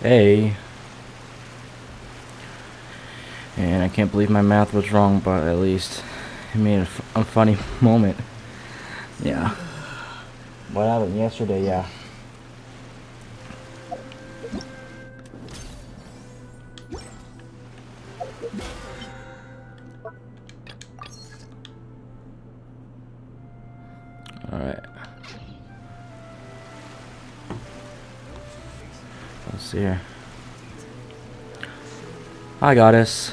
A. And I can't believe my math was wrong, but at least it made a funny moment. Yeah. What happened yesterday? Yeah. Alright. Let's see here. Hi, goddess.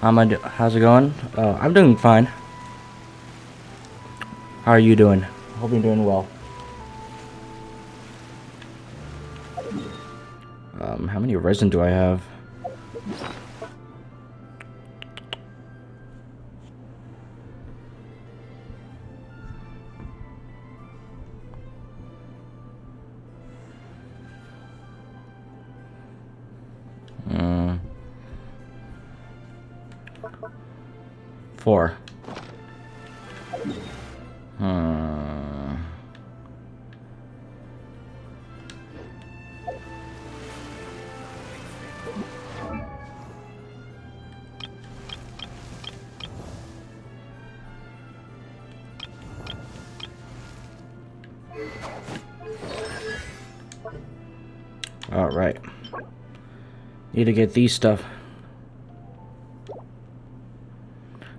How's it going? I'm doing fine. How are you doing? Hope you're doing well. How many resin do I have? Four. All right. Need to get these stuff.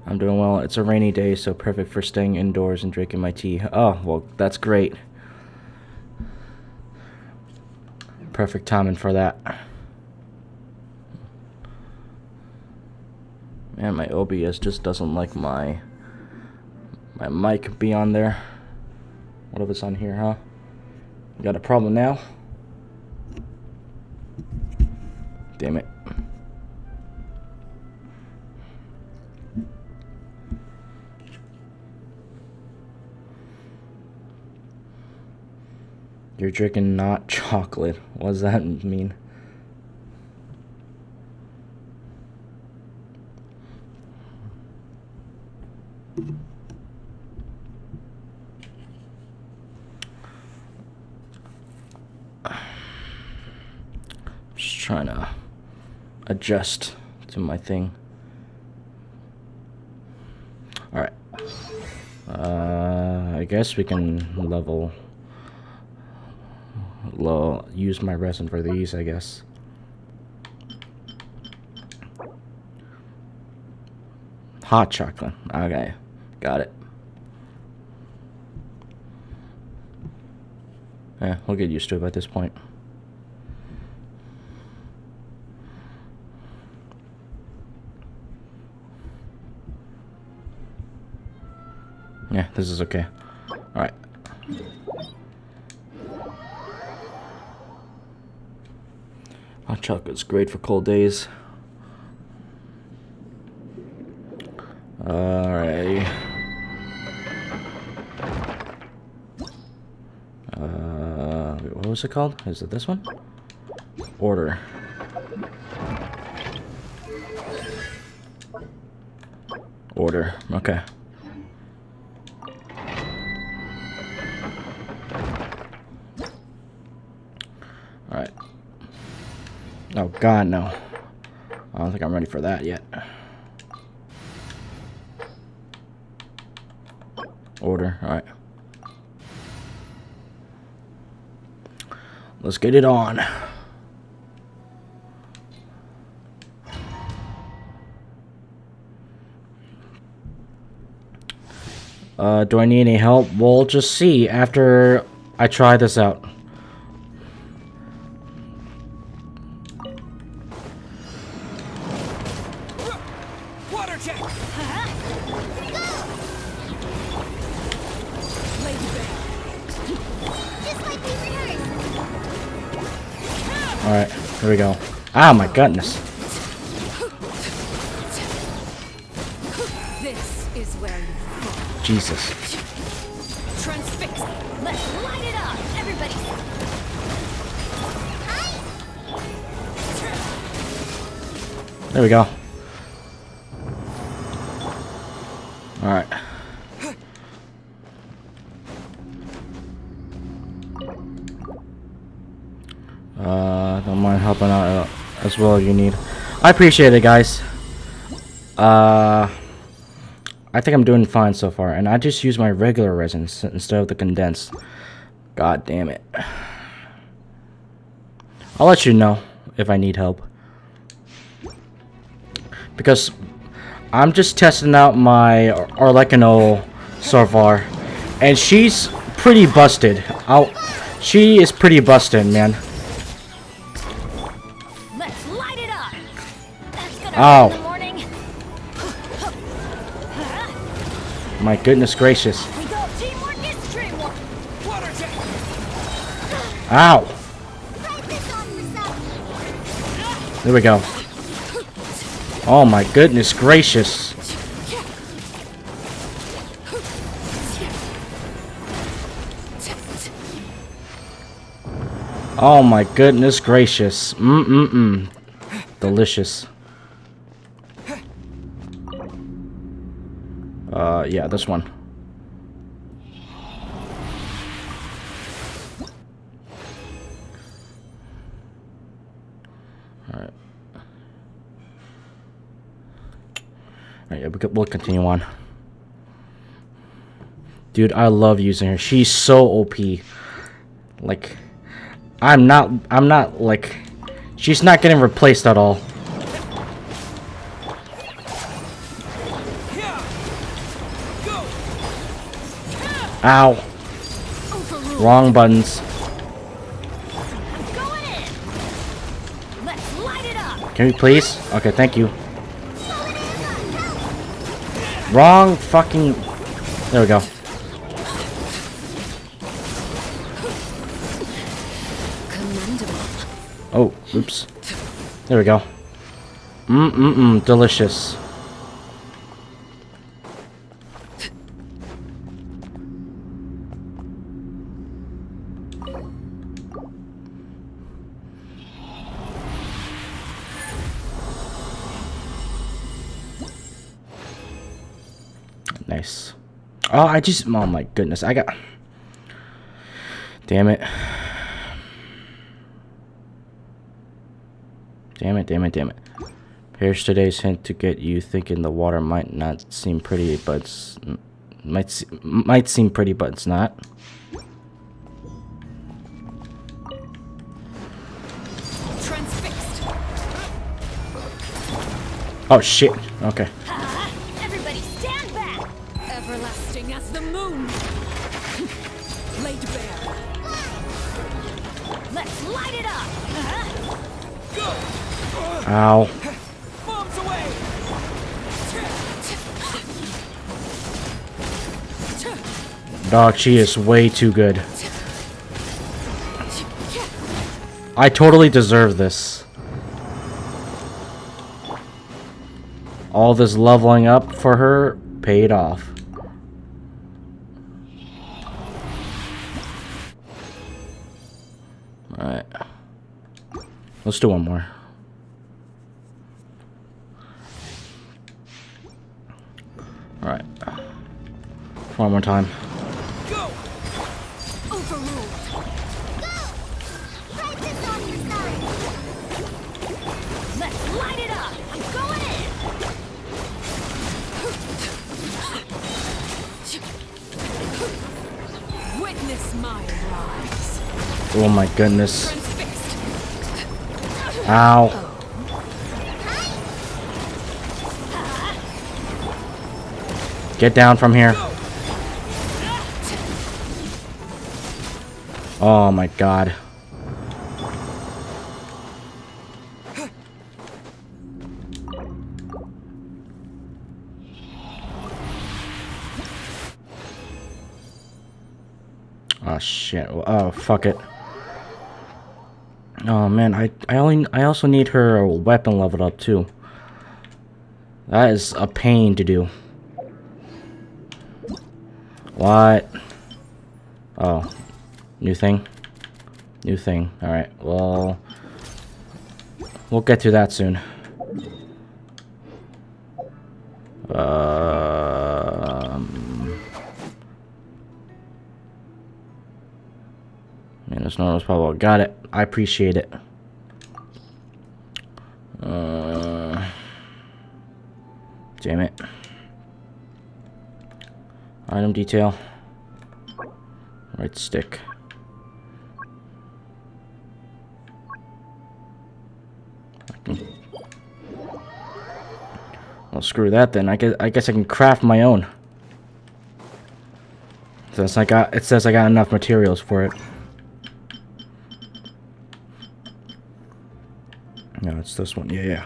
I'm doing well. It's a rainy day, so perfect for staying indoors and drinking my tea. Oh, well, that's great. Perfect timing for that. Man, my OBS just doesn't like my mic be on there. What if it's on here, huh? You got a problem now? Damn it. You're drinking not chocolate. What does that mean? Just trying to adjust to my thing. Alright. I guess we can use my resin for these, I guess. Hot chocolate. Okay. Got it. Yeah, we'll get used to it at this point. Yeah, this is okay. Alright. Hot chocolate's great for cold days. Alright. What was it called? Is it this one? Order. Order. Okay. Alright. Oh god, no. I don't think I'm ready for that yet. Order. Alright. Let's get it on. Do I need any help? We'll just see after I try this out. Water check. Alright, here we go. Ah, my goodness. This is where you fall. Jesus. Transfix. Let's light it up, everybody. There we go. Alright. Don't mind as well you need. I appreciate it, guys. I think I'm doing fine so far, and I just use my regular resin instead of the condensed. God damn it. I'll let you know if I need help. Because I'm just testing out my Arlecchino so far, and she's pretty busted. She is pretty busted, man. Let's light it up. That's gonna Ow. hurt in the morning. My goodness gracious. We go teamwork is dreamwork. Water tank. Ow. Try this on yourself. There we go. Oh my goodness gracious. Oh my goodness gracious. Delicious. Yeah, this one. Alright. Alright, we'll continue on. Dude, I love using her. She's so OP. Like, I'm not like, she's not getting replaced at all. Ow. Wrong buttons. Going in. Let's light it up. Can we please? Okay, thank you. Wrong fucking... There we go. Oh, oops. There we go. Delicious. Nice. Oh, oh my goodness, I got... Damn it. Damn it. Here's today's hint to get you thinking the water might not seem pretty, but it's... Might seem pretty, but it's not. Transfixed. Oh, shit. Okay. Everybody stand back. Everlasting as the moon. Laid bare. Let's light it up. Ow. Bombs away. Dog, she is way too good. I totally deserve this. All this leveling up for her paid off. Alright. Let's do one more. Alright. One more time. Go. Overruled. Go. Try this on your side. Let's light it up. I'm going in. Witness my rise. Oh my goodness. Transfixed. Ow. Get down from here. Oh my god. Oh shit. Oh fuck it. Oh man, I also need her weapon leveled up too. That is a pain to do. What? Oh. New thing? New thing. Alright, well... We'll get to that soon. Man, this normal problem. Got it. I appreciate it. Damn it. Item detail. Right stick. Well, screw that then. I guess I can craft my own. Since it says I got enough materials for it. No, it's this one. Yeah.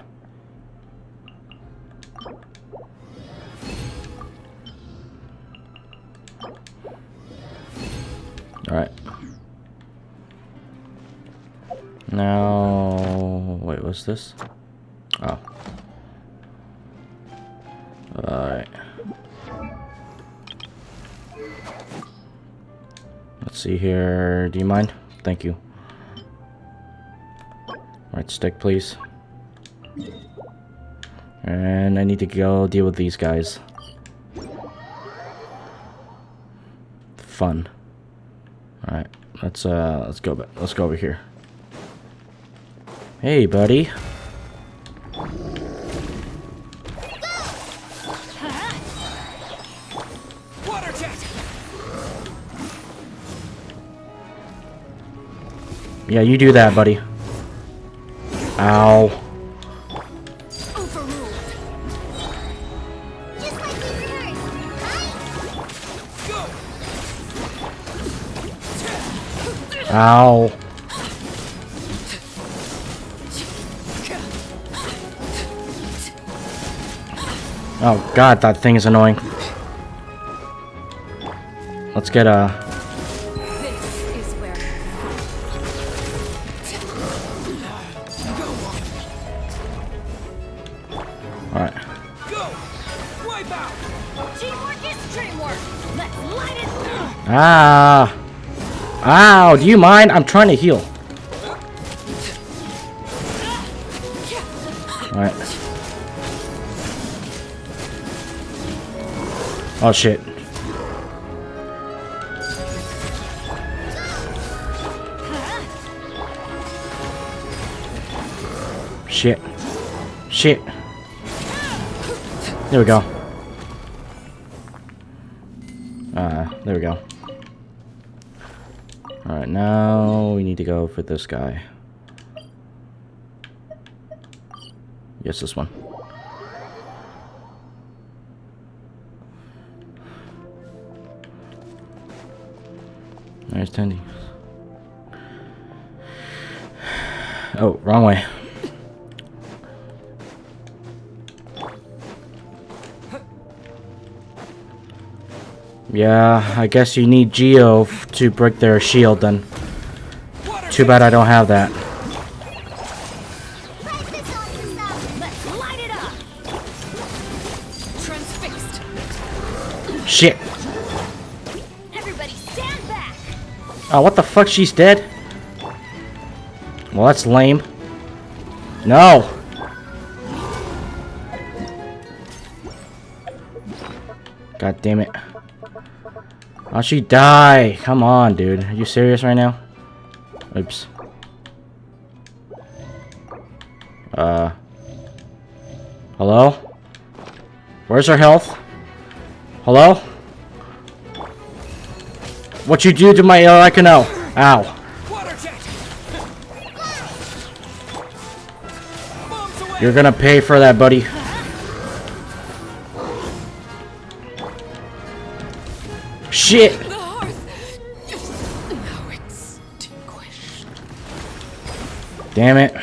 Alright. Now... Wait, what's this? Oh. Alright. Let's see here. Do you mind? Thank you. Right stick, please. And I need to go deal with these guys. Fun. Alright, let's go over here. Hey, buddy. Water jet. Yeah, you do that, buddy. Ow. Overruled. Just like we rehearsed. Go. Ow. Oh god, that thing is annoying. Let's get a... This is where Alright. go. Wipe out. Teamwork is dreamwork. Let's light it. Ah! Ow, do you mind? I'm trying to heal. Alright. Oh shit. Shit. Shit. There we go. There we go. Alright, now we need to go for this guy. Yes, this one. There's Tandy. Oh, wrong way. Yeah, I guess you need Geo to break their shield then. Too bad I don't have that. Let's light it up. Transfixed. Shit. Everybody stand back. Oh, what the fuck? She's dead? Well, that's lame. No. God damn it. How'd she die? Come on, dude. Are you serious right now? Oops. Hello? Where's her health? Hello? What you do to my Archon? Ow. You're gonna pay for that, buddy. Shit! The hearth. Now extinguished. Damn it.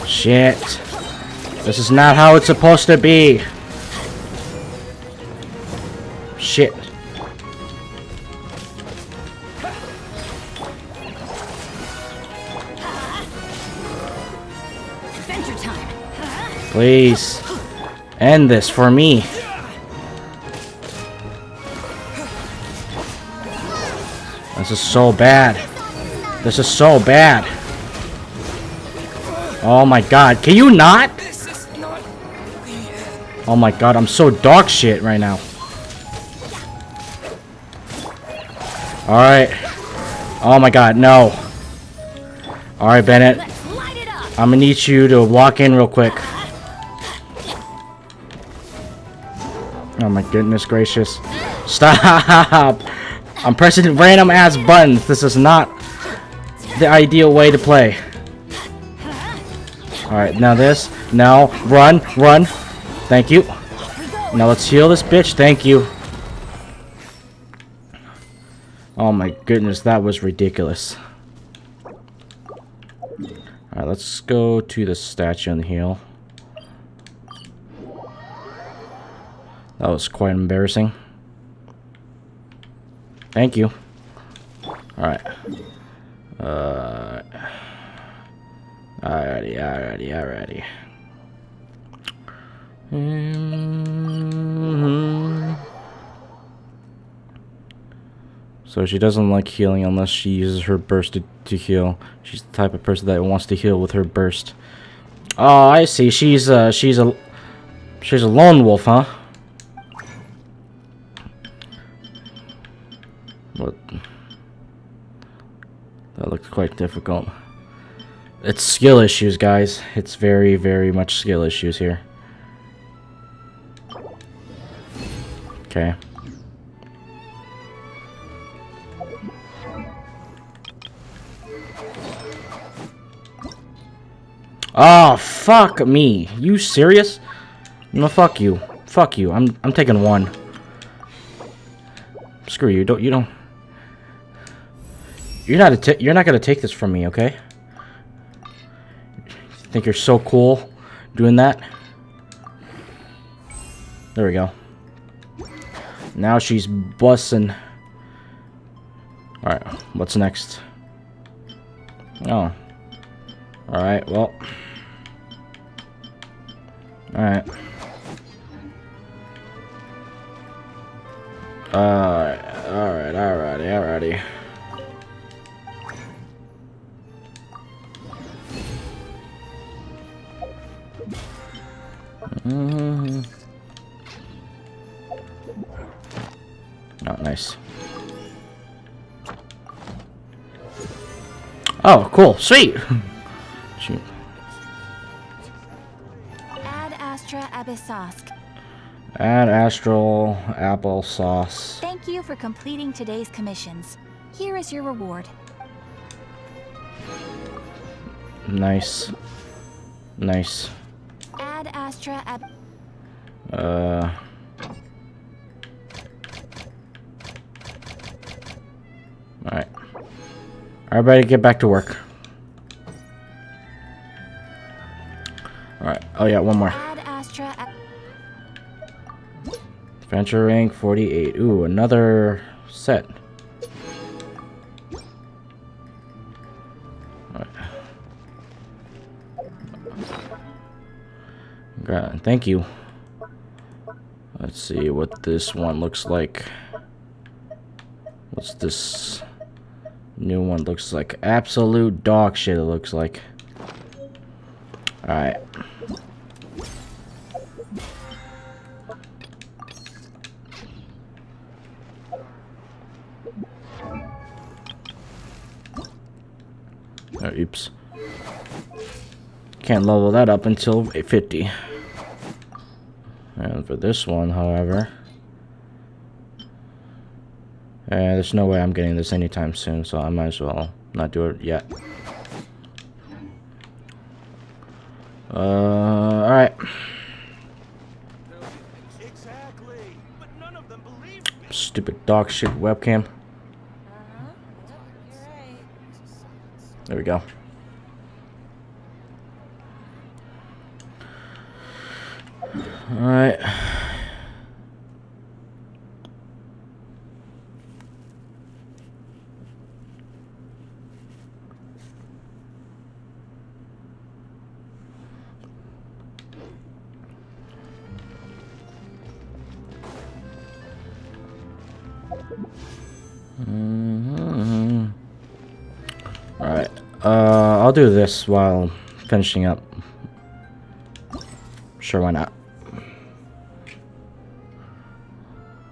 Shit. This is not how it's supposed to be. Shit. Adventure time. Please. End this for me. This is so bad. This is so bad. Oh my god. Can you not? Oh my god, I'm so dog shit right now. Alright. Oh my god, no. Alright, Bennett. Let's light it up. I'm gonna need you to walk in real quick. Oh my goodness gracious. Stop! I'm pressing random ass buttons. This is not the ideal way to play. Alright, now this. Now, run, run. Thank you. Now let's heal this bitch. Thank you. Oh my goodness, that was ridiculous. Alright, let's go to the statue and heal. That was quite embarrassing. Thank you. Alright. Alrighty. So she doesn't like healing unless she uses her burst to heal. She's the type of person that wants to heal with her burst. Oh, I see. She's a lone wolf, huh? What? That looked quite difficult. It's skill issues, guys. It's very, very much skill issues here. Okay. Oh, fuck me. You serious? No, fuck you. Fuck you. I'm taking one. Screw you. You're not gonna take this from me, okay? You think you're so cool doing that? There we go. Now she's bussing. Alright, what's next? Oh. Alright, well. Alright. Alrighty. Oh, nice. Oh, cool. Sweet. Shoot. Ad Astra Abyssosk. Add astral applesauce. Thank you for completing today's commissions. Here is your reward. Nice. Nice. Ad Astra Ab. Alright. Everybody get back to work. Alright. Oh yeah, one more. Ad Astra Ab. Adventure rank 48. Ooh, another set. Alright. God, thank you. Let's see what this one looks like. What's this new one looks like? Absolute dog shit it looks like. Alright. Oh, oops. Can't level that up until 50. And for this one, however, there's no way I'm getting this anytime soon, so I might as well not do it yet. Alright. Exactly. But none of them believe me. Stupid dog shit webcam. There we go. Alright. Alright. I'll do this while finishing up. Sure, why not?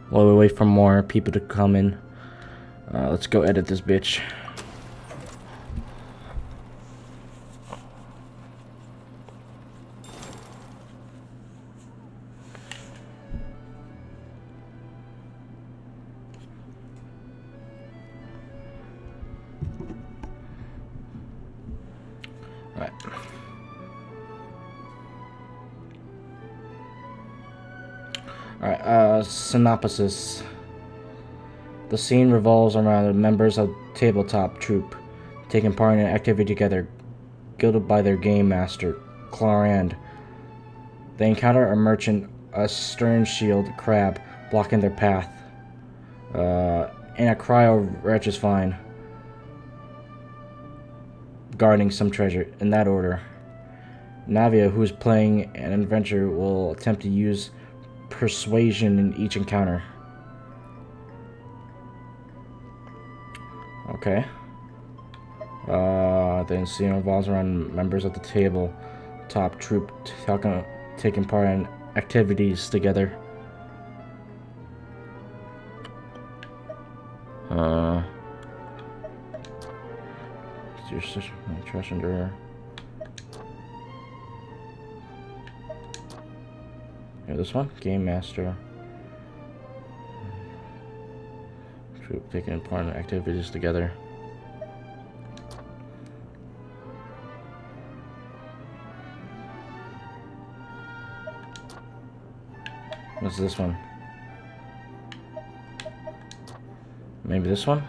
While we wait for more people to come in. Let's go edit this bitch. Alright. Alright, synopsis. The scene revolves around the members of tabletop troupe taking part in an activity together, guided by their game master, Clarand. They encounter a merchant, a stern shield crab blocking their path, and a cryo wretch fine guarding some treasure. In that order, Navia, who is playing an adventure, will attempt to use persuasion in each encounter. Okay. The scene revolves around members of the table top troop taking part in activities together. Trash under. Yeah, this one, game master. Troop taking part in activities together. What's this one? Maybe this one?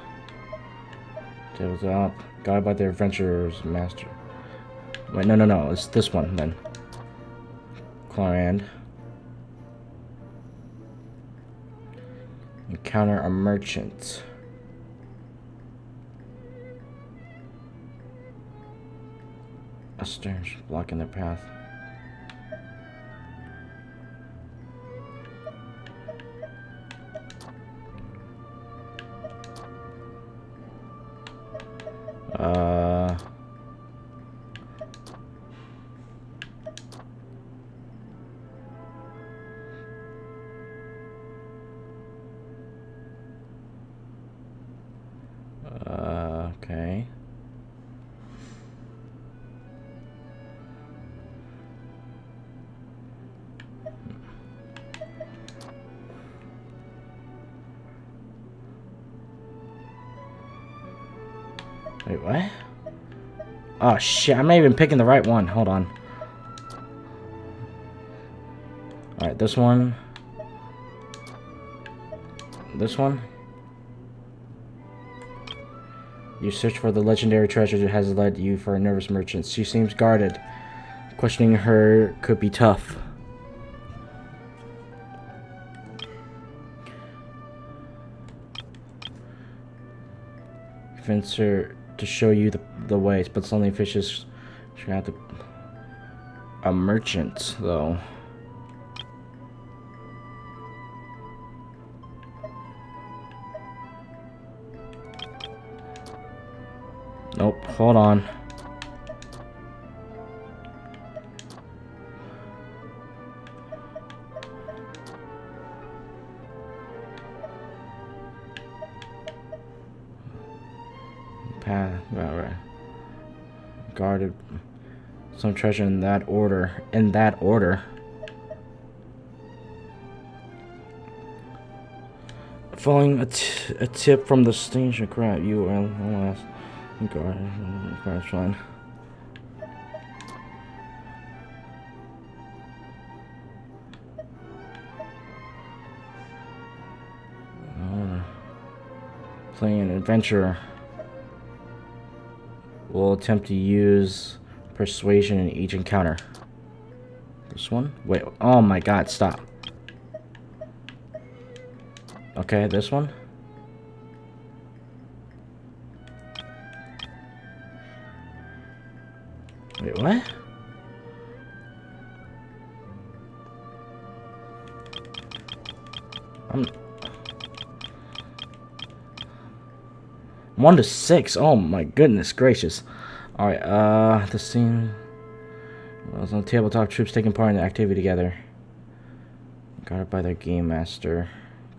Tabletop. Guided by their adventurer's master. Wait, no. It's this one then. Clarand. Encounter a merchant. A stern blocking their path. Okay. Wait, what? Oh shit, I'm not even picking the right one. Hold on. Alright, this one. This one. You search for the legendary treasure that has led you for a nervous merchant. She seems guarded. Questioning her could be tough. Convince her to show you the way, but suddenly fishes. She got a merchant though. Nope, hold on. Right. Guarded some treasure in that order. Following a tip from the station crab, you are last guarded. Fine. Playing an adventurer will attempt to use persuasion in each encounter. This one? Wait, oh my god, stop. Okay, this one? Wait, what? I'm 1 to 6. Oh my goodness gracious. Alright, the scene was on the tabletop troops taking part in the activity together. Guarded by their game master,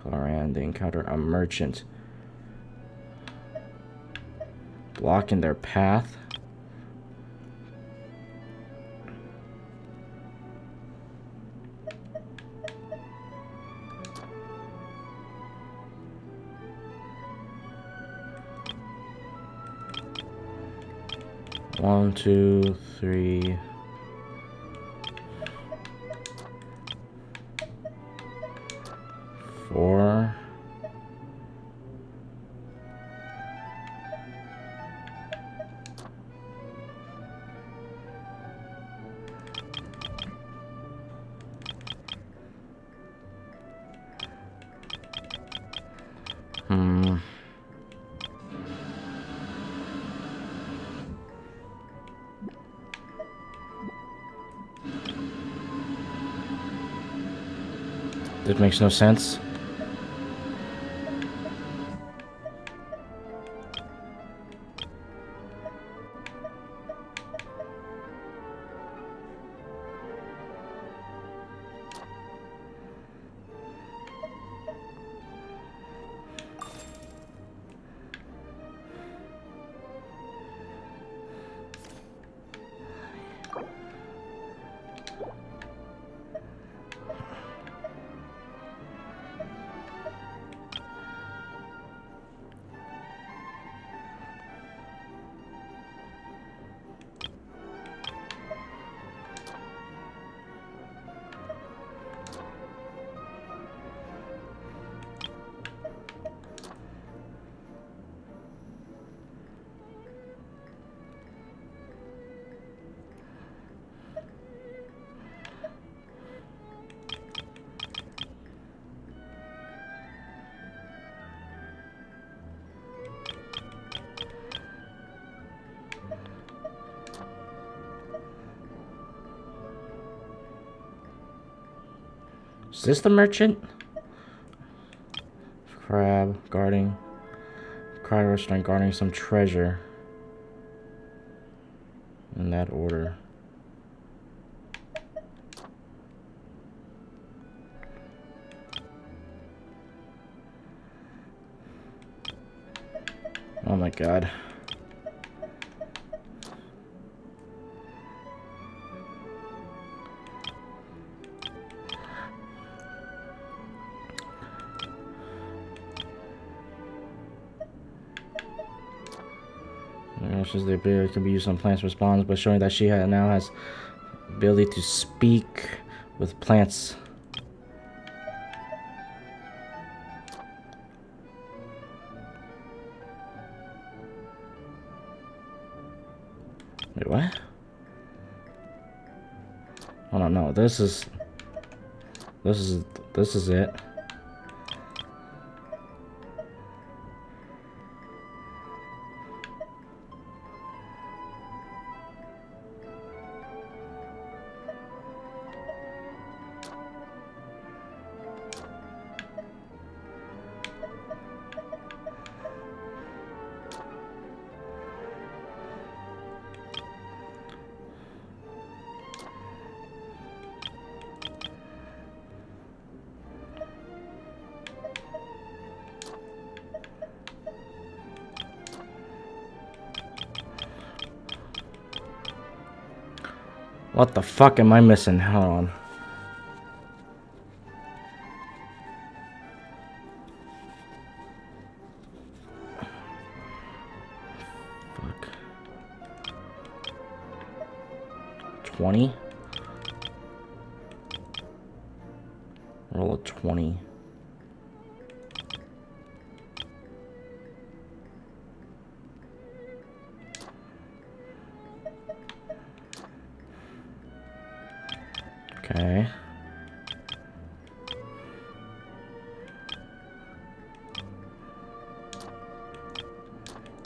Clarand. They encounter a merchant. Blocking their path. One, two, three. Four. That makes no sense. Is this the merchant? Crab guarding. Crab restaurant guarding some treasure. In that order. Oh my god. Says the ability can be used on plants responds, but showing that she now has ability to speak with plants. Wait, what? Oh no, this is it. What the fuck am I missing? Hold on. Fuck. 20? Roll a 20. Okay.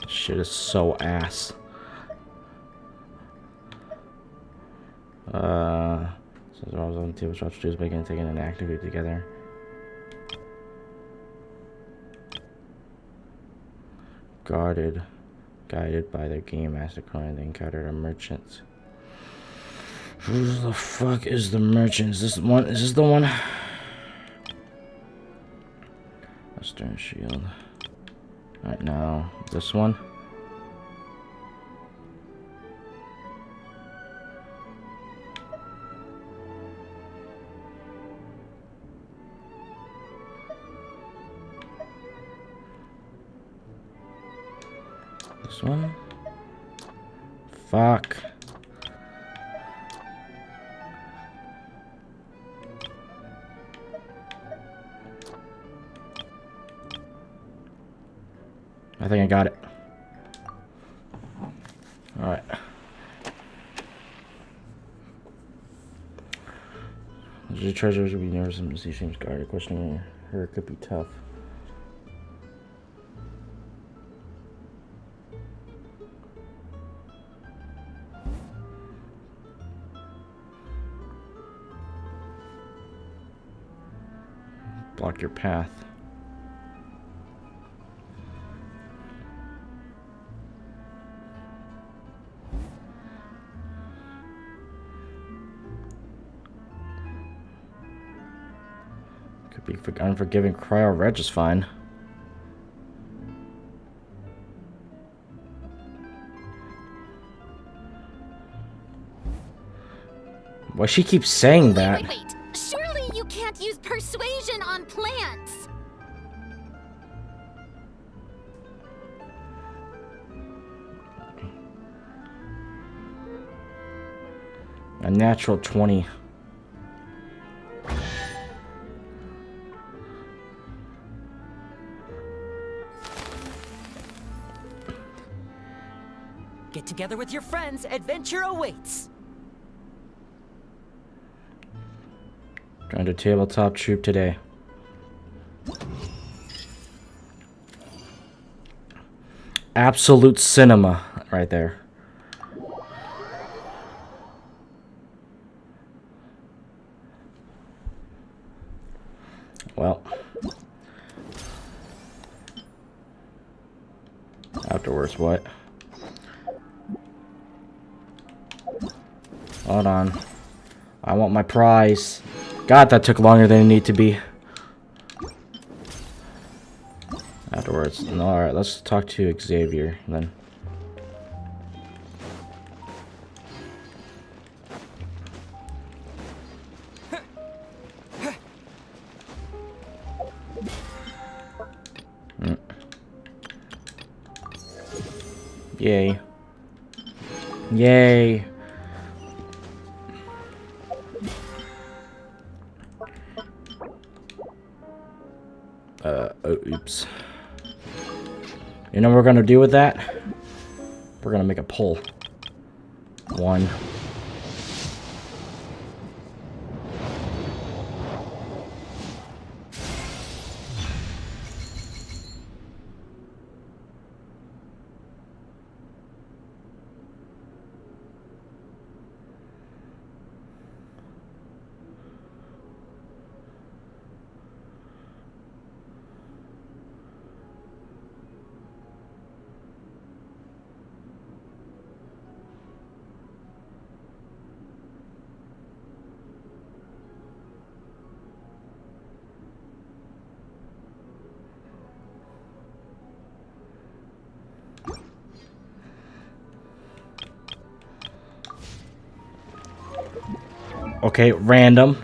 Shit is so ass. So I was on the table, shop to choose making and taking and activate together. Guided by their game master client, they encountered a merchant. Who the fuck is the merchant? Is this one? Is this the one? Western Shield. Right now, this one. This one. Fuck. I think I got it. Alright. The treasures would be near some sea shames guard. Questioning her could be tough. Block your path. Could be unforgiving. Cryo Reg is fine. Why she keeps saying that? Wait. Surely you can't use persuasion on plants. A natural 20. Get together with your friends. Adventure awaits. Trying to tabletop troop today. Absolute cinema right there. Well. Afterwards, what? Hold on. I want my prize. God, that took longer than it needed to be. Afterwards. No, alright, let's talk to Xavier then. Yay. Yay. Oh, oops. You know what we're gonna do with that? We're gonna make a pull. 1. Okay, random.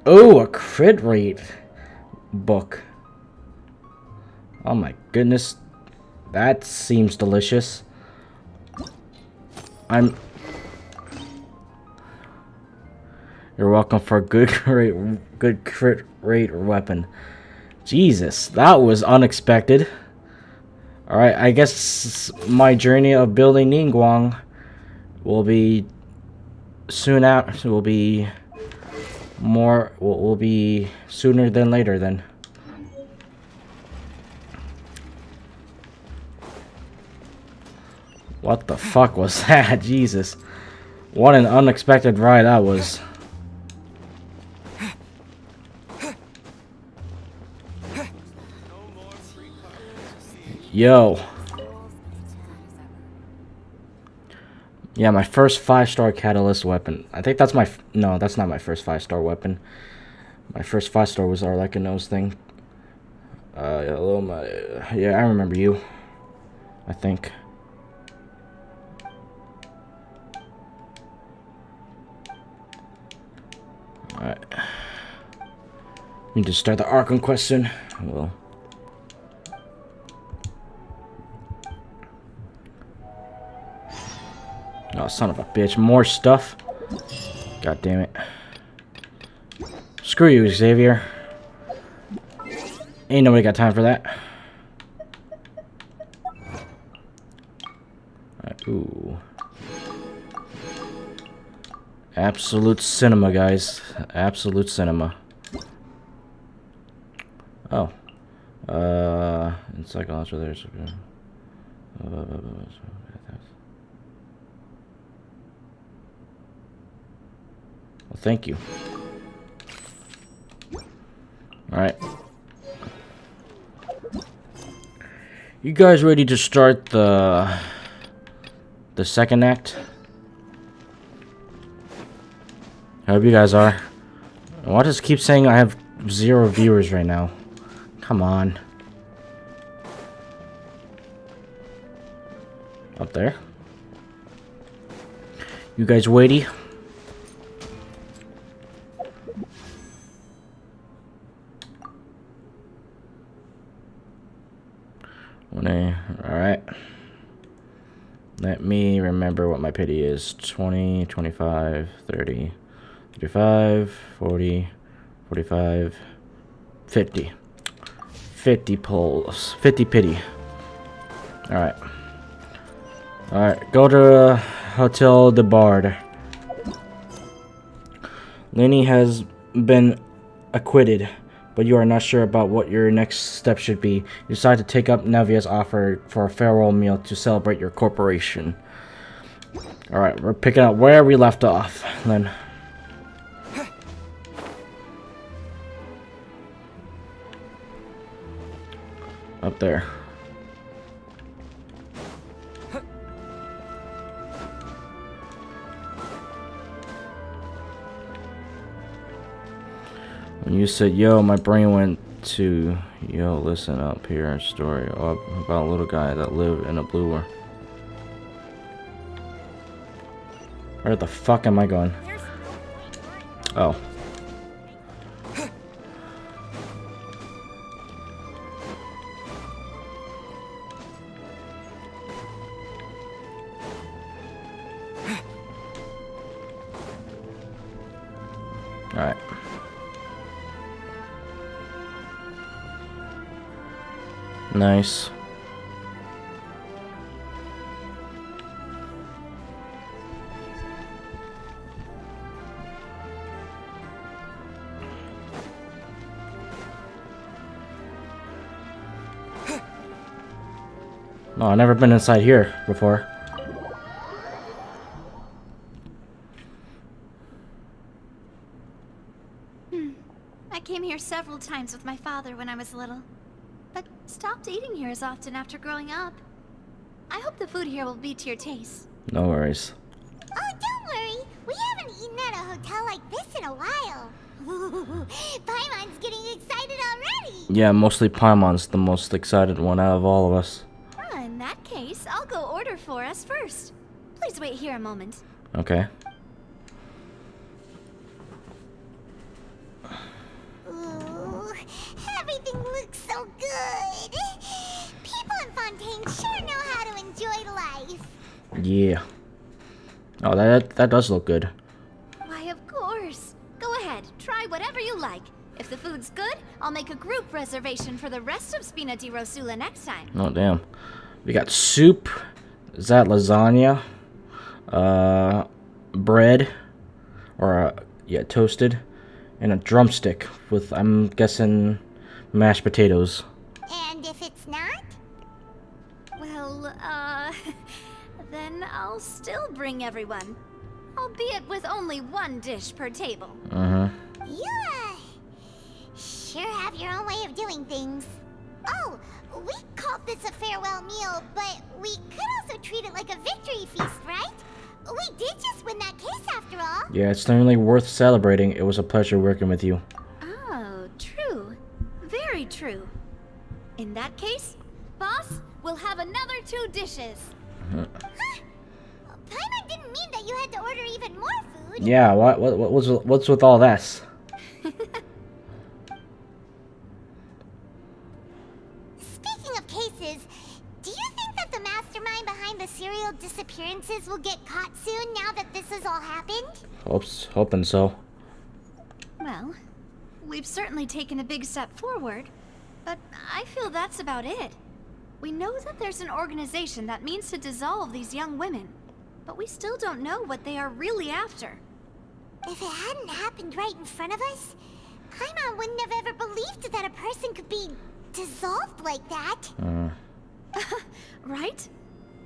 Oh, a crit rate book. Oh my goodness. That seems delicious. You're welcome for a good crit rate weapon. Jesus, that was unexpected. Alright, I guess my journey of building Ningguang will be soon out. Will be more. Will be sooner than later then. What the fuck was that? Jesus. What an unexpected ride that was. Yo. Yeah, my first 5-star catalyst weapon. I think that's my... No, that's not my first 5-star weapon. My first 5-star was our like a nose thing. Hello, yeah, I remember you. I think. Alright. Need to start the Archon quest soon. Well. Oh, son of a bitch. More stuff. God damn it. Screw you, Xavier. Ain't nobody got time for that. Ooh. Absolute cinema, guys. Absolute cinema. Oh. In psychology, there's... Well, thank you. Alright. You guys ready to start the second act? I hope you guys are. Why does it keep saying I have 0 viewers right now? Come on. Up there. You guys weighty? Alright. Let me remember what my pity is. 20, 25, 30, 35, 40, 45, 50. 50 pulls. 50 pity. Alright. Alright, go to Hotel de Bard. Lenny has been acquitted, but you are not sure about what your next step should be. You decide to take up Nevia's offer for a farewell meal to celebrate your corporation. Alright, we're picking up where we left off, then. Up there. When you said, yo, my brain went to, yo, listen up, here a story about a little guy that lived in a blue world. Where the fuck am I going? Oh. Alright. Nice. Oh, I've never been inside here before. I came here several times with my father when I was little, but stopped eating here as often after growing up. I hope the food here will be to your taste. No worries. Oh, don't worry. We haven't eaten at a hotel like this in a while. Paimon's getting excited already. Yeah, mostly Paimon's the most excited one out of all of us. In that case, I'll go order for us first. Please wait here a moment. Okay. Ooh, everything looks so good. People in Fontaine sure know how to enjoy life. Yeah. Oh, that does look good. Why, of course. Go ahead, try whatever you like. If the food's good, I'll make a group reservation for the rest of Spina di Rosula next time. Oh, damn. We got soup. Is that lasagna? Bread. Or, yeah, toasted. And a drumstick with, I'm guessing, mashed potatoes. And if it's not? Well, then I'll still bring everyone. Albeit with only one dish per table. You, sure have your own way of doing things. Oh, we called this a farewell meal, but we could also treat it like a victory feast, right? We did just win that case after all. Yeah, it's certainly worth celebrating. It was a pleasure working with you. Oh, true. Very true. In that case, boss, we'll have another 2 dishes. Huh? Paimon didn't mean that you had to order even more food. Yeah, what's with all this? disappearances. Do you think that the mastermind behind the serial disappearances will get caught soon now that this has all happened? Hoping so. Well, we've certainly taken a big step forward, but I feel that's about it. We know that there's an organization that means to dissolve these young women, but we still don't know what they are really after. If it hadn't happened right in front of us, Paimon wouldn't have ever believed that a person could be dissolved like that. Right?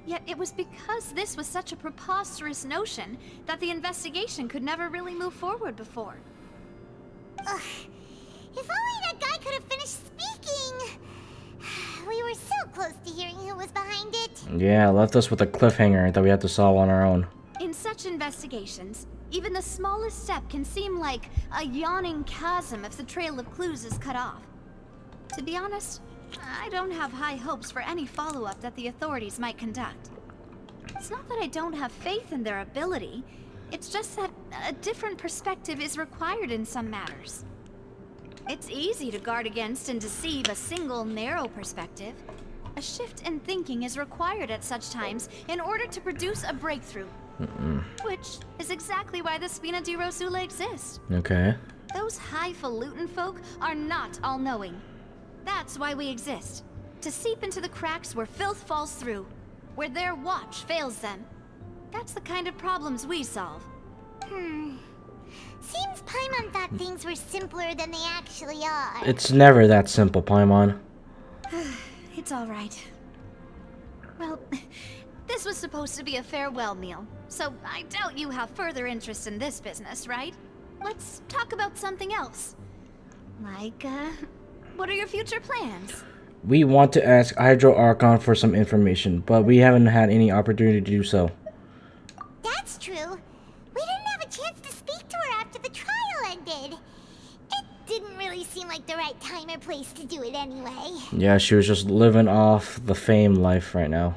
Yet it was because this was such a preposterous notion that the investigation could never really move forward before. Ugh. If only that guy could have finished speaking. We were so close to hearing who was behind it. Yeah, left us with a cliffhanger that we had to solve on our own. In such investigations, even the smallest step can seem like a yawning chasm if the trail of clues is cut off. To be honest, I don't have high hopes for any follow-up that the authorities might conduct. It's not that I don't have faith in their ability, it's just that a different perspective is required in some matters. It's easy to guard against and deceive a single narrow perspective. A shift in thinking is required at such times in order to produce a breakthrough. Which is exactly why the Spina di Rosula exists. Okay. Those highfalutin folk are not all-knowing. That's why we exist. To seep into the cracks where filth falls through. Where their watch fails them. That's the kind of problems we solve. Seems Paimon thought things were simpler than they actually are. It's never that simple, Paimon. It's all right. Well, this was supposed to be a farewell meal, so I doubt you have further interest in this business, right? Let's talk about something else. Like, what are your future plans? We want to ask Archon for some information, but we haven't had any opportunity to do so. That's true. We didn't have a chance to speak to her after the trial ended. It didn't really seem like the right time or place to do it anyway. Yeah, she was just living off the fame life right now.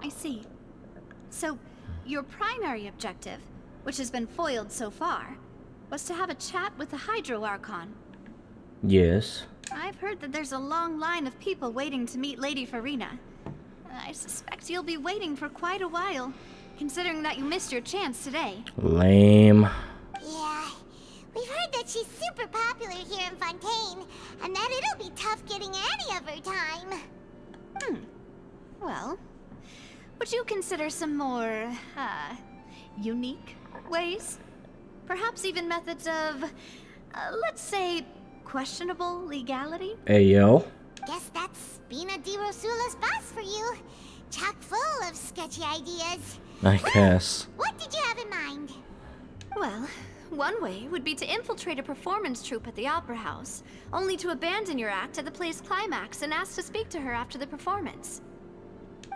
I see. So, your primary objective, which has been foiled so far, was to have a chat with the Archon. Yes. I've heard that there's a long line of people waiting to meet Lady Farina. I suspect you'll be waiting for quite a while, considering that you missed your chance today. Lame. Yeah, we've heard that she's super popular here in Fontaine, and that it'll be tough getting any of her time. Well, would you consider some more, unique ways? Perhaps even methods of, let's say, questionable legality? Hey, yo. Guess that's Spina di Rosula's boss for you. Chock full of sketchy ideas. I guess. What did you have in mind? Well, one way would be to infiltrate a performance troupe at the Opera House, only to abandon your act at the play's climax and ask to speak to her after the performance.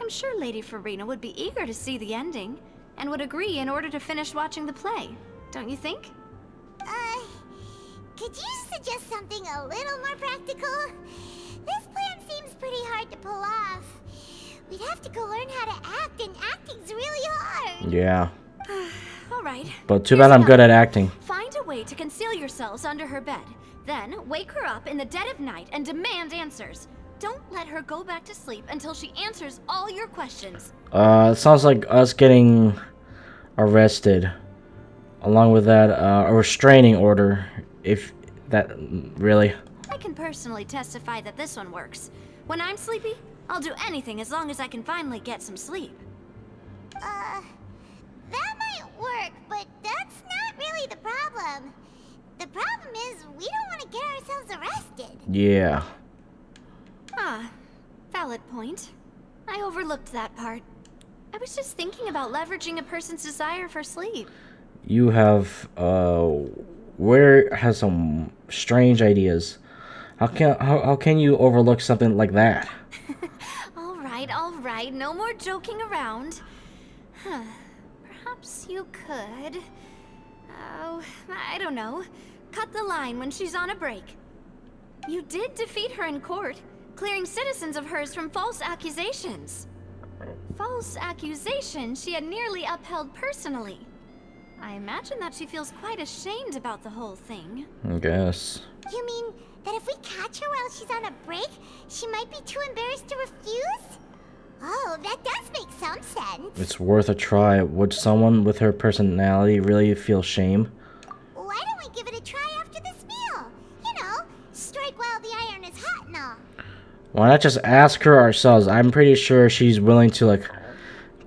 I'm sure Lady Farina would be eager to see the ending, and would agree in order to finish watching the play, don't you think? Could you suggest something a little more practical? This plan seems pretty hard to pull off. We'd have to go learn how to act, and acting's really hard. Yeah. All right. But too bad I'm good at acting. Find a way to conceal yourselves under her bed. Then wake her up in the dead of night and demand answers. Don't let her go back to sleep until she answers all your questions. It sounds like us getting arrested. Along with that, a restraining order. If that... really? I can personally testify that this one works. When I'm sleepy, I'll do anything as long as I can finally get some sleep. That might work, but that's not really the problem. The problem is we don't want to get ourselves arrested. Yeah. Ah, valid point. I overlooked that part. I was just thinking about leveraging a person's desire for sleep. You have, Where has some strange ideas. How can you overlook something like that? All right, no more joking around. Perhaps you could... Oh, I don't know. Cut the line when she's on a break. You did defeat her in court, clearing citizens of hers from false accusations. False accusations she had nearly upheld personally. I imagine that she feels quite ashamed about the whole thing. I guess. You mean That if we catch her while she's on a break, she might be too embarrassed to refuse? Oh, that does make some sense. It's worth a try. Would someone with her personality really feel shame? Why don't we give it a try after this meal? You know, strike while the iron is hot and all. Why not just ask her ourselves? I'm pretty sure she's willing to, like,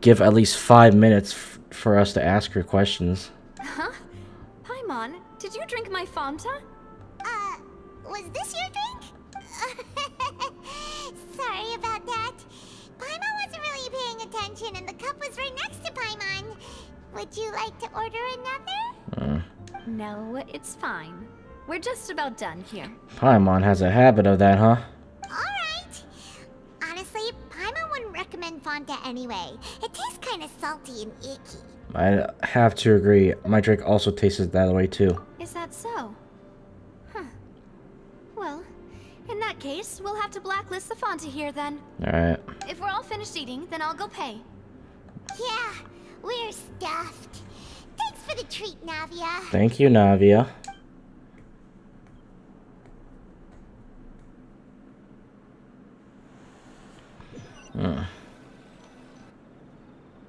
give at least 5 minutes for us to ask her questions. Huh? Paimon, did you drink my Fanta? Was this your drink? Sorry about that. Paimon wasn't really paying attention and the cup was right next to Paimon. Would you like to order another? No, it's fine. We're just about done here. Paimon has a habit of that, huh? Alright. Honestly, Paimon wouldn't recommend Fonta anyway. It tastes kind of salty and icky. I have to agree. My drink also tasted that way too. Is that so? Huh. Well, in that case, we'll have to blacklist the Fanta here then. Alright. If we're all finished eating, then I'll go pay. Yeah, we're stuffed. Thanks for the treat, Navia. Thank you, Navia.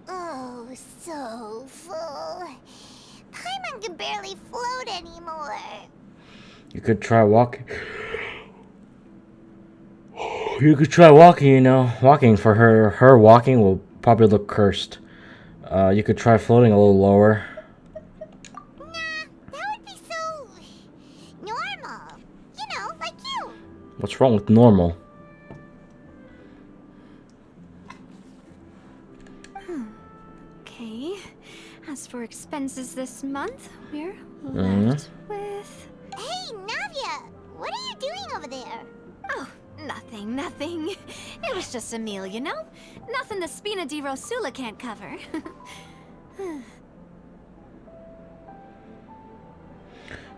Oh, so full. Paimon can barely float anymore. You could try walking. You could try walking, you know. Walking for her. Her walking will probably look cursed. You could try floating a little lower. Nah, that would be so normal. You know, like you. What's wrong with normal? Okay. As for expenses this month, we're left with... Hey, Navia, what are you doing over there? Oh, nothing. It was just a meal, you know? Nothing the Spina di Rosula can't cover.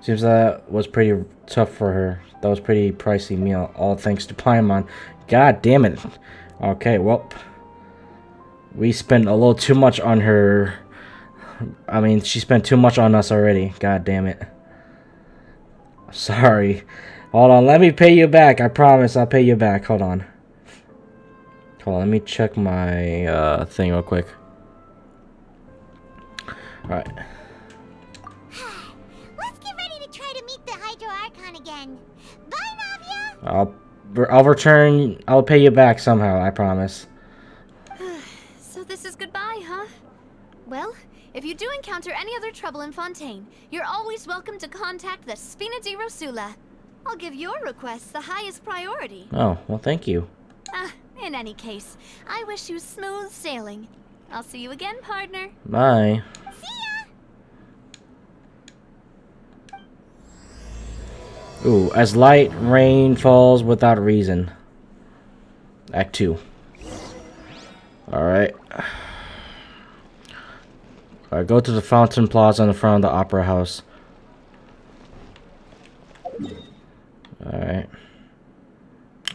Seems that was pretty tough for her. That was pretty pricey meal, all thanks to Paimon. God damn it. Okay, well, we spent a little too much on her. I mean, she spent too much on us already. God damn it. Sorry. Hold on, let me pay you back. I promise I'll pay you back. Hold on. Hold on, let me check my thing real quick. Alright. Let's get ready to try to meet the Hydro Archon again. Bye, Navia! I'll return. I'll pay you back somehow, I promise. So this is goodbye, huh? Well, if you do encounter any other trouble in Fontaine, you're always welcome to contact the Spina di Rosula. I'll give your request the highest priority. Oh, well, thank you. In any case, I wish you smooth sailing. I'll see you again, partner. Bye. See ya! Ooh, as light rain falls without reason. Act 2. Alright. Alright, go to the Fountain Plaza in front of the Opera House. Alright.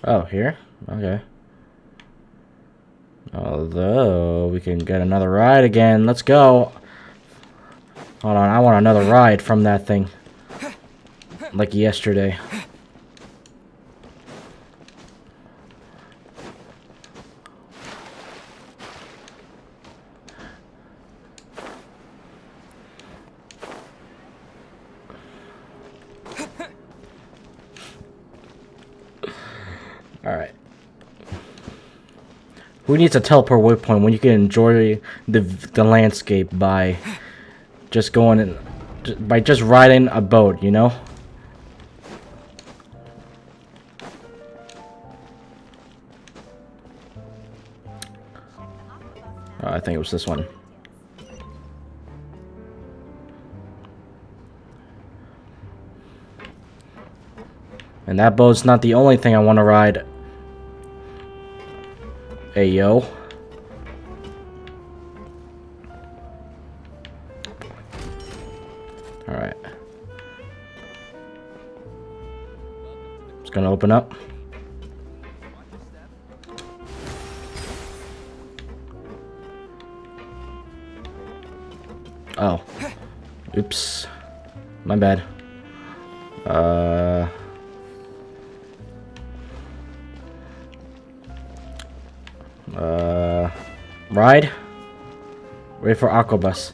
Oh, here? Okay. Although, we can get another ride again. Let's go. Hold on, I want another ride from that thing. Like yesterday. Alright. Who needs a teleport waypoint when you can enjoy the landscape by just going in, by just riding a boat, you know? Oh, I think it was this one. And that boat's not the only thing I want to ride. Hey, yo. Alright. It's gonna open up. Oh. Oops. My bad. Ride? Wait for Aquabus.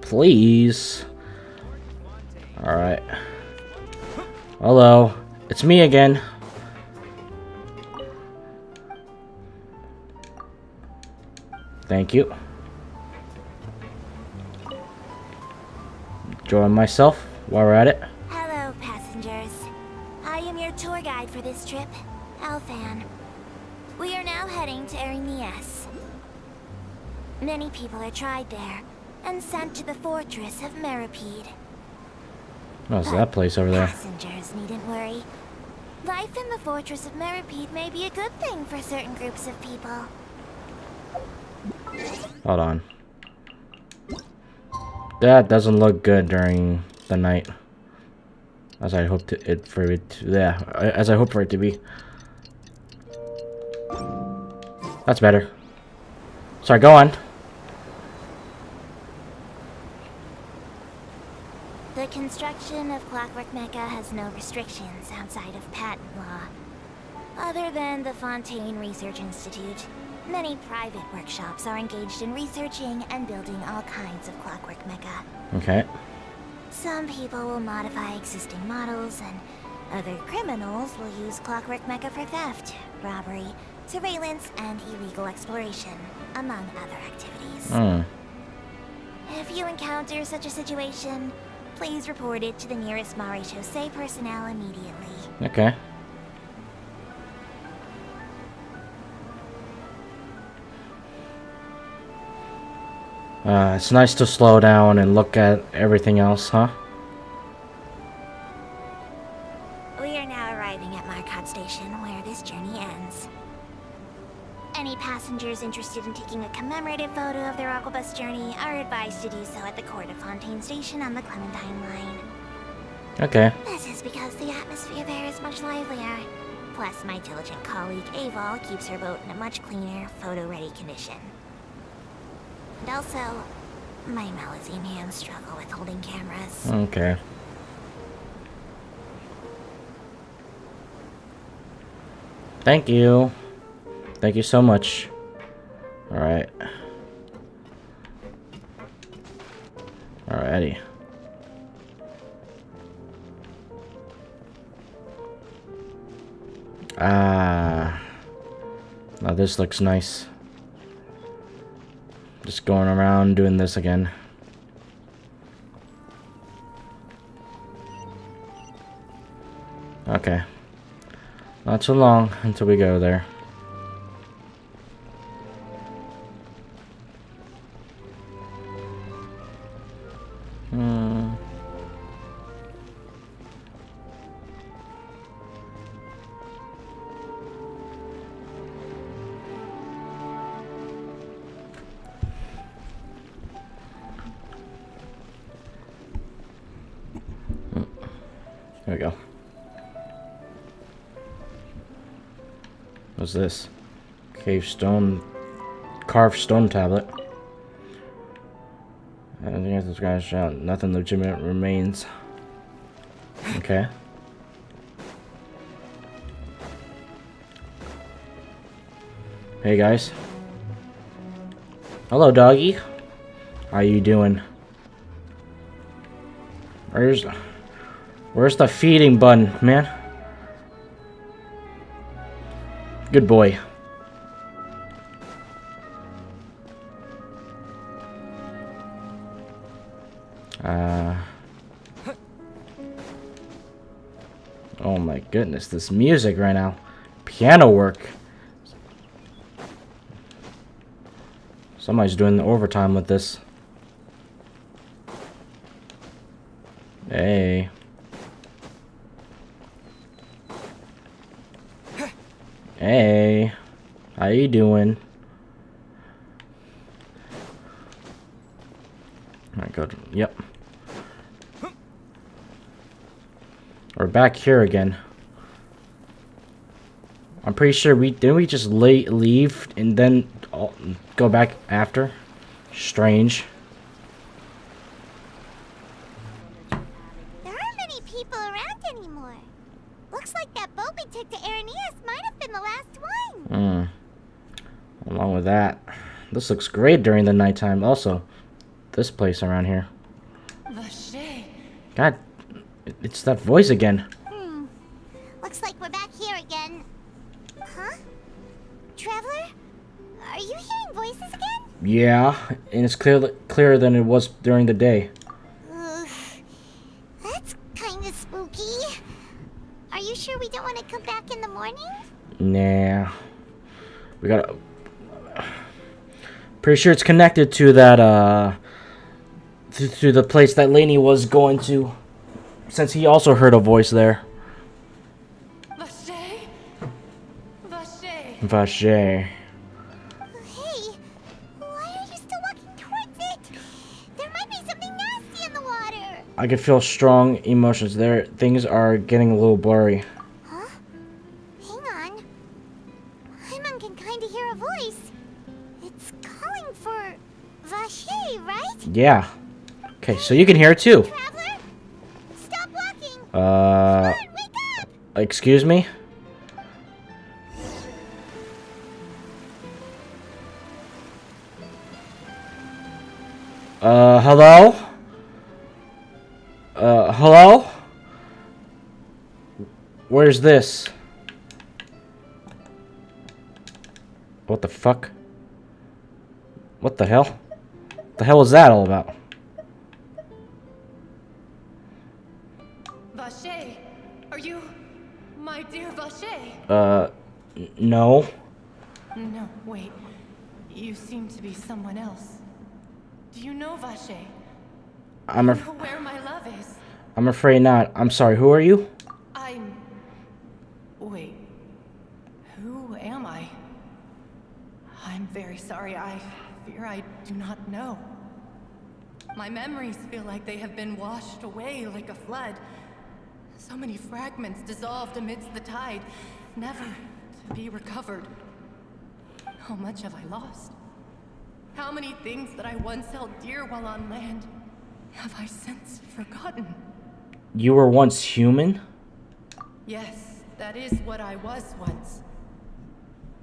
Please. Alright. Hello. It's me again. Thank you. Enjoy myself while we're at it. Hello, passengers. I am your tour guide for this trip, Alfan. We are now heading to Erinias. Many people are tried there and sent to the fortress of Meripede. What's that place over there? Passengers needn't worry. Life in the fortress of Meripede may be a good thing for certain groups of people. Hold on. That doesn't look good during the night. As I hope for it to be. That's better. Sorry, go on. The construction of Clockwork Mecca has no restrictions outside of patent law. Other than the Fontaine Research Institute, many private workshops are engaged in researching and building all kinds of Clockwork Mecca. Okay. Some people will modify existing models, and other criminals will use Clockwork Mecca for theft, robbery, surveillance, and illegal exploration, among other activities. If you encounter such a situation, please report it to the nearest Maréchaussée personnel immediately. Okay. It's nice to slow down and look at everything else, huh? We are now arriving at Marcotte Station, where this journey ends. Any passengers interested in taking a commemorative photo of their Aquabus journey are advised to do so at the Court of Fontaine Station on the Clementine line. Okay. This is because the atmosphere there is much livelier. Plus, my diligent colleague Aval keeps her boat in a much cleaner, photo-ready condition. And also, my Malazine hands struggle with holding cameras. Okay. Thank you. Thank you so much. Alright. Alrighty. Now this looks nice. Just going around doing this again. Okay. Not too long until we go there. There we go. What's this? Carved stone tablet. I don't think I have to scratch out. Nothing legitimate remains. Okay. Hey guys. Hello, doggy. How you doing? Where's the feeding button, man? Good boy. Oh my goodness, this music right now. Piano work. Somebody's doing the overtime with this. Hey. Hey. How you doing? Alright, good. Yep. We're back here again. I'm pretty sure didn't we just leave and then go back after? Strange. There aren't many people around anymore. Looks like that boat we took to Erinias might have been the last one. wrong with that? This looks great during the nighttime. Also, this place around here. Vache. God, it's that voice again. Looks like we're back here again. Huh? Traveler? Are you hearing voices again? Yeah, and it's clearer than it was during the day. Ugh. That's kind of spooky. Are you sure we don't want to come back in the morning? Nah. We gotta... Pretty sure it's connected to that, to the place that Lainey was going to. Since he also heard a voice there. Vache. Vache. Vache. Hey, why are you still walking towards it? There might be something nasty in the water. I can feel strong emotions there. Things are getting a little blurry. Huh? Hang on. Hyman can kind of hear a voice. It's calling for Vache, right? Yeah. Okay, so you can hear it too. Traveler, stop walking. Uh, Come on, wake up. excuse me? Hello? Hello? Where's this? What the fuck? What the hell? What the hell is that all about? Vache. Are you my dear Vache? No. No, wait. You seem to be someone else. Do you know Vache? I'm Know where my love is? afraid not. I'm sorry, who are you? Wait. Who am I? I'm very sorry. I fear I do not know. My memories feel like they have been washed away like a flood. So many fragments dissolved amidst the tide, never to be recovered. How much have I lost? How many things that I once held dear while on land have I since forgotten? You were once human? Yes, that is what I was once.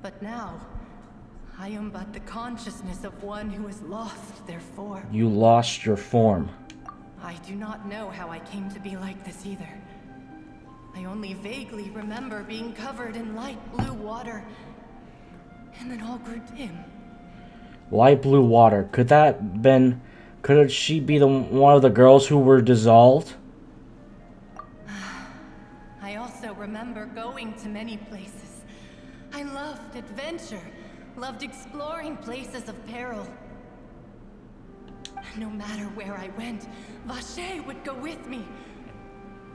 But now, I am but the consciousness of one who is lost, therefore. You lost your form. I do not know how I came to be like this either. I only vaguely remember being covered in light blue water, and then all grew dim. Light blue water. Could she be one of the girls who were dissolved? I also remember going to many places. I loved adventure, loved exploring places of peril. No matter where I went, Vache would go with me.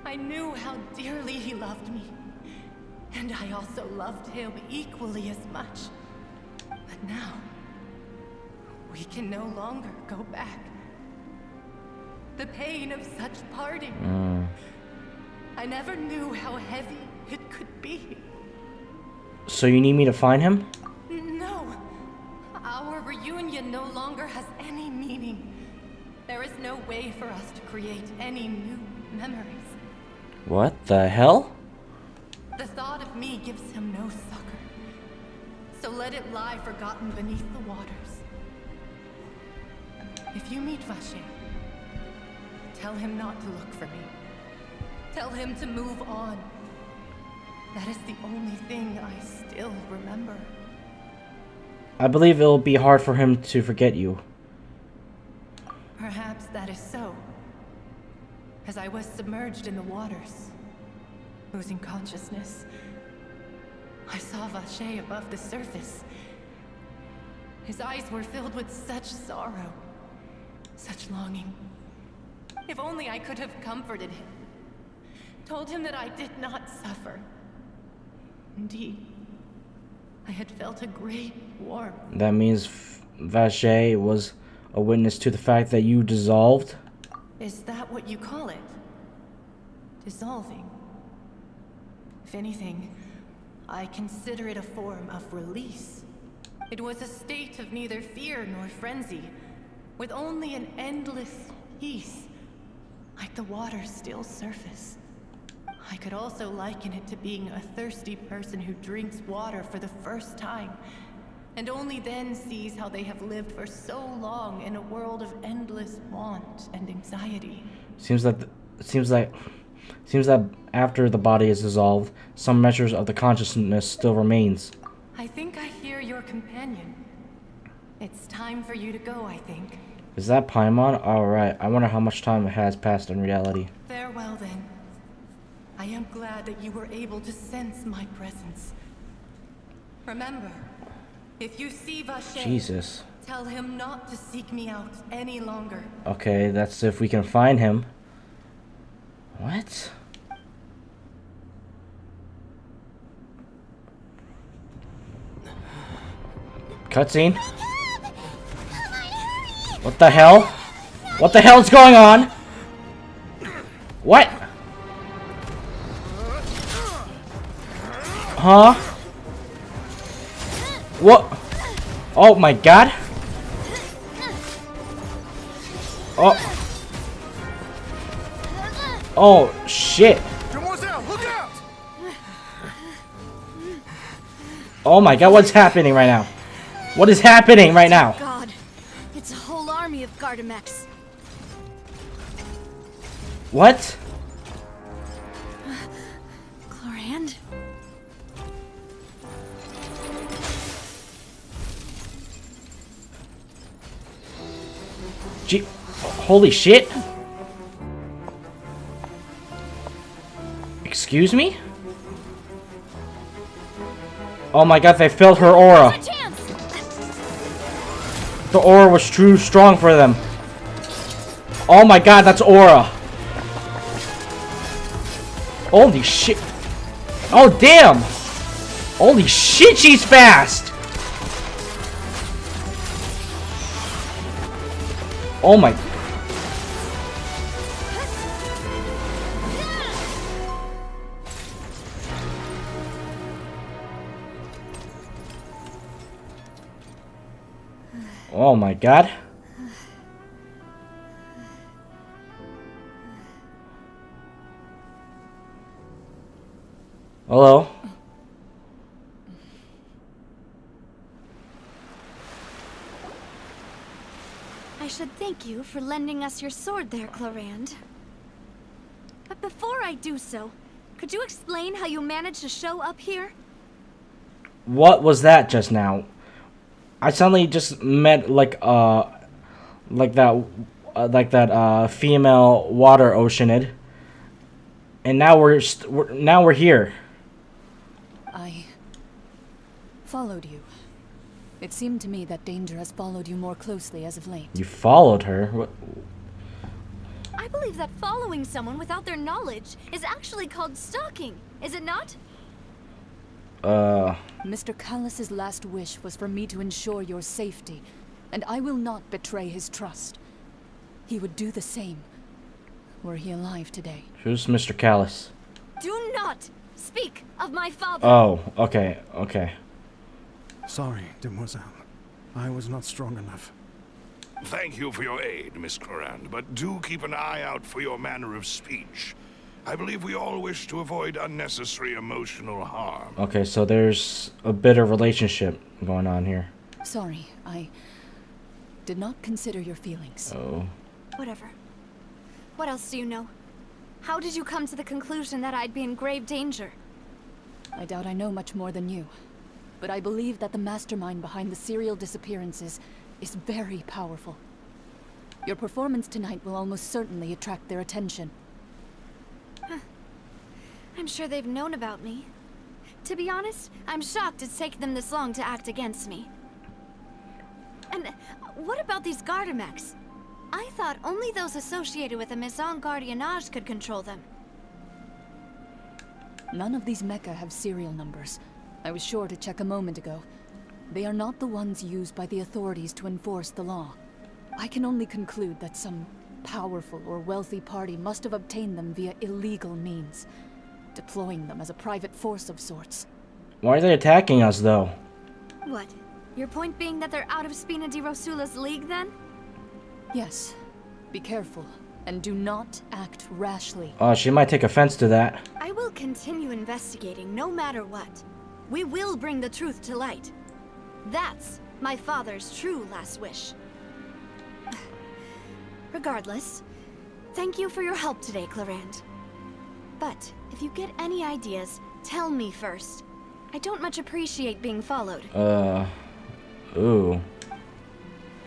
I knew how dearly he loved me, and I also loved him equally as much. But now, we can no longer go back. The pain of such parting. I never knew how heavy it could be. So you need me to find him? No. Our reunion no longer has any meaning. There is no way for us to create any new memories. What the hell? The thought of me gives him no succor. So let it lie forgotten beneath the waters. If you meet Vache, tell him not to look for me. Tell him to move on. That is the only thing I still remember. I believe it'll be hard for him to forget you. Perhaps that is so. As I was submerged in the waters, losing consciousness, I saw Vache above the surface. His eyes were filled with such sorrow, such longing. If only I could have comforted him, told him that I did not suffer. Indeed, I had felt a great warmth. That means Vache was a witness to the fact that you dissolved? Is that what you call it? Dissolving? If anything, I consider it a form of release. It was a state of neither fear nor frenzy, with only an endless peace, like the water's still surface. I could also liken it to being a thirsty person who drinks water for the first time, and only then sees how they have lived for so long in a world of endless want and anxiety. Seems that after the body is dissolved, some measures of the consciousness still remains. I think I hear your companion. It's time for you to go, I think. Is that Paimon? Alright, I wonder how much time has passed in reality. Farewell then. I am glad that you were able to sense my presence. Remember, if you see Vache, Jesus. tell him not to seek me out any longer. Okay, that's if we can find him. What? Cutscene? What the hell? What the hell is going on? What? Huh? What? Oh my god. Oh. Oh shit. Look out! Oh my god, what's happening right now? What is happening right now? God, it's a whole army of Gardamex. What? Chlorand? Gee, holy shit. Excuse me? Oh my god, they filled her aura. The aura was too strong for them. Oh my god, that's aura. Holy shit. Oh damn. Holy shit, she's fast. Oh my. Oh my god. Hello? I should thank you for lending us your sword there, Chlorand. But before I do so, could you explain how you managed to show up here? What was that just now? I suddenly just met like that female water oceanid, and now we're here. I followed you. It seemed to me that danger has followed you more closely as of late. You followed her? What? I believe that following someone without their knowledge is actually called stalking, is it not? Mr. Callus's last wish was for me to ensure your safety, and I will not betray his trust. He would do the same, were he alive today. Who's Mr. Callus? Do not speak of my father! Oh, okay, okay. Sorry, demoiselle. I was not strong enough. Thank you for your aid, Miss Chlorand, but do keep an eye out for your manner of speech. I believe we all wish to avoid unnecessary emotional harm. Okay, so there's a bitter relationship going on here. Sorry, I did not consider your feelings. Oh. Whatever. What else do you know? How did you come to the conclusion that I'd be in grave danger? I doubt I know much more than you, but I believe that the mastermind behind the serial disappearances is very powerful. Your performance tonight will almost certainly attract their attention. I'm sure they've known about me. To be honest, I'm shocked it's taken them this long to act against me. And what about these Gardamex? I thought only those associated with the Maison Gardiennage could control them. None of these mecha have serial numbers. I was sure to check a moment ago. They are not the ones used by the authorities to enforce the law. I can only conclude that some powerful or wealthy party must have obtained them via illegal means, deploying them as a private force of sorts. Why are they attacking us, though? What? Your point being that they're out of Spina di Rosula's league, then? Yes. Be careful, and do not act rashly. She might take offense to that. I will continue investigating no matter what. We will bring the truth to light. That's my father's true last wish. Regardless, thank you for your help today, Clarand. But if you get any ideas, tell me first. I don't much appreciate being followed. Ooh.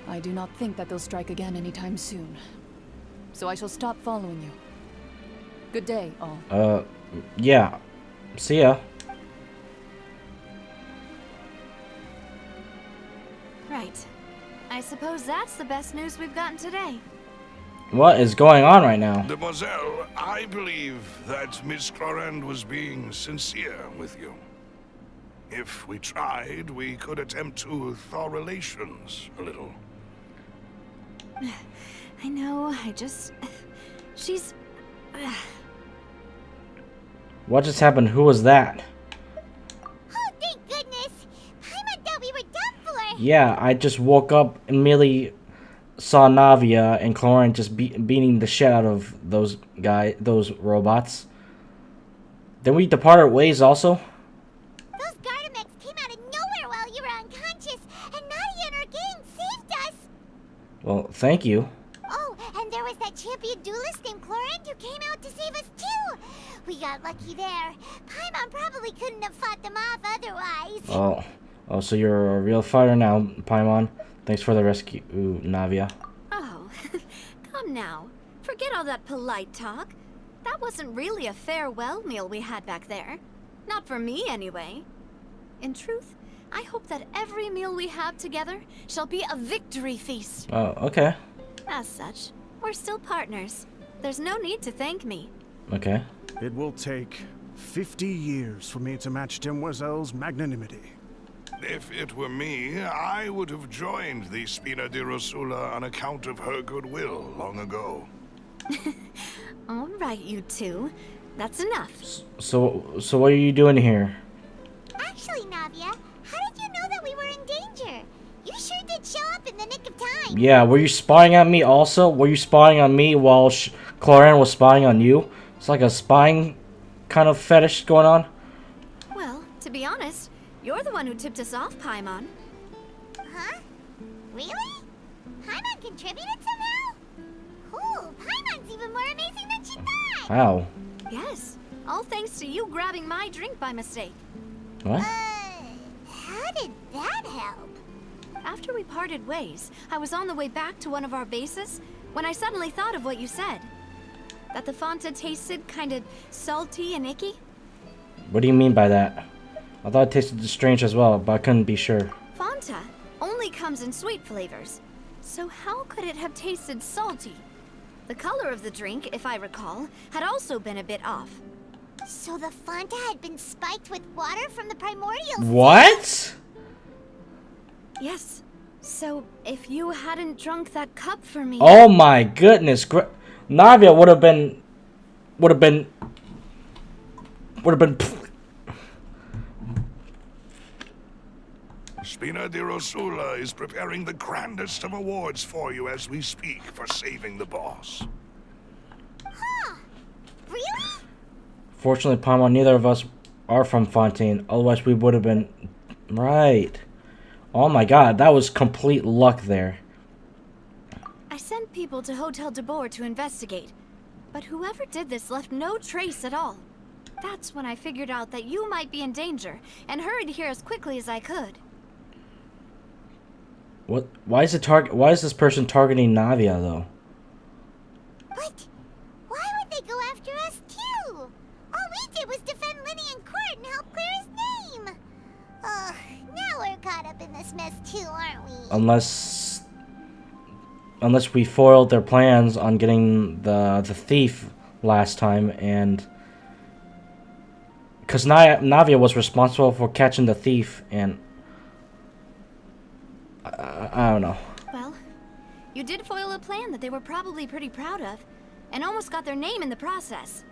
I do not think that they'll strike again anytime soon. So I shall stop following you. Good day, all. Yeah. See ya. Right. I suppose that's the best news we've gotten today. What is going on right now? Demoiselle, I believe that Miss Clarand was being sincere with you. If we tried, we could attempt to thaw relations a little. I know, she's... What just happened? Who was that? Oh, thank goodness! Paimon thought we were done for! Yeah, I just woke up and immediately saw Navia and Clarand just beating the shit out of those robots. Then we departed ways also? Those Gardamex came out of nowhere while you were unconscious, and Nadia and her gang saved us! Well, thank you. Oh, and there was that champion duelist named Clarand who came out to save us too! We got lucky there. Paimon probably couldn't have fought them off otherwise. Oh, so you're a real fighter now, Paimon. Thanks for the rescue, Navia. Oh, come now. Forget all that polite talk. That wasn't really a farewell meal we had back there. Not for me, anyway. In truth, I hope that every meal we have together shall be a victory feast. Oh, okay. As such, we're still partners. There's no need to thank me. Okay. It will take 50 years for me to match Demoiselle's magnanimity. If it were me, I would have joined the Spina di Rosula on account of her goodwill long ago. All right, you two. That's enough. So what are you doing here? Actually, Navia, how did you know that we were in danger? You sure did show up in the nick of time. Yeah, were you spying on me also? Were you spying on me while Clarand was spying on you? It's like a spying kind of fetish going on. Well, to be honest, you're the one who tipped us off, Paimon. Huh? Really? Paimon contributed somehow? Cool, Paimon's even more amazing than she thought! How? Yes, all thanks to you grabbing my drink by mistake. What? How did that help? After we parted ways, I was on the way back to one of our bases when I suddenly thought of what you said. That the Fanta tasted kind of salty and icky. What do you mean by that? I thought it tasted strange as well, but I couldn't be sure. Fanta only comes in sweet flavors. So how could it have tasted salty? The color of the drink, if I recall, had also been a bit off. So the Fanta had been spiked with water from the primordial... What? Yes. So if you hadn't drunk that cup for me... Oh my goodness. Navia would have been... Spina di Rosula is preparing the grandest of awards for you as we speak for saving the boss. Huh? Really? Fortunately, Paimon, neither of us are from Fontaine. Otherwise, we would have been... Right. Oh my god, that was complete luck there. I sent people to Hotel de Boer to investigate, but whoever did this left no trace at all. That's when I figured out that you might be in danger, and hurried here as quickly as I could. What? Why is this person targeting Navia though? But why would they go after us too? All we did was defend Linny in court and help clear his name. Ugh, now we're caught up in this mess too, aren't we? Unless we foiled their plans on getting the thief last time, and because Navia was responsible for catching the thief, and I don't know. Well, you did foil a plan that they were probably pretty proud of, and almost got their name in the process.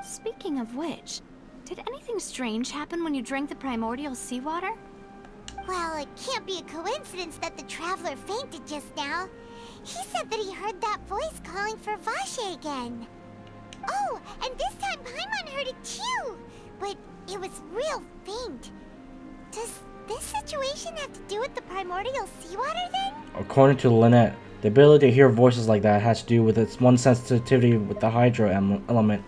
Speaking of which, did anything strange happen when you drank the primordial seawater? Well, it can't be a coincidence that the traveler fainted just now. He said that he heard that voice calling for Vache again. Oh, and this time Paimon heard it too, but it was real faint. Does this situation have to do with the primordial seawater thing? According to Lynette, the ability to hear voices like that has to do with its one sensitivity with the hydro element.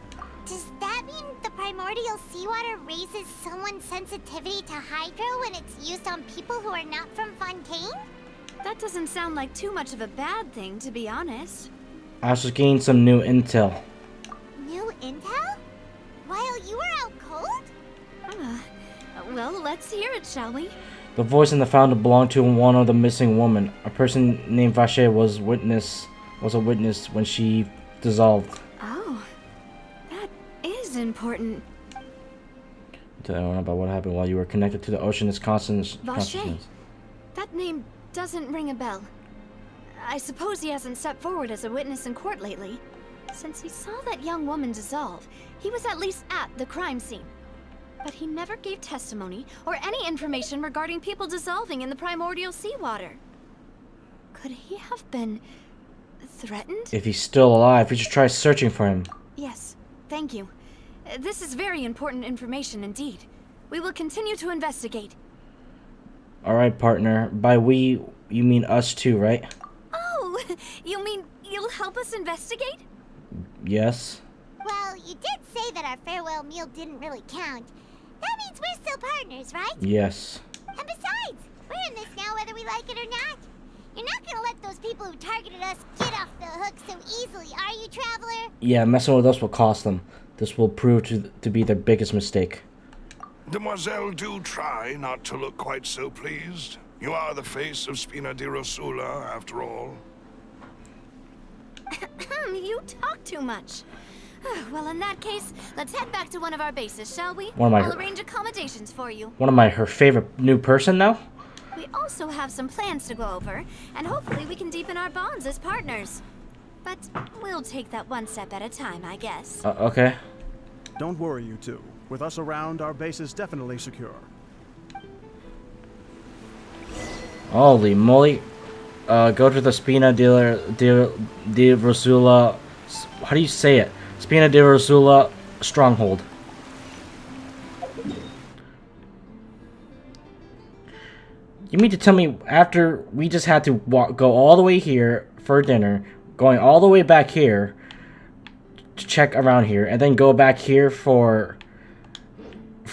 Does that mean the primordial seawater raises someone's sensitivity to hydro when it's used on people who are not from Fontaine? That doesn't sound like too much of a bad thing, to be honest. I was just getting some new intel. New intel? While you were out cold? Well, let's hear it, shall we? The voice in the fountain belonged to one of the missing women. A person named Vache was a witness when she dissolved. Oh, that is important. Tell everyone about what happened while you were connected to the ocean's consciousness. Vache. That name doesn't ring a bell. I suppose he hasn't stepped forward as a witness in court lately. Since he saw that young woman dissolve, he was at least at the crime scene. But he never gave testimony or any information regarding people dissolving in the primordial seawater. Could he have been threatened? If he's still alive, we should try searching for him. Yes, thank you. This is very important information indeed. We will continue to investigate. Alright, partner. By we, you mean us too, right? Oh, you mean you'll help us investigate? Yes. Well, you did say that our farewell meal didn't really count. That means we're still partners, right? Yes. And besides, we're in this now whether we like it or not. You're not gonna let those people who targeted us get off the hook so easily, are you, Traveler? Yeah, messing with us will cost them. This will prove to be their biggest mistake. Demoiselle, do try not to look quite so pleased. You are the face of Spina di Rosula, after all. You talk too much. Well, in that case, let's head back to one of our bases, shall we? I'll arrange accommodations for you. Her favorite new person now? We also have some plans to go over, and hopefully we can deepen our bonds as partners. But we'll take that one step at a time, I guess. Okay. Don't worry, you two. With us around, our base is definitely secure. Holy moly. Go to the Spina di Rosula. How do you say it? Spina di Rosula stronghold. You mean to tell me after we just had to go all the way here for dinner, going all the way back here to check around here, and then go back here for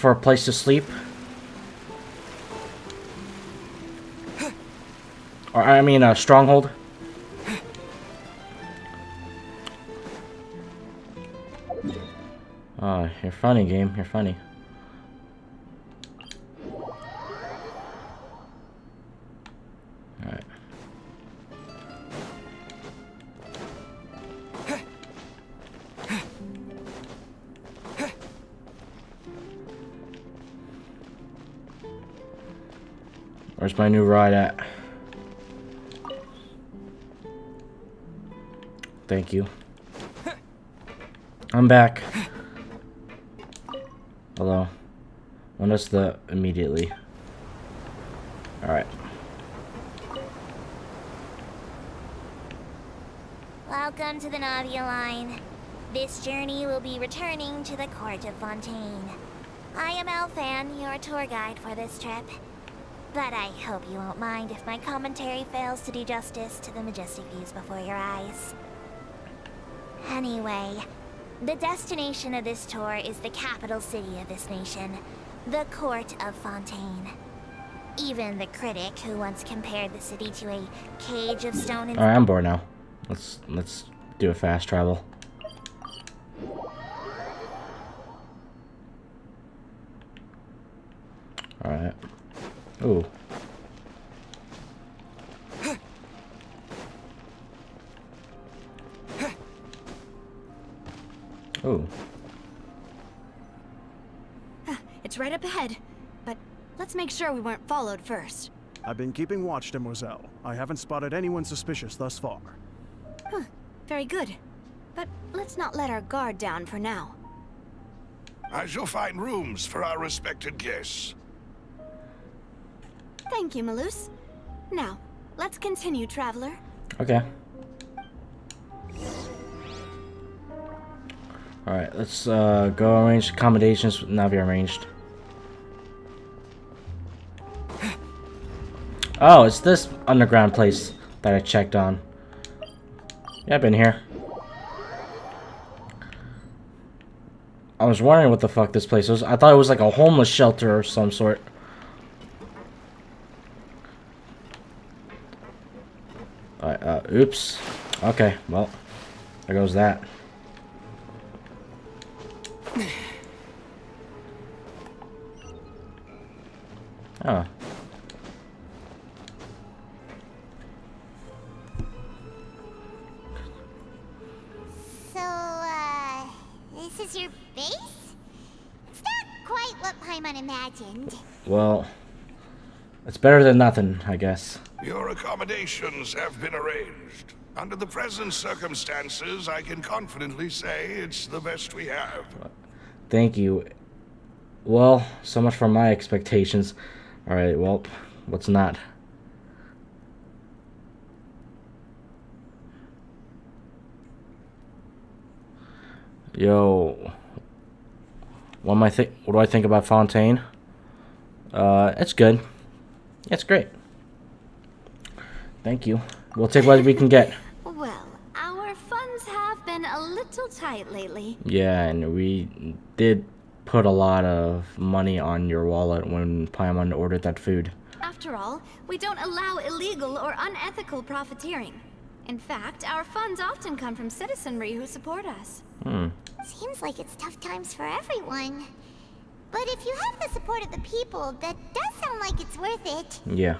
a place to sleep? Or, I mean, a stronghold? Oh, you're funny, game. You're funny. Alright. Where's my new ride at? Thank you. I'm back. Hello. When is the immediately? Alright. Welcome to the Navia line. This journey will be returning to the court of Fontaine. I am Elfan, your tour guide for this trip. But I hope you won't mind if my commentary fails to do justice to the majestic views before your eyes. Anyway, the destination of this tour is the capital city of this nation, the court of Fontaine. Even the critic who once compared the city to a cage of stone and... Alright, I'm bored now. Let's do a fast travel. Alright. Ooh. Ooh. It's right up ahead, but let's make sure we weren't followed first. I've been keeping watch, Demoiselle. I haven't spotted anyone suspicious thus far. Huh, very good. But let's not let our guard down for now. I shall find rooms for our respected guests. Thank you, Malus. Now, let's continue, Traveler. Okay. Alright, let's go arrange accommodations. Now be arranged. Oh, it's this underground place that I checked on. Yeah, I've been here. I was wondering what the fuck this place was. I thought it was like a homeless shelter or some sort. Oops. Okay, well, there goes that. Oh. So, this is your base? It's not quite what Paimon imagined. Well, it's better than nothing, I guess. Your accommodations have been arranged. Under the present circumstances, I can confidently say it's the best we have. Thank you. Well, so much for my expectations. Alright, well, what's not? Yo. What do I think about Fontaine? It's good. It's great. Thank you. We'll take what we can get. Well, our funds have been a little tight lately. Yeah, and we did put a lot of money on your wallet when Paimon ordered that food. After all, we don't allow illegal or unethical profiteering. In fact, our funds often come from citizenry who support us. Seems like it's tough times for everyone. But if you have the support of the people, that does sound like it's worth it. Yeah.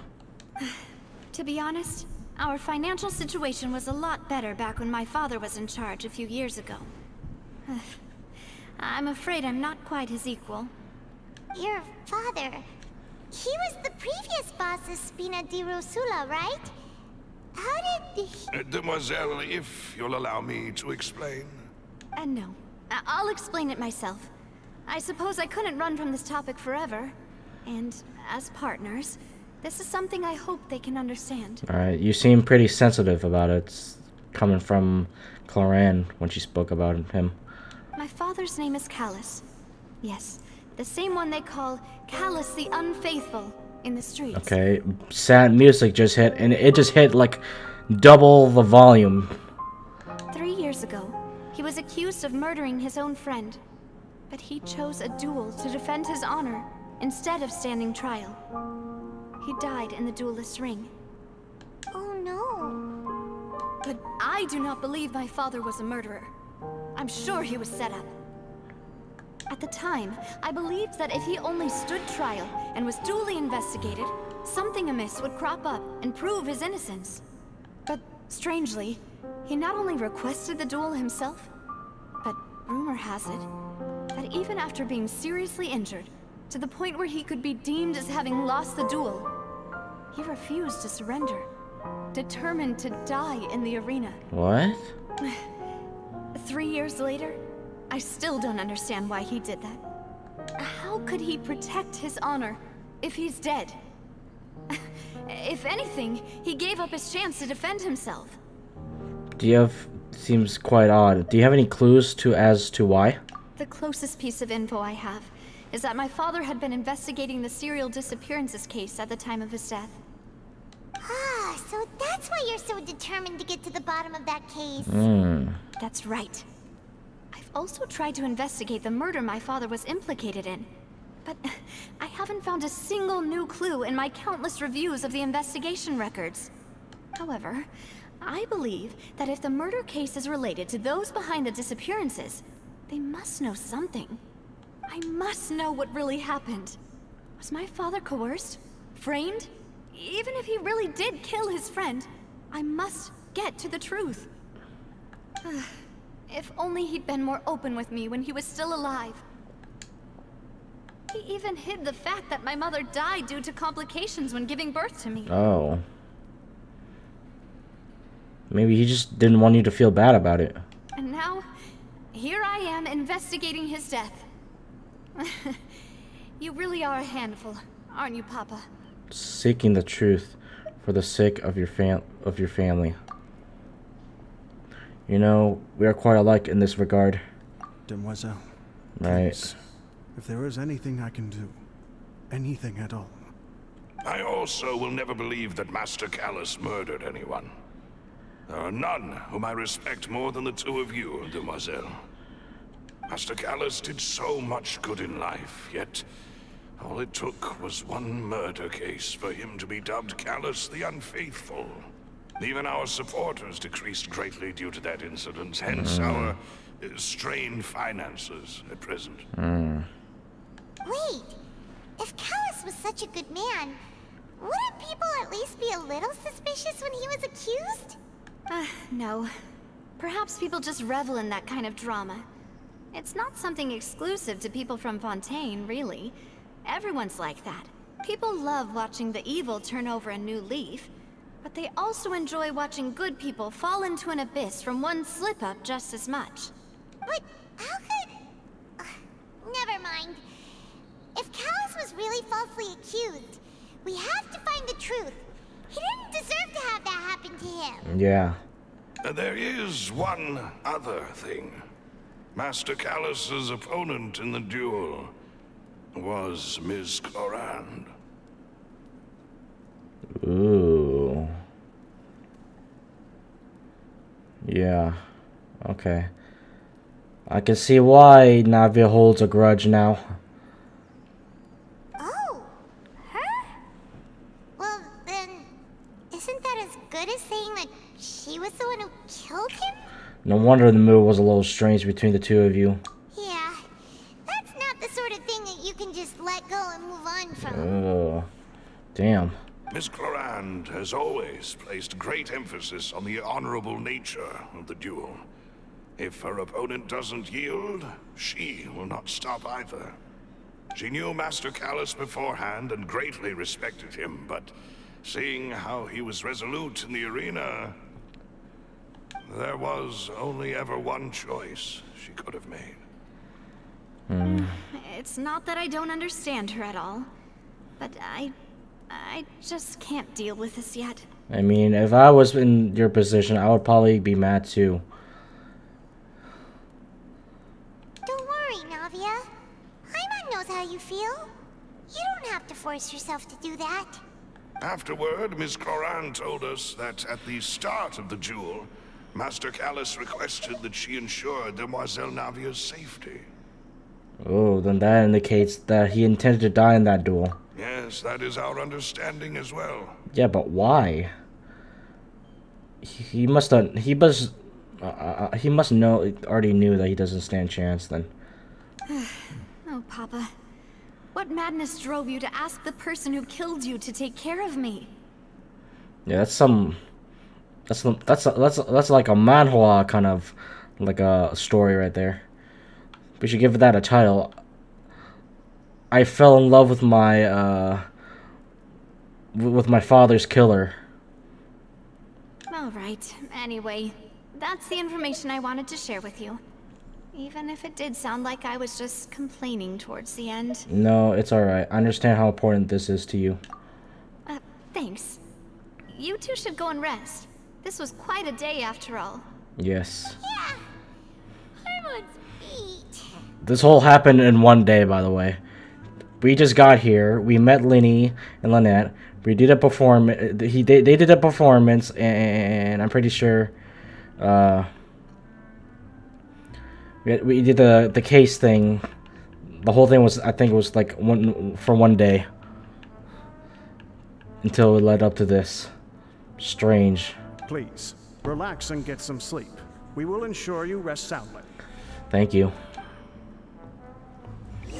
To be honest, our financial situation was a lot better back when my father was in charge a few years ago. I'm afraid I'm not quite his equal. Your father... He was the previous boss of Spina di Rosula, right? How did he... Demoiselle, if you'll allow me to explain. No. I'll explain it myself. I suppose I couldn't run from this topic forever. And as partners, this is something I hope they can understand. Alright, you seem pretty sensitive about it. It's coming from Cloran when she spoke about him. My father's name is Callus. Yes, the same one they call Callus the Unfaithful in the streets. Okay, sad music just hit, and it just hit like double the volume. 3 years ago, he was accused of murdering his own friend. But he chose a duel to defend his honor instead of standing trial. He died in the duelist's ring. Oh no. But I do not believe my father was a murderer. I'm sure he was set up. At the time, I believed that if he only stood trial and was duly investigated, something amiss would crop up and prove his innocence. But strangely, he not only requested the duel himself, but rumor has it that even after being seriously injured, to the point where he could be deemed as having lost the duel, he refused to surrender, determined to die in the arena. What? 3 years later, I still don't understand why he did that. How could he protect his honor if he's dead? If anything, he gave up his chance to defend himself. Seems quite odd. Do you have any clues as to why? The closest piece of info I have is that my father had been investigating the serial disappearances case at the time of his death. Ah, so that's why you're so determined to get to the bottom of that case. That's right. I've also tried to investigate the murder my father was implicated in, but I haven't found a single new clue in my countless reviews of the investigation records. However, I believe that if the murder case is related to those behind the disappearances, they must know something. I must know what really happened. Was my father coerced? Framed? Even if he really did kill his friend, I must get to the truth. If only he'd been more open with me when he was still alive. He even hid the fact that my mother died due to complications when giving birth to me. Oh. Maybe he just didn't want you to feel bad about it. And now, here I am investigating his death. You really are a handful, aren't you, Papa? Seeking the truth for the sake of your family. You know, we are quite alike in this regard. Demoiselle, Right. please, if there is anything I can do, anything at all, I also will never believe that Master Callus murdered anyone. There are none whom I respect more than the two of you, Demoiselle. Master Callus did so much good in life, yet all it took was one murder case for him to be dubbed Callus the Unfaithful. Even our supporters decreased greatly due to that incident, hence our strained finances at present. Wait, if Callus was such a good man, wouldn't people at least be a little suspicious when he was accused? No. Perhaps people just revel in that kind of drama. It's not something exclusive to people from Fontaine, really. Everyone's like that. People love watching the evil turn over a new leaf, but they also enjoy watching good people fall into an abyss from one slip-up just as much. But how could... never mind. If Callus was really falsely accused, we have to find the truth. He didn't deserve to have that happen to him. Yeah. There is one other thing. Master Callus's opponent in the duel was Ms. Clorand. Ooh. Yeah. Okay. I can see why Navia holds a grudge now. Oh, her? Well, then, isn't that as good as saying that she was the one who killed him? No wonder the mood was a little strange between the two of you. Yeah, that's not the sort of thing that you can just let go and move on from. Oh, damn. Miss Clorand has always placed great emphasis on the honorable nature of the duel. If her opponent doesn't yield, she will not stop either. She knew Master Callus beforehand and greatly respected him, but seeing how he was resolute in the arena, there was only ever one choice she could have made. It's not that I don't understand her at all, but I just can't deal with this yet. I mean, if I was in your position, I would probably be mad too. Don't worry, Navia. Paimon knows how you feel. You don't have to force yourself to do that. Afterward, Miss Clorand told us that at the start of the duel, Master Callus requested that she ensure Demoiselle Navia's safety. Oh, then that indicates that he intended to die in that duel. Yes, that is our understanding as well. Yeah, but why? He must have. He must know. Already knew that he doesn't stand chance. Then. Oh, Papa. What madness drove you to ask the person who killed you to take care of me? Yeah, that's some. That's like a manhwa kind of, like a story right there. We should give that a title. I fell in love with my father's killer. Alright, anyway, that's the information I wanted to share with you. Even if it did sound like I was just complaining towards the end. No, it's alright. I understand how important this is to you. Thanks. You two should go and rest. This was quite a day after all. Yes. Yeah. Paimon's beat. This whole happened in one day, by the way. We just got here. We met Linny and Lynette. We did a performance. They did a performance, and I'm pretty sure. We did the case thing. The whole thing was, I think it was like one day. Until it led up to this. Strange. Please, relax and get some sleep. We will ensure you rest soundly. Thank you.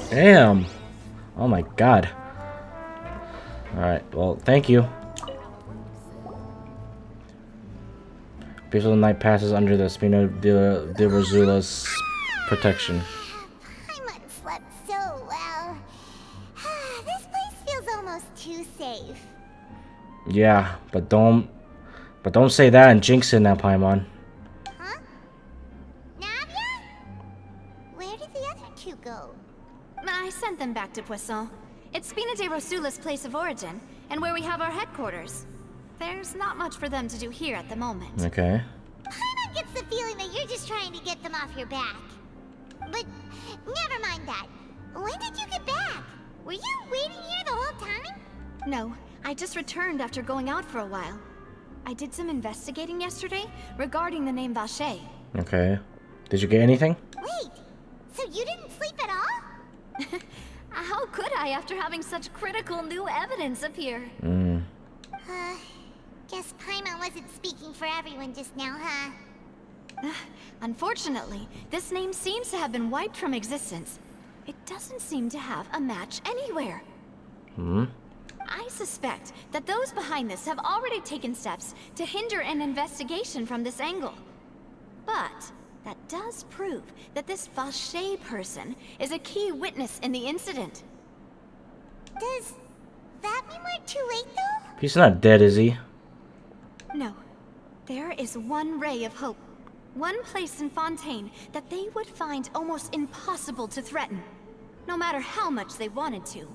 Damn. Oh my god. Alright, well, thank you. Peaceful night passes under the Spino de Rosula's protection. Paimon slept so well. This place feels almost too safe. Yeah, but don't say that and jinx it now, Paimon. Huh? Navia? Where did the other two go? I sent them back to Poisson. It's Spina de Rosula's place of origin, and where we have our headquarters. There's not much for them to do here at the moment. Okay. Paimon gets the feeling that you're just trying to get them off your back. But never mind that. When did you get back? Were you waiting here the whole time? No, I just returned after going out for a while. I did some investigating yesterday regarding the name Vache. Okay. Did you get anything? Wait, so you didn't sleep at all? How could I after having such critical new evidence appear? Guess Paimon wasn't speaking for everyone just now, huh? Unfortunately, this name seems to have been wiped from existence. It doesn't seem to have a match anywhere. I suspect that those behind this have already taken steps to hinder an investigation from this angle. But that does prove that this Vache person is a key witness in the incident. Does that mean we're too late, though? He's not dead, is he? No. There is one ray of hope. One place in Fontaine that they would find almost impossible to threaten, no matter how much they wanted to.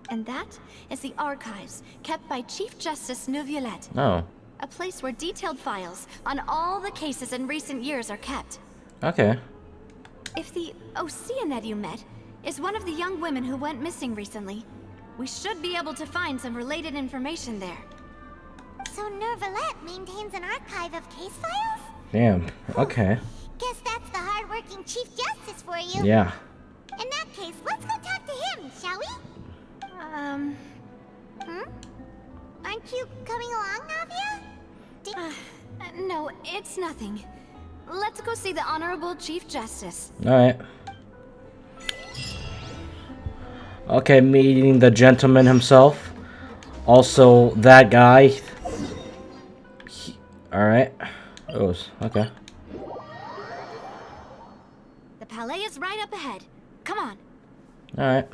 And that is the archives kept by Chief Justice Neuvillette. Oh. A place where detailed files on all the cases in recent years are kept. Okay. If the Oceanette you met is one of the young women who went missing recently, we should be able to find some related information there. So Neuvillette maintains an archive of case files? Damn. Okay. Guess that's the hard-working Chief Justice for you. Yeah. In that case, let's go talk to him, shall we? Aren't you coming along, Navia? No, it's nothing. Let's go see the Honorable Chief Justice. Alright. Okay, meeting the gentleman himself. Also, that guy. Alright. Oh, okay. The Palais is right up ahead. Come on. Alright.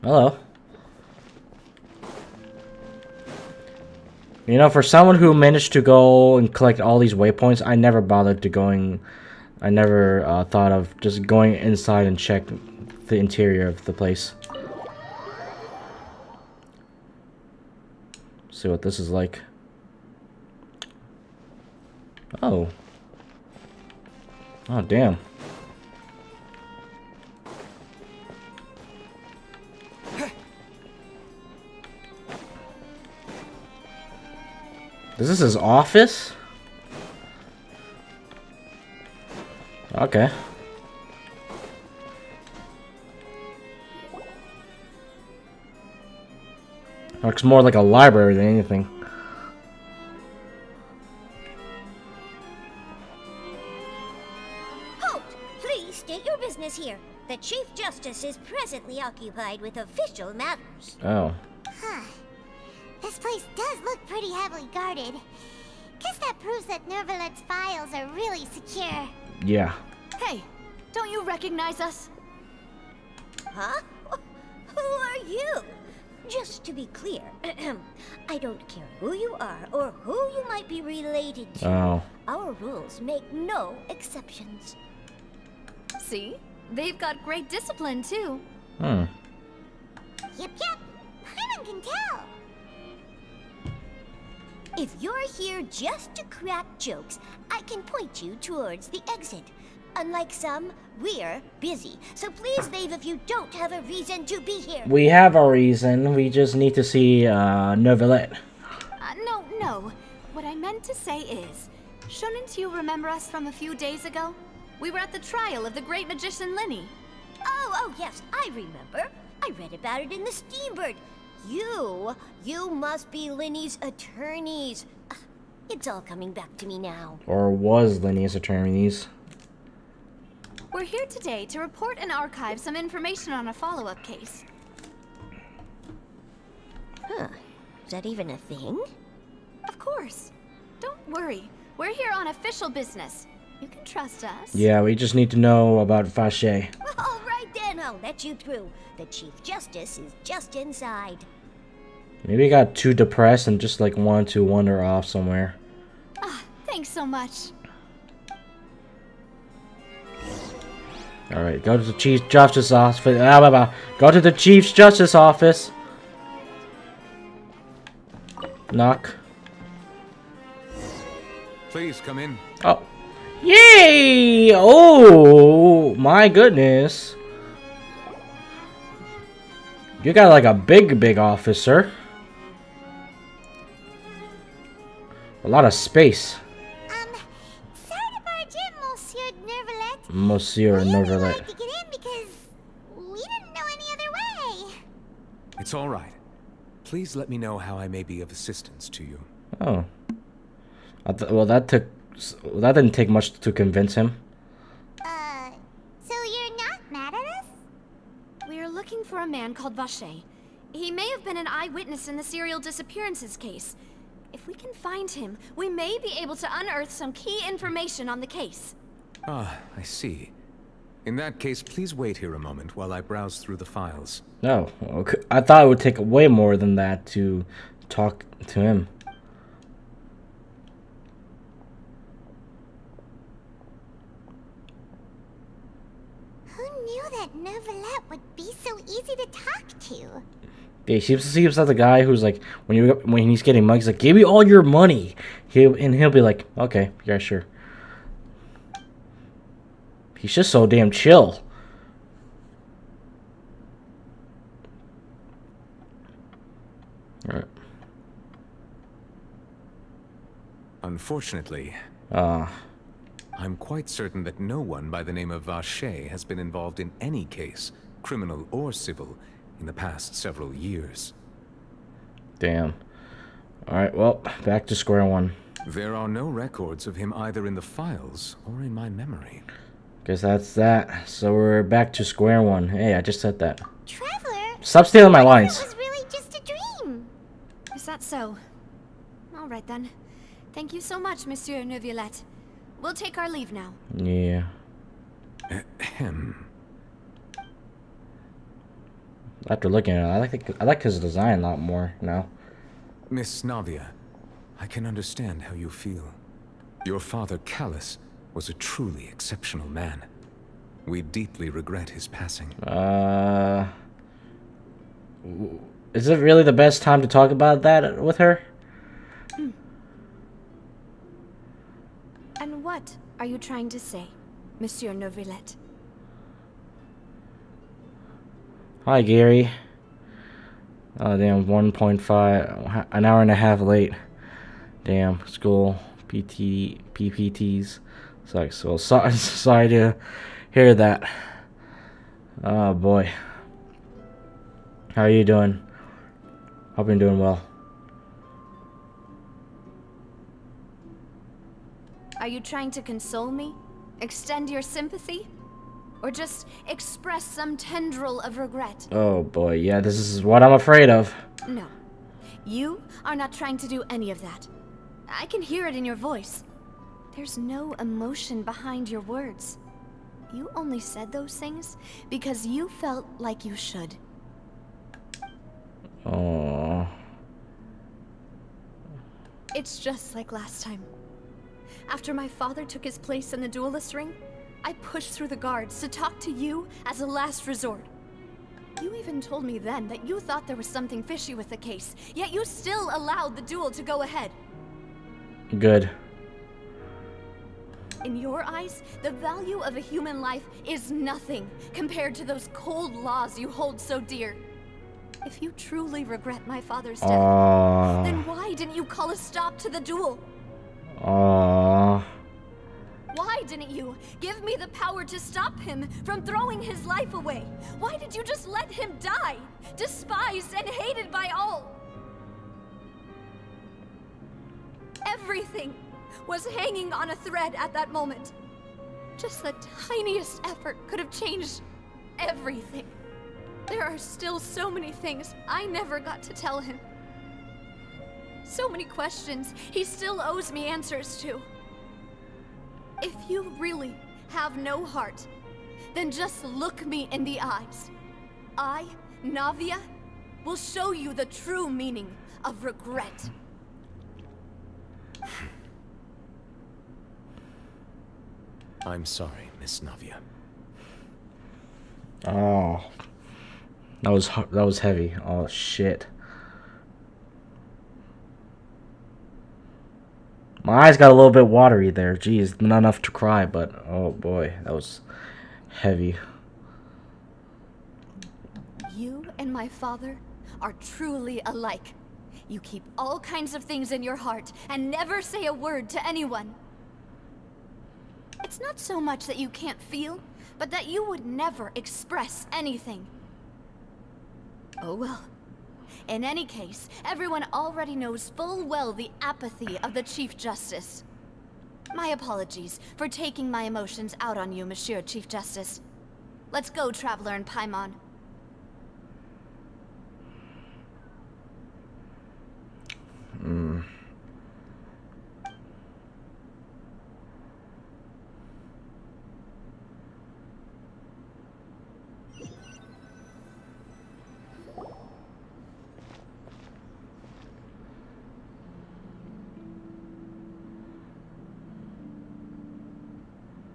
Hello. You know, for someone who managed to go and collect all these waypoints, I never bothered to going... I never thought of just going inside and check the interior of the place. See what this is like. Oh. Oh, damn. Is this his office? Okay. Looks more like a library than anything. Halt! Please state your business here. The Chief Justice is presently occupied with official matters. Oh. Huh. This place does look pretty heavily guarded. Guess that proves that Neuvillette's files are really secure. Yeah. Hey, don't you recognize us? Huh? Who are you? Just to be clear, I don't care who you are or who you might be related to. Oh. Our rules make no exceptions. See? They've got great discipline, too. Yep. Paimon can tell. If you're here just to crack jokes, I can point you towards the exit. Unlike some, we're busy, so please leave if you don't have a reason to be here. We have a reason. We just need to see Neuvillette. No. What I meant to say is, shouldn't you remember us from a few days ago? We were at the trial of the great magician Linny. Oh, yes, I remember. I read about it in the Steambird. You must be Linny's attorneys. It's all coming back to me now. Or was Linny's attorneys. We're here today to report and archive some information on a follow-up case. Huh. Is that even a thing? Of course. Don't worry. We're here on official business. You can trust us. Yeah, we just need to know about Vache. Well, all right then, I'll let you through. The Chief Justice is just inside. Maybe he got too depressed and just like wanted to wander off somewhere. Thanks so much. Alright, go to the Chief Justice office. Go to the Chief Justice office. Knock. Please come in. Oh. Yay! Oh my goodness. You got like a big office, sir. A lot of space. Sorry to barge in, Monsieur Nervalet. Monsieur We only Nervalet. wanted to get in because we didn't know any other way. It's all right. Please let me know how I may be of assistance to you. Oh. Well, that didn't take much to convince him. So you're not mad at us? We're looking for a man called Vacher. He may have been an eyewitness in the serial disappearances case. If we can find him, we may be able to unearth some key information on the case. Ah, I see. In that case, please wait here a moment while I browse through the files. No, okay. I thought it would take way more than that to talk to him. Who knew that Nervalet would be so easy to talk to? Yeah, he seems like the guy who's like, when he's getting mugged, he's like, give me all your money. He'll be like, okay, yeah, sure. He's just so damn chill. Alright. Unfortunately, Ah. I'm quite certain that no one by the name of Vacher has been involved in any case, criminal or civil, in the past several years. Damn. Alright, well, back to square one. There are no records of him either in the files or in my memory. Guess that's that. So we're back to square one. Hey, I just said that. Traveler? Stop stealing my lines. It was really just a dream. Is that so? All right then. Thank you so much, Monsieur Neuvillette. We'll take our leave now. Yeah. Ahem. After looking at it, I like his design a lot more now. Miss Navia, I can understand how you feel. Your father, Callus, was a truly exceptional man. We deeply regret his passing. Is it really the best time to talk about that with her? And what are you trying to say, Monsieur Neuvillette? Hi, Gary. Oh, damn, 1.5, an hour and a half late. Damn, school, PPTs. Sucks. Well, sorry to hear that. Oh, boy. How are you doing? Hope you're doing well. Are you trying to console me? Extend your sympathy? Or just express some tendril of regret? Oh boy, yeah, this is what I'm afraid of. No. You are not trying to do any of that. I can hear it in your voice. There's no emotion behind your words. You only said those things because you felt like you should. Oh. It's just like last time. After my father took his place in the duelist ring, I pushed through the guards to talk to you as a last resort. You even told me then that you thought there was something fishy with the case, yet you still allowed the duel to go ahead. Good. In your eyes, the value of a human life is nothing compared to those cold laws you hold so dear. If you truly regret my father's death, then why didn't you call a stop to the duel? Why didn't you give me the power to stop him from throwing his life away? Why did you just let him die, despised and hated by all? Everything was hanging on a thread at that moment. Just the tiniest effort could have changed everything. There are still so many things I never got to tell him. So many questions he still owes me answers to. If you really have no heart, then just look me in the eyes. I, Navia, will show you the true meaning of regret. I'm sorry, Miss Navia. Oh. That was heavy. Oh shit. My eyes got a little bit watery there. Geez, not enough to cry, but oh boy, that was heavy. You and my father are truly alike. You keep all kinds of things in your heart and never say a word to anyone. It's not so much that you can't feel, but that you would never express anything. Oh well. In any case, everyone already knows full well the apathy of the Chief Justice. My apologies for taking my emotions out on you, Monsieur Chief Justice. Let's go, Traveler and Paimon.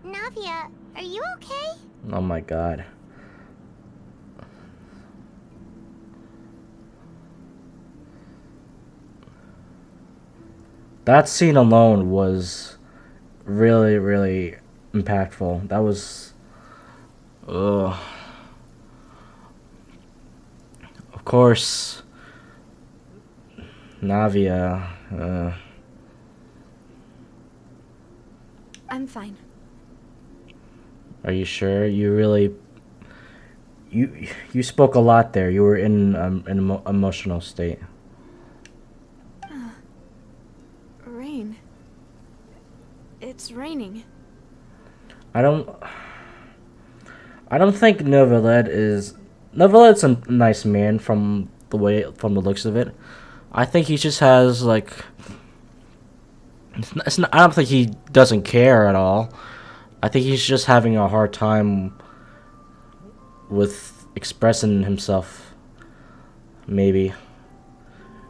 Navia, are you okay? Oh my god. That scene alone was really, really impactful. That was... Ugh. Of course, Navia... I'm fine. Are you sure? You really... You spoke a lot there. You were in an emotional state. Rain. It's raining. I don't think Noveled is... Noveled's a nice man from the looks of it. I think he just has, like... It's not, I don't think he doesn't care at all. I think he's just having a hard time with expressing himself. Maybe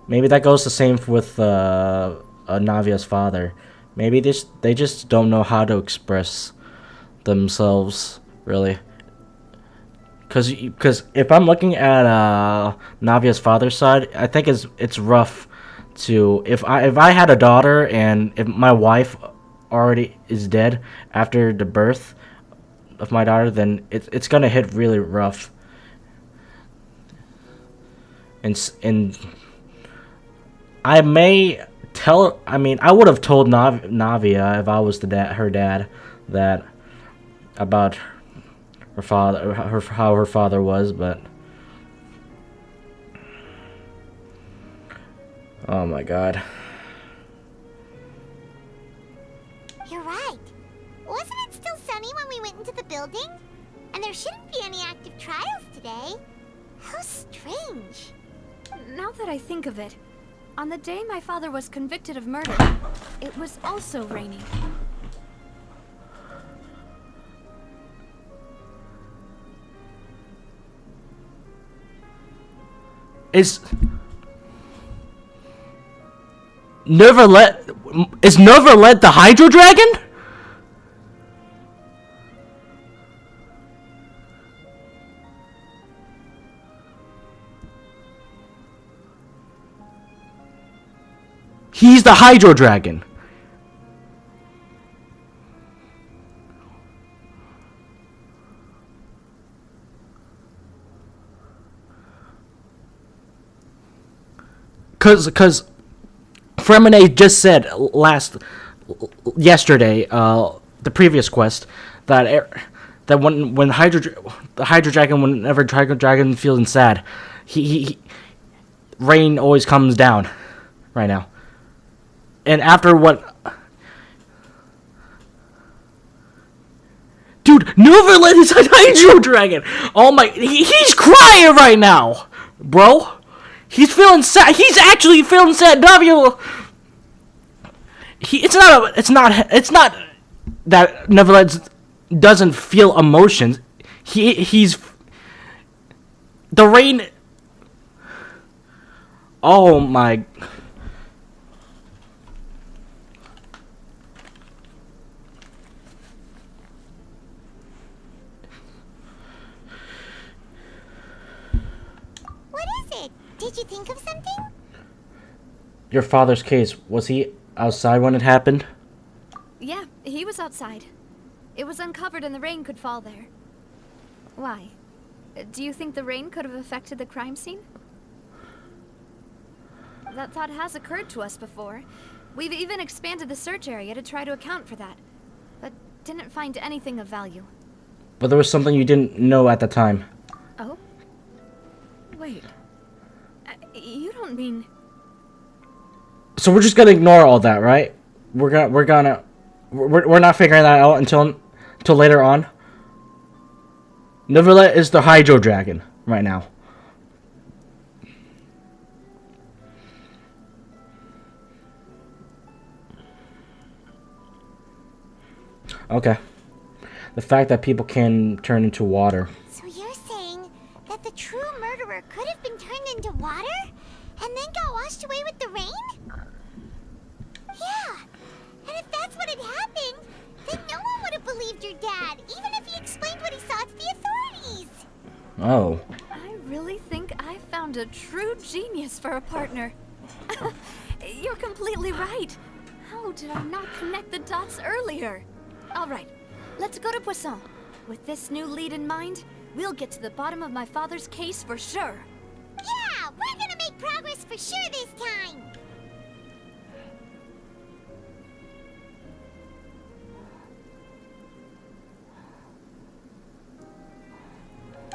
that goes the same with Navia's father. Maybe they just don't know how to express themselves, really. Because if I'm looking at Navia's father's side, I think it's rough to... If I had a daughter and if my wife already is dead after the birth of my daughter, then it's gonna hit really rough. And I may tell... I mean, I would have told Navia if I was her dad, that about her father, how her father was, but oh my god. You're right. Wasn't it still sunny when we went into the building? And there shouldn't be any active trials today. How strange. Now that I think of it, on the day my father was convicted of murder, it was also raining. Is Noveled the Hydro Dragon? He's the Hydro Dragon. Cause Fremine just said yesterday, the previous quest, that when the Hydro Dragon, whenever Hydro Dragon feels sad, he rain always comes down right now. And after what... Dude, Noveled is a Hydro Dragon! Oh my... He's crying right now! Bro! He's feeling sad. He's actually feeling sad. Navia... It's not that Noveled doesn't feel emotions. He's... The rain... Oh my... Did you think of something? Your father's case, was he outside when it happened? Yeah, he was outside. It was uncovered and the rain could fall there. Why? Do you think the rain could have affected the crime scene? that thought has occurred to us before. We've even expanded the search area to try to account for that, but didn't find anything of value. But there was something you didn't know at the time. Oh? Wait. You don't mean... So we're just gonna ignore all that, right? We're not figuring that out until later on. Neverlet is the Hydro Dragon right now. Okay. The fact that people can turn into water. So you're saying that the true murderer could have been turned into water and then got washed away with the rain? Yeah. And if that's what had happened, then no one would have believed your dad, even if he explained what he saw to the authorities. Oh. I really think I found a true genius for a partner. You're completely right. How did I not connect the dots earlier? All right, let's go to Poisson. With this new lead in mind, we'll get to the bottom of my father's case for sure. Yeah, we're gonna make progress for sure this time.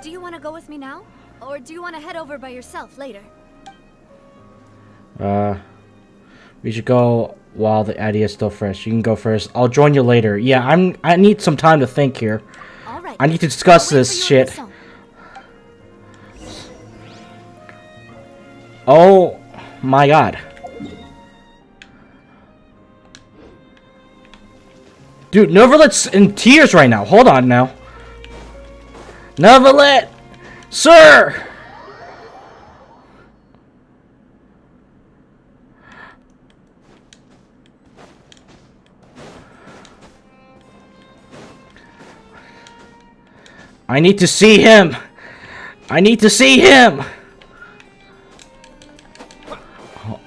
Do you want to go with me now? Or do you want to head over by yourself later? We should go while the idea is still fresh. You can go first. I'll join you later. Yeah, I need some time to think here. All right. I need to discuss this shit. Oh my god. Dude, Neverlet's in tears right now. Hold on now. Neverlet! Sir! I need to see him! I need to see him! Oh.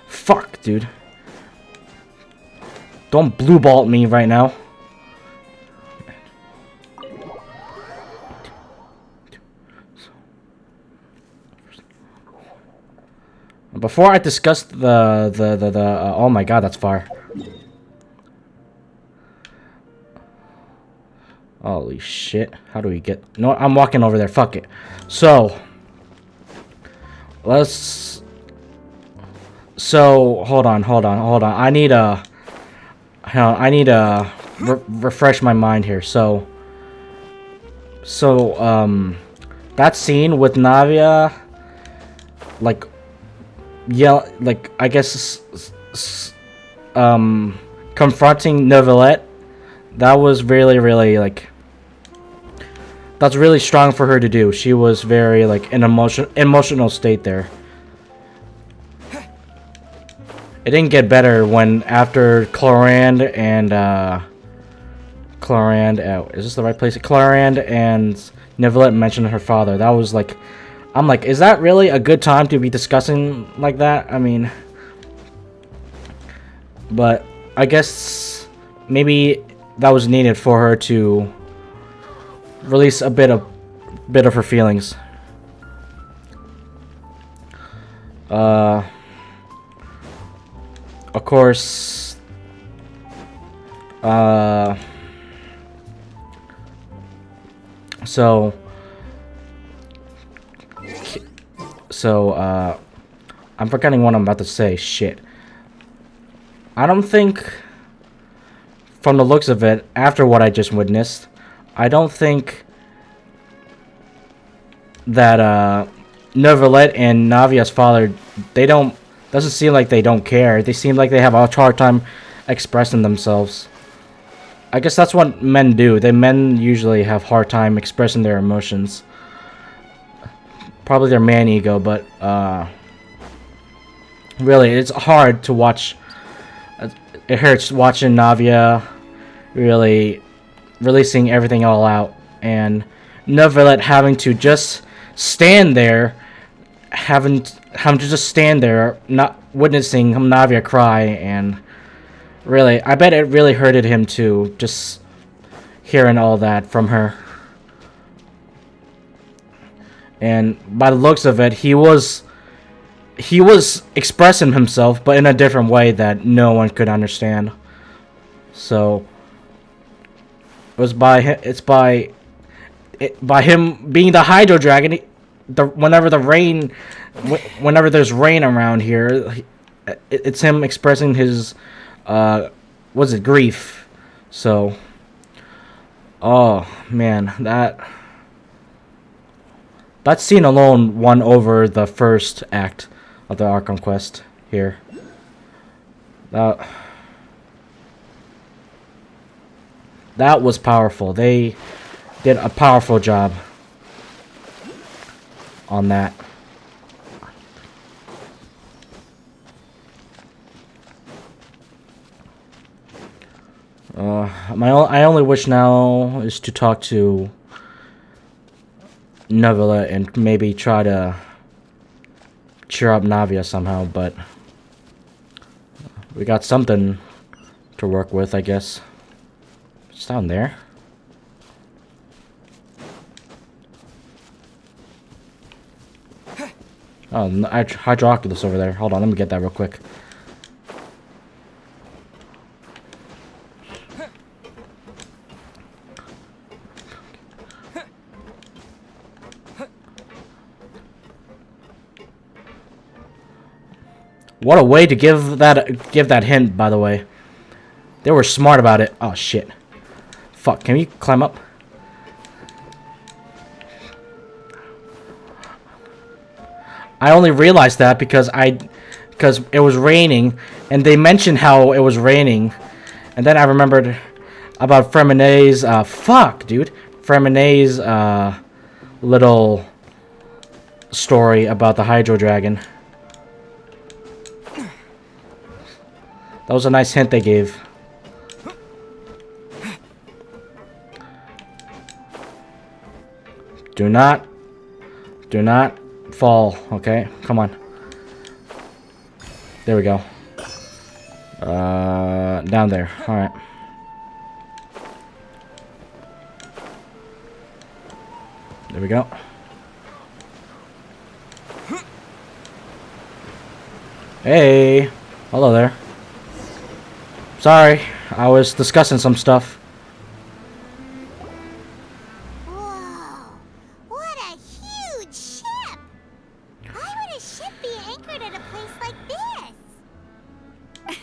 Fuck, dude. Don't blue ball me right now. Before I discuss oh my god, that's far. Holy shit. How do we get... No, I'm walking over there. Fuck it. So. Let's... So, hold on. I need a... refresh my mind here. So, that scene with Navia, like, I guess, confronting Neverlet, that was really, really, like, that's really strong for her to do. She was very, like, in emotional state there. It didn't get better when after Clorand and is this the right place? Clorand and Neverlet mentioned her father. That was like, I'm like, is that really a good time to be discussing like that? I mean, but I guess maybe that was needed for her to release a bit of her feelings. Of course, I'm forgetting what I'm about to say. Shit. I don't think, from the looks of it, after what I just witnessed, I don't think that, Neverlet and Navia's father, doesn't seem like they don't care. They seem like they have a hard time expressing themselves. I guess that's what men do. Men usually have hard time expressing their emotions. Probably their man ego, but really, it's hard to watch. It hurts watching Navia really releasing everything all out, and Neverlet having to just stand there, having to just stand there, not witnessing Navia cry, and really, I bet it really hurted him too, just hearing all that from her. And by the looks of it, he was he was expressing himself, but in a different way that no one could understand. So it was by him being the Hydro Dragon. Whenever there's rain around here, it's him expressing his grief. So, oh man, that scene alone won over the first act of the Archon quest here. That was powerful. They did a powerful job on that. I only wish now is to talk to Novella and maybe try to cheer up Navia somehow, but we got something to work with, I guess. It's down there. Oh, Hydroculus over there. Hold on, let me get that real quick. What a way to give that hint, by the way. They were smart about it. Oh shit. Fuck, can you climb up? I only realized that because it was raining, and they mentioned how it was raining, and then I remembered about Fremenet's Fremenet's little story about the Hydro Dragon. That was a nice hint they gave. Do not fall, okay? Come on. There we go. Down there. Alright. There we go. Hey! Hello there. Sorry, I was discussing some stuff. Whoa! What a huge ship! Why would a ship be anchored at a place like this?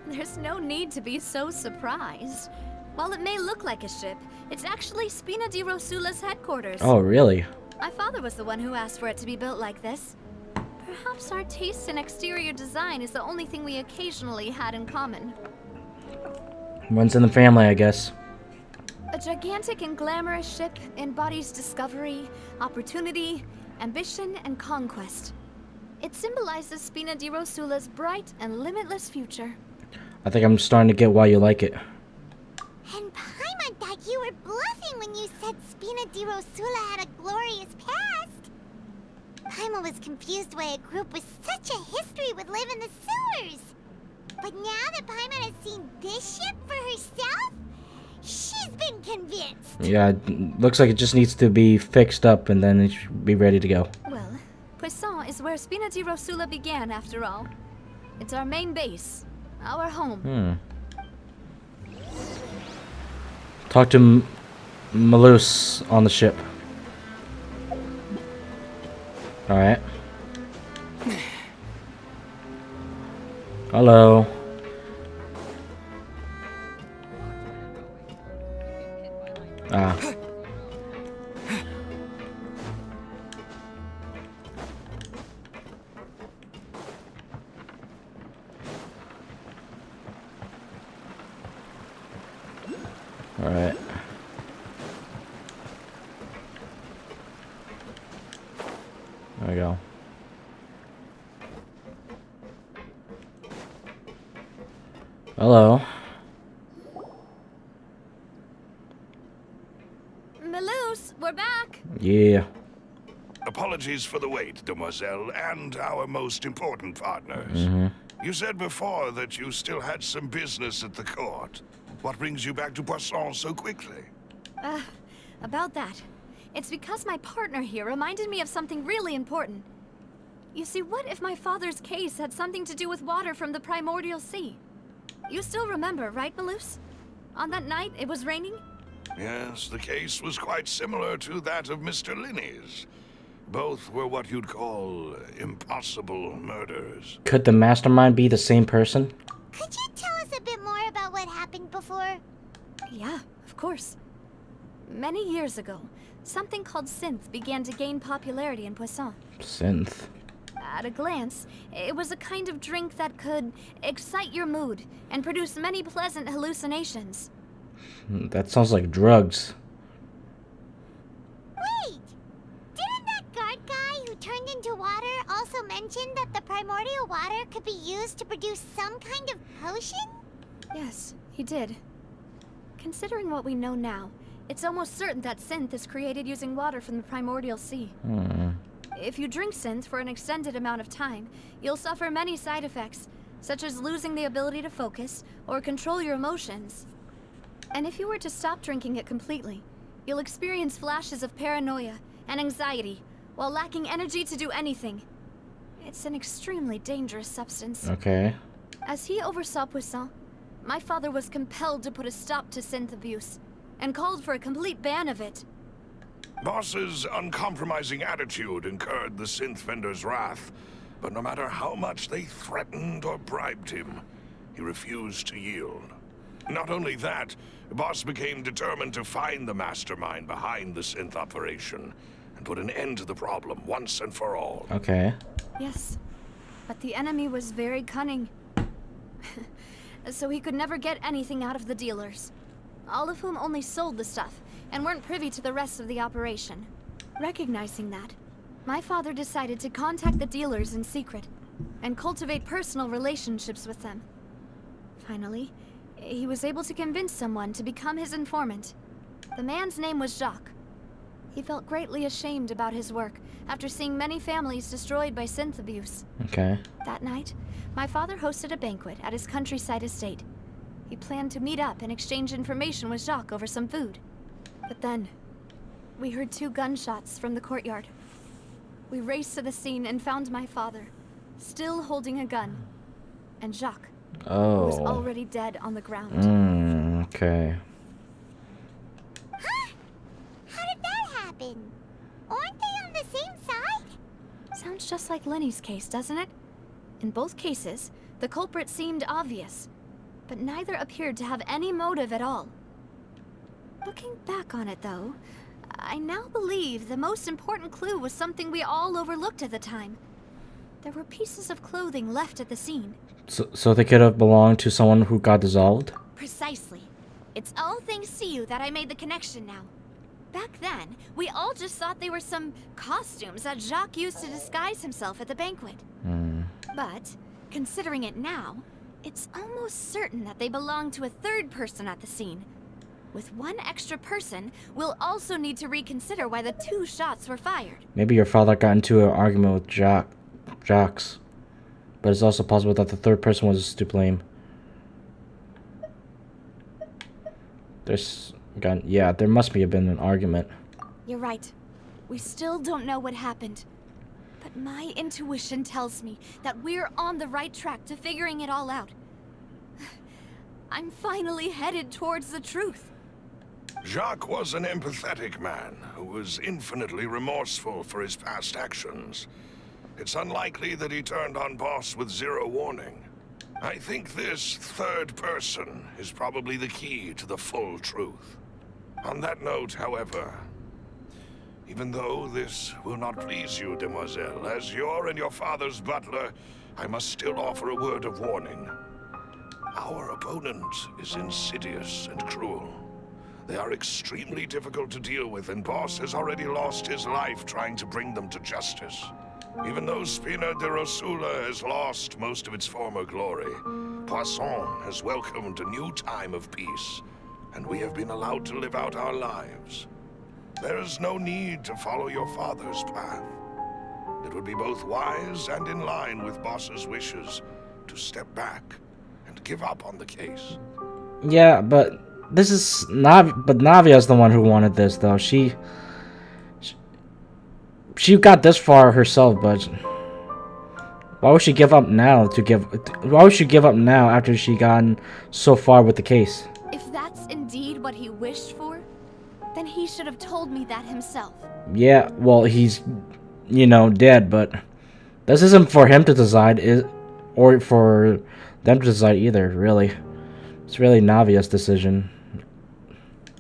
There's no need to be so surprised. While it may look like a ship, it's actually Spina di Rosula's headquarters. Oh, really? My father was the one who asked for it to be built like this. Perhaps our taste in exterior design is the only thing we occasionally had in common. Runs in the family, I guess. A gigantic and glamorous ship embodies discovery, opportunity, ambition, and conquest. It symbolizes Spina di Rosula's bright and limitless future. I think I'm starting to get why you like it. And Paimon thought you were bluffing when you said Spina di Rosula had a glorious past. Paimon was confused why a group with such a history would live in the sewers. But now that Paimon has seen this ship for herself, she's been convinced. Yeah, it looks like it just needs to be fixed up and then it should be ready to go. Well, Poisson is where Spina di Rosula began, after all. It's our main base, our home. Talk to Malus on the ship. Alright. Hello. Ah. Alright. There we go. Hello. Malus, we're back. Yeah. Apologies for the wait, demoiselle, and our most important partners. You said before that you still had some business at the court. What brings you back to Poisson so quickly? About that. It's because my partner here reminded me of something really important. You see, what if my father's case had something to do with water from the primordial sea? You still remember, right, Malus? On that night, it was raining? Yes, the case was quite similar to that of Mr. Linney's. Both were what you'd call impossible murders. Could the mastermind be the same person? Could you tell us a bit more about what happened before? Yeah, of course. Many years ago, something called synth began to gain popularity in Poisson. Synth. At a glance, it was a kind of drink that could excite your mood and produce many pleasant hallucinations. That sounds like drugs. Wait! Didn't that guard guy who turned into water also mention that the primordial water could be used to produce some kind of potion? Yes, he did. Considering what we know now, it's almost certain that synth is created using water from the primordial sea. If you drink synth for an extended amount of time, you'll suffer many side effects, such as losing the ability to focus or control your emotions. And if you were to stop drinking it completely, you'll experience flashes of paranoia and anxiety while lacking energy to do anything. It's an extremely dangerous substance. Okay. As he oversaw Poisson, my father was compelled to put a stop to synth abuse and called for a complete ban of it. Boss's uncompromising attitude incurred the synth vendor's wrath, but no matter how much they threatened or bribed him, he refused to yield. Not only that, Boss became determined to find the mastermind behind the synth operation and put an end to the problem once and for all. Okay. Yes, but the enemy was very cunning. So he could never get anything out of the dealers, all of whom only sold the stuff and weren't privy to the rest of the operation. Recognizing that, my father decided to contact the dealers in secret and cultivate personal relationships with them. Finally, he was able to convince someone to become his informant. The man's name was Jacques. He felt greatly ashamed about his work after seeing many families destroyed by synth abuse. Okay. That night, my father hosted a banquet at his countryside estate. He planned to meet up and exchange information with Jacques over some food. But then, we heard 2 gunshots from the courtyard. We raced to the scene and found my father, still holding a gun, and Jacques, who was already dead on the ground. Okay. Huh? How did that happen? Aren't they on the same side? Sounds just like Lenny's case, doesn't it? In both cases, the culprit seemed obvious, but neither appeared to have any motive at all. Looking back on it, though, I now believe the most important clue was something we all overlooked at the time. There were pieces of clothing left at the scene. So they could have belonged to someone who got dissolved? Precisely. It's all thanks to you that I made the connection now. Back then, we all just thought they were some costumes that Jacques used to disguise himself at the banquet. But, considering it now, it's almost certain that they belong to a third person at the scene. With one extra person, we'll also need to reconsider why the 2 shots were fired. Maybe your father got into an argument with Jacques. But it's also possible that the third person was to blame. There must have been an argument. You're right. We still don't know what happened. But my intuition tells me that we're on the right track to figuring it all out. I'm finally headed towards the truth. Jacques was an empathetic man who was infinitely remorseful for his past actions. It's unlikely that he turned on Boss with 0 warning. I think this third person is probably the key to the full truth. On that note, however, even though this will not please you, demoiselle, as your and your father's butler, I must still offer a word of warning. Our opponent is insidious and cruel. They are extremely difficult to deal with, and Boss has already lost his life trying to bring them to justice. Even though Spina de Rosula has lost most of its former glory, Poisson has welcomed a new time of peace, and we have been allowed to live out our lives. There is no need to follow your father's path. It would be both wise and in line with Boss's wishes to step back and give up on the case. Yeah, but this is Navia's the one who wanted this, though. She got this far herself, but Why would she give up now why would she give up now after she gotten so far with the case? If that's indeed what he wished for, then he should have told me that himself. Yeah, well, he's, you know, dead, but this isn't for him to decide, or for them to decide either, really. It's really Navia's decision.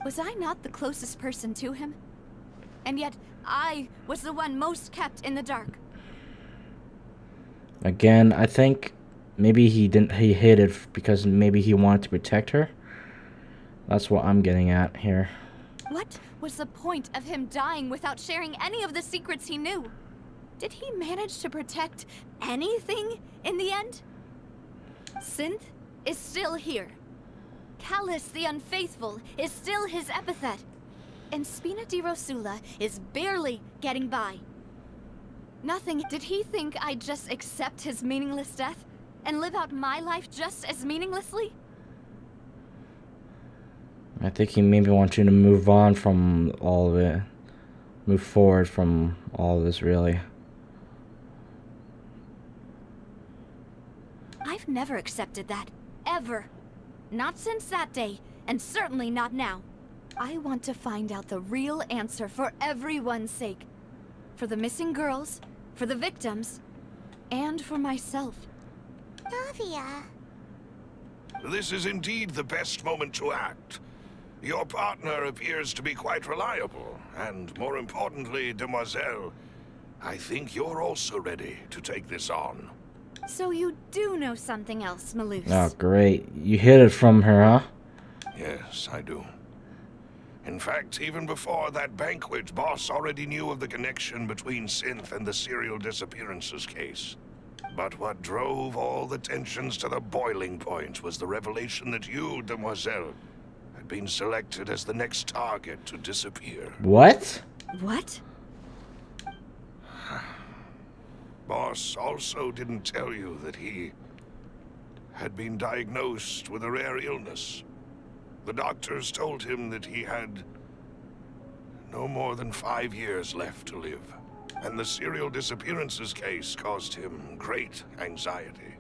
Was I not the closest person to him? And yet, I was the one most kept in the dark. Again, I think maybe he hid it because maybe he wanted to protect her. That's what I'm getting at here. What was the point of him dying without sharing any of the secrets he knew? Did he manage to protect anything in the end? Synth is still here. Callus the Unfaithful is still his epithet. And Spina di Rosula is barely getting by. Nothing. Did he think I'd just accept his meaningless death and live out my life just as meaninglessly? I think he maybe wants you to move on from all of it. Move forward from all of this, really. I've never accepted that. Ever. Not since that day, and certainly not now. I want to find out the real answer for everyone's sake. For the missing girls, for the victims, and for myself. Navia. This is indeed the best moment to act. Your partner appears to be quite reliable, and more importantly, Demoiselle, I think you're also ready to take this on. So you do know something else, Malus. Oh, great. You hid it from her, huh? Yes, I do. In fact, even before that banquet, Boss already knew of the connection between Synth and the serial disappearances case. But what drove all the tensions to the boiling point was the revelation that you, Demoiselle, had been selected as the next target to disappear. What? What? Boss also didn't tell you that he had been diagnosed with a rare illness. The doctors told him that he had no more than 5 years left to live, and the serial disappearances case caused him great anxiety.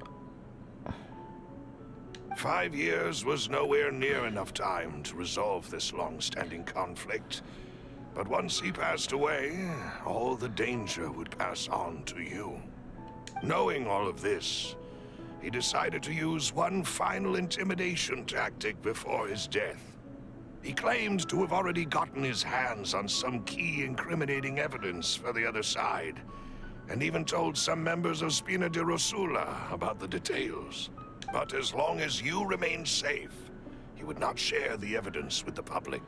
5 years was nowhere near enough time to resolve this long-standing conflict, but once he passed away, all the danger would pass on to you. Knowing all of this, he decided to use one final intimidation tactic before his death. He claimed to have already gotten his hands on some key incriminating evidence for the other side, and even told some members of Spina di Rosula about the details. But as long as you remained safe, he would not share the evidence with the public.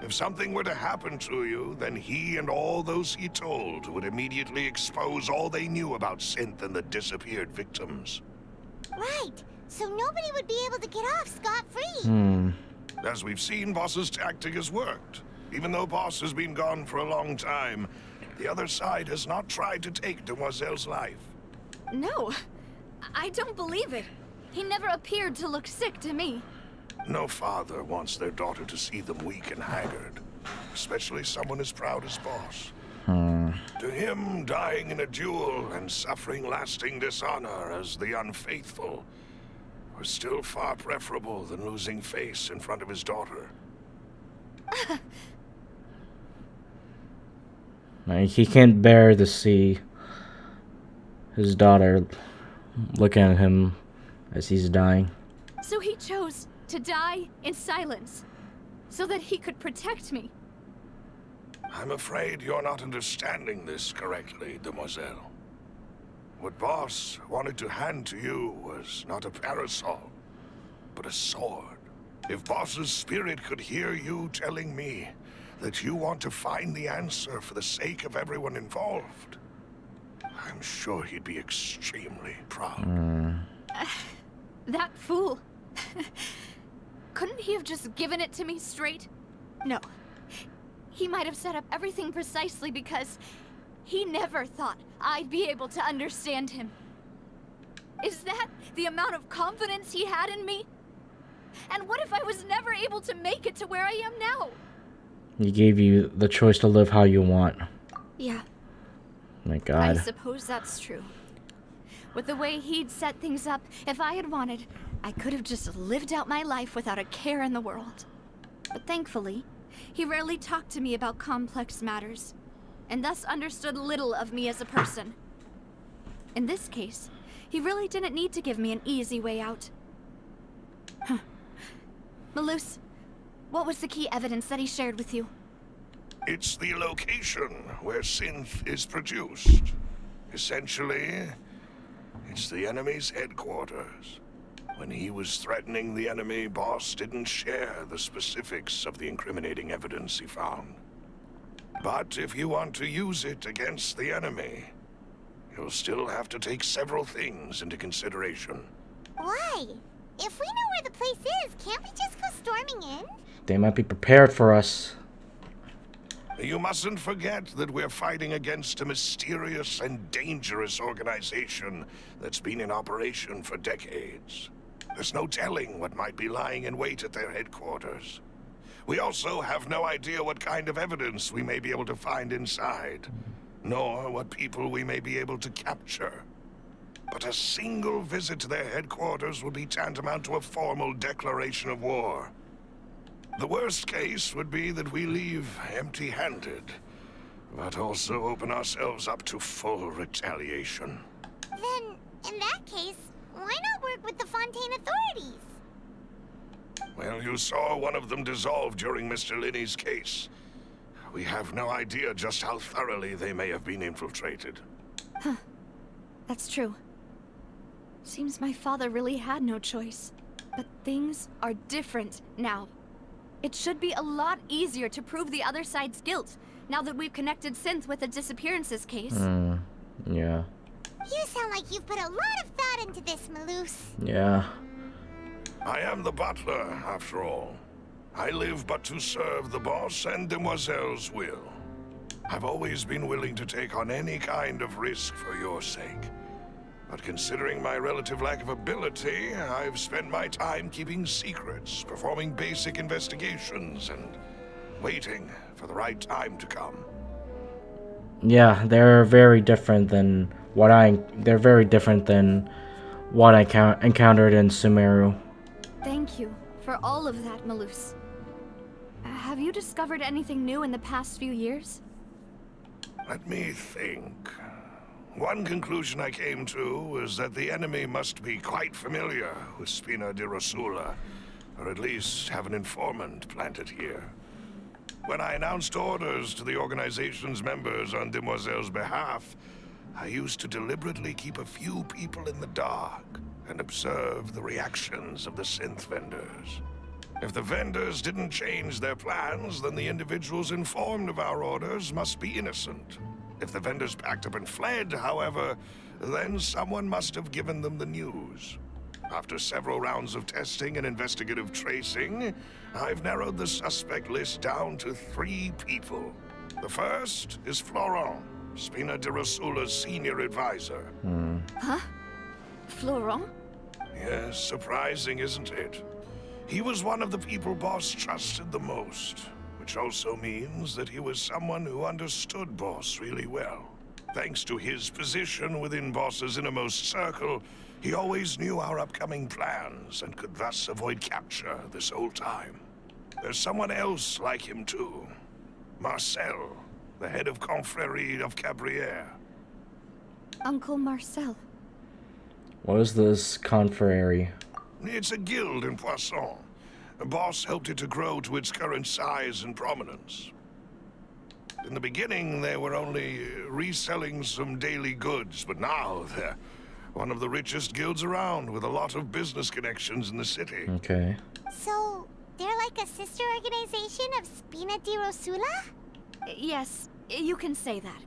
If something were to happen to you, then he and all those he told would immediately expose all they knew about Synth and the disappeared victims. Right. So nobody would be able to get off scot-free. As we've seen, Boss's tactic has worked. Even though Boss has been gone for a long time, the other side has not tried to take Demoiselle's life. No. I don't believe it. He never appeared to look sick to me. No father wants their daughter to see them weak and haggard, especially someone as proud as Boss. To him, dying in a duel and suffering lasting dishonor as the Unfaithful was still far preferable than losing face in front of his daughter. He can't bear to see his daughter looking at him as he's dying. So he chose to die in silence, so that he could protect me. I'm afraid you're not understanding this correctly, Demoiselle. What Boss wanted to hand to you was not a parasol, but a sword. If Boss's spirit could hear you telling me that you want to find the answer for the sake of everyone involved, I'm sure he'd be extremely proud. That fool. Couldn't he have just given it to me straight? No. He might have set up everything precisely because he never thought I'd be able to understand him. Is that the amount of confidence he had in me? And what if I was never able to make it to where I am now? He gave you the choice to live how you want. Yeah. My God. I suppose that's true. With the way he'd set things up, if I had wanted, I could have just lived out my life without a care in the world. But thankfully, he rarely talked to me about complex matters, and thus understood little of me as a person. In this case, he really didn't need to give me an easy way out. Huh. Malus, what was the key evidence that he shared with you? It's the location where synth is produced. Essentially, it's the enemy's headquarters. When he was threatening the enemy, Boss didn't share the specifics of the incriminating evidence he found. But if you want to use it against the enemy, you'll still have to take several things into consideration. Why? If we know where the place is, can't we just go storming in? They might be prepared for us. You mustn't forget that we're fighting against a mysterious and dangerous organization that's been in operation for decades. There's no telling what might be lying in wait at their headquarters. We also have no idea what kind of evidence we may be able to find inside, nor what people we may be able to capture. But a single visit to their headquarters would be tantamount to a formal declaration of war. The worst case would be that we leave empty-handed, but also open ourselves up to full retaliation. Then, in that case, why not work with the Fontaine authorities? Well, you saw one of them dissolve during Mr. Linney's case. We have no idea just how thoroughly they may have been infiltrated. Huh. That's true. Seems my father really had no choice. But things are different now. It should be a lot easier to prove the other side's guilt, now that we've connected Synth with the disappearances case. Yeah. You sound like you've put a lot of thought into this, Malus. Yeah. I am the butler, after all. I live but to serve the boss and Demoiselle's will. I've always been willing to take on any kind of risk for your sake. But considering my relative lack of ability, I've spent my time keeping secrets, performing basic investigations, and waiting for the right time to come. Yeah, they're very different than what I encountered in Sumeru. Thank you for all of that, Malus. Have you discovered anything new in the past few years? Let me think. One conclusion I came to was that the enemy must be quite familiar with Spina di Rosula, or at least have an informant planted here. When I announced orders to the organization's members on Demoiselle's behalf, I used to deliberately keep a few people in the dark and observe the reactions of the synth vendors. If the vendors didn't change their plans, then the individuals informed of our orders must be innocent. If the vendors packed up and fled, however, then someone must have given them the news. After several rounds of testing and investigative tracing, I've narrowed the suspect list down to 3 people. The first is Florent, Spina di Rosula's senior advisor. Huh? Florent? Yes, surprising, isn't it? He was one of the people Boss trusted the most, which also means that he was someone who understood Boss really well. Thanks to his position within Boss's innermost circle, he always knew our upcoming plans and could thus avoid capture this whole time. There's someone else like him too. Marcel, the head of Confrérie of Cabrières. Uncle Marcel. What is this confrérie? It's a guild in Poisson. Boss helped it to grow to its current size and prominence. In the beginning, they were only reselling some daily goods, but now they're one of the richest guilds around, with a lot of business connections in the city. Okay. So, they're like a sister organization of Spina di Rosula? Yes, you can say that.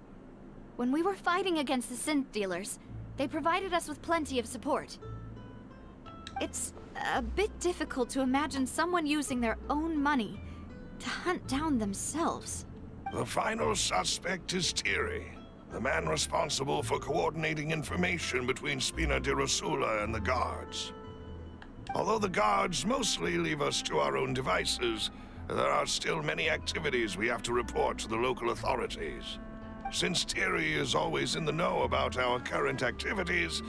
When we were fighting against the synth dealers, they provided us with plenty of support. It's a bit difficult to imagine someone using their own money to hunt down themselves. The final suspect is Thierry, the man responsible for coordinating information between Spina di Rosula and the guards. Although the guards mostly leave us to our own devices, there are still many activities we have to report to the local authorities. Since Thierry is always in the know about our current activities,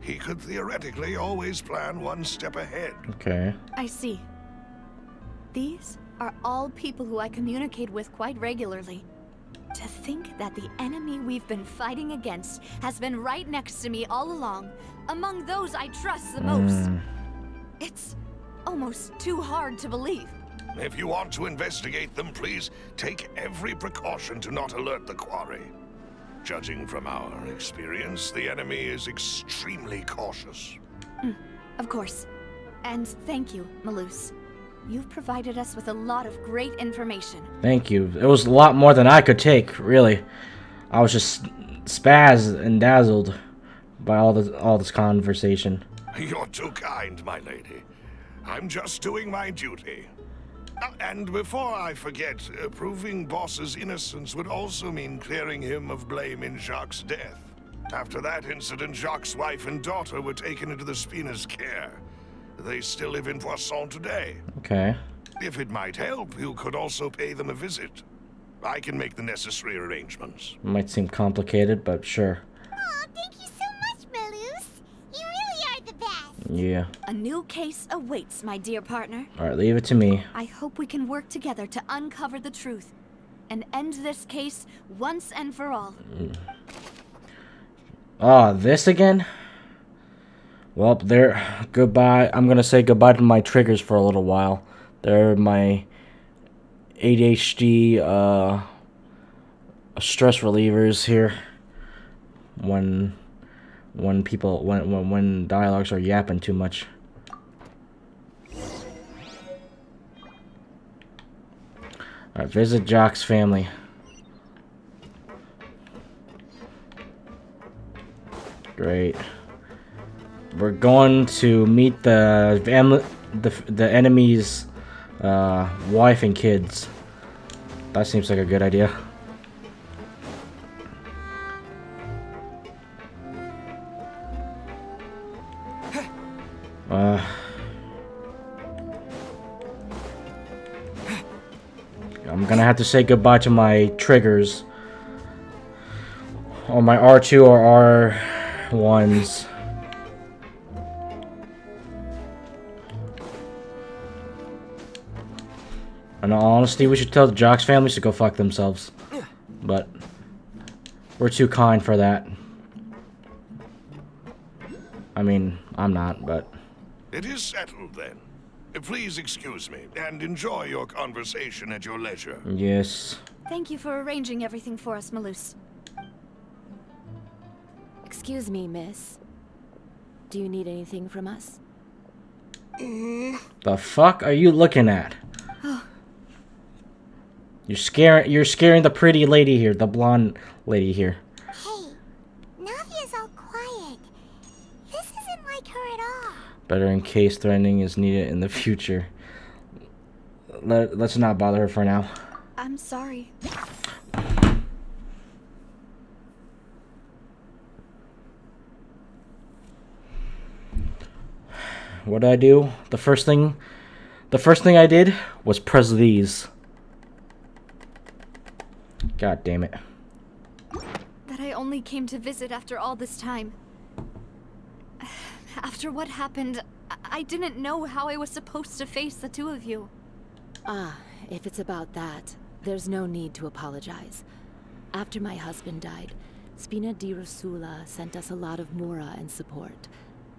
he could theoretically always plan one step ahead. Okay. I see. These are all people who I communicate with quite regularly. To think that the enemy we've been fighting against has been right next to me all along, among those I trust the most. It's almost too hard to believe. If you want to investigate them, please take every precaution to not alert the quarry. Judging from our experience, the enemy is extremely cautious. Of course. And thank you, Malus. You've provided us with a lot of great information. Thank you. It was a lot more than I could take, really. I was just spazzed and dazzled by all this conversation. You're too kind, my lady. I'm just doing my duty. And before I forget, proving Boss's innocence would also mean clearing him of blame in Jacques' death. After that incident, Jacques' wife and daughter were taken into the Spina's care. They still live in Poisson today. Okay. If it might help, you could also pay them a visit. I can make the necessary arrangements. Might seem complicated, but sure. Oh, thank you so much, Malus. You really are the best. Yeah. A new case awaits, my dear partner. Alright, leave it to me. I hope we can work together to uncover the truth and end this case once and for all. Oh, this again? Well, there. Goodbye. I'm gonna say goodbye to my triggers for a little while. They're my ADHD stress relievers here. When dialogues are yapping too much. Alright, visit Jock's family. Great. We're going to meet the enemy's wife and kids. That seems like a good idea. I'm gonna have to say goodbye to my triggers, or my R2 or R1s. In all honesty, we should tell the Jocks families to go fuck themselves. But we're too kind for that. I mean, I'm not, but... It is settled, then. Please excuse me, and enjoy your conversation at your leisure. Yes. Thank you for arranging everything for us, Malus. Excuse me, miss. Do you need anything from us? The fuck are you looking at? You're scaring the pretty lady here, the blonde lady here. Hey, Navia's all quiet. This isn't like her at all. Better in case threatening is needed in the future. Let's not bother her for now. I'm sorry. What did I do? The first thing I did was press these. God damn it. That I only came to visit after all this time. After what happened, I didn't know how I was supposed to face the two of you. Ah, if it's about that, there's no need to apologize. After my husband died, Spina di Rosula sent us a lot of mura and support.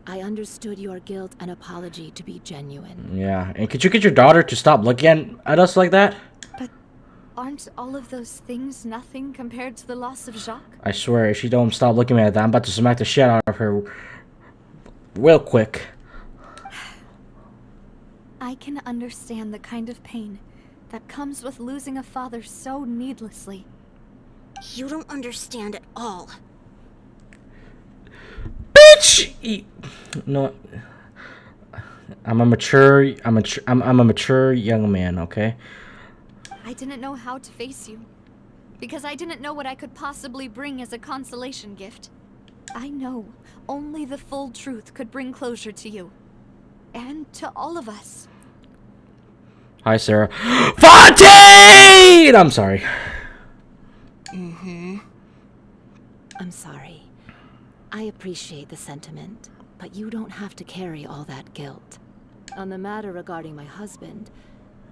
I understood your guilt and apology to be genuine. Yeah, and could you get your daughter to stop looking at us like that? But aren't all of those things nothing compared to the loss of Jacques? I swear, if she don't stop looking at that, I'm about to smack the shit out of her real quick. I can understand the kind of pain that comes with losing a father so needlessly. You don't understand at all. Bitch! No, I'm a mature young man, okay? I didn't know how to face you, because I didn't know what I could possibly bring as a consolation gift. I know only the full truth could bring closure to you, and to all of us. Hi, Sarah. Fontaine! I'm sorry. I'm sorry. I appreciate the sentiment, but you don't have to carry all that guilt. On the matter regarding my husband,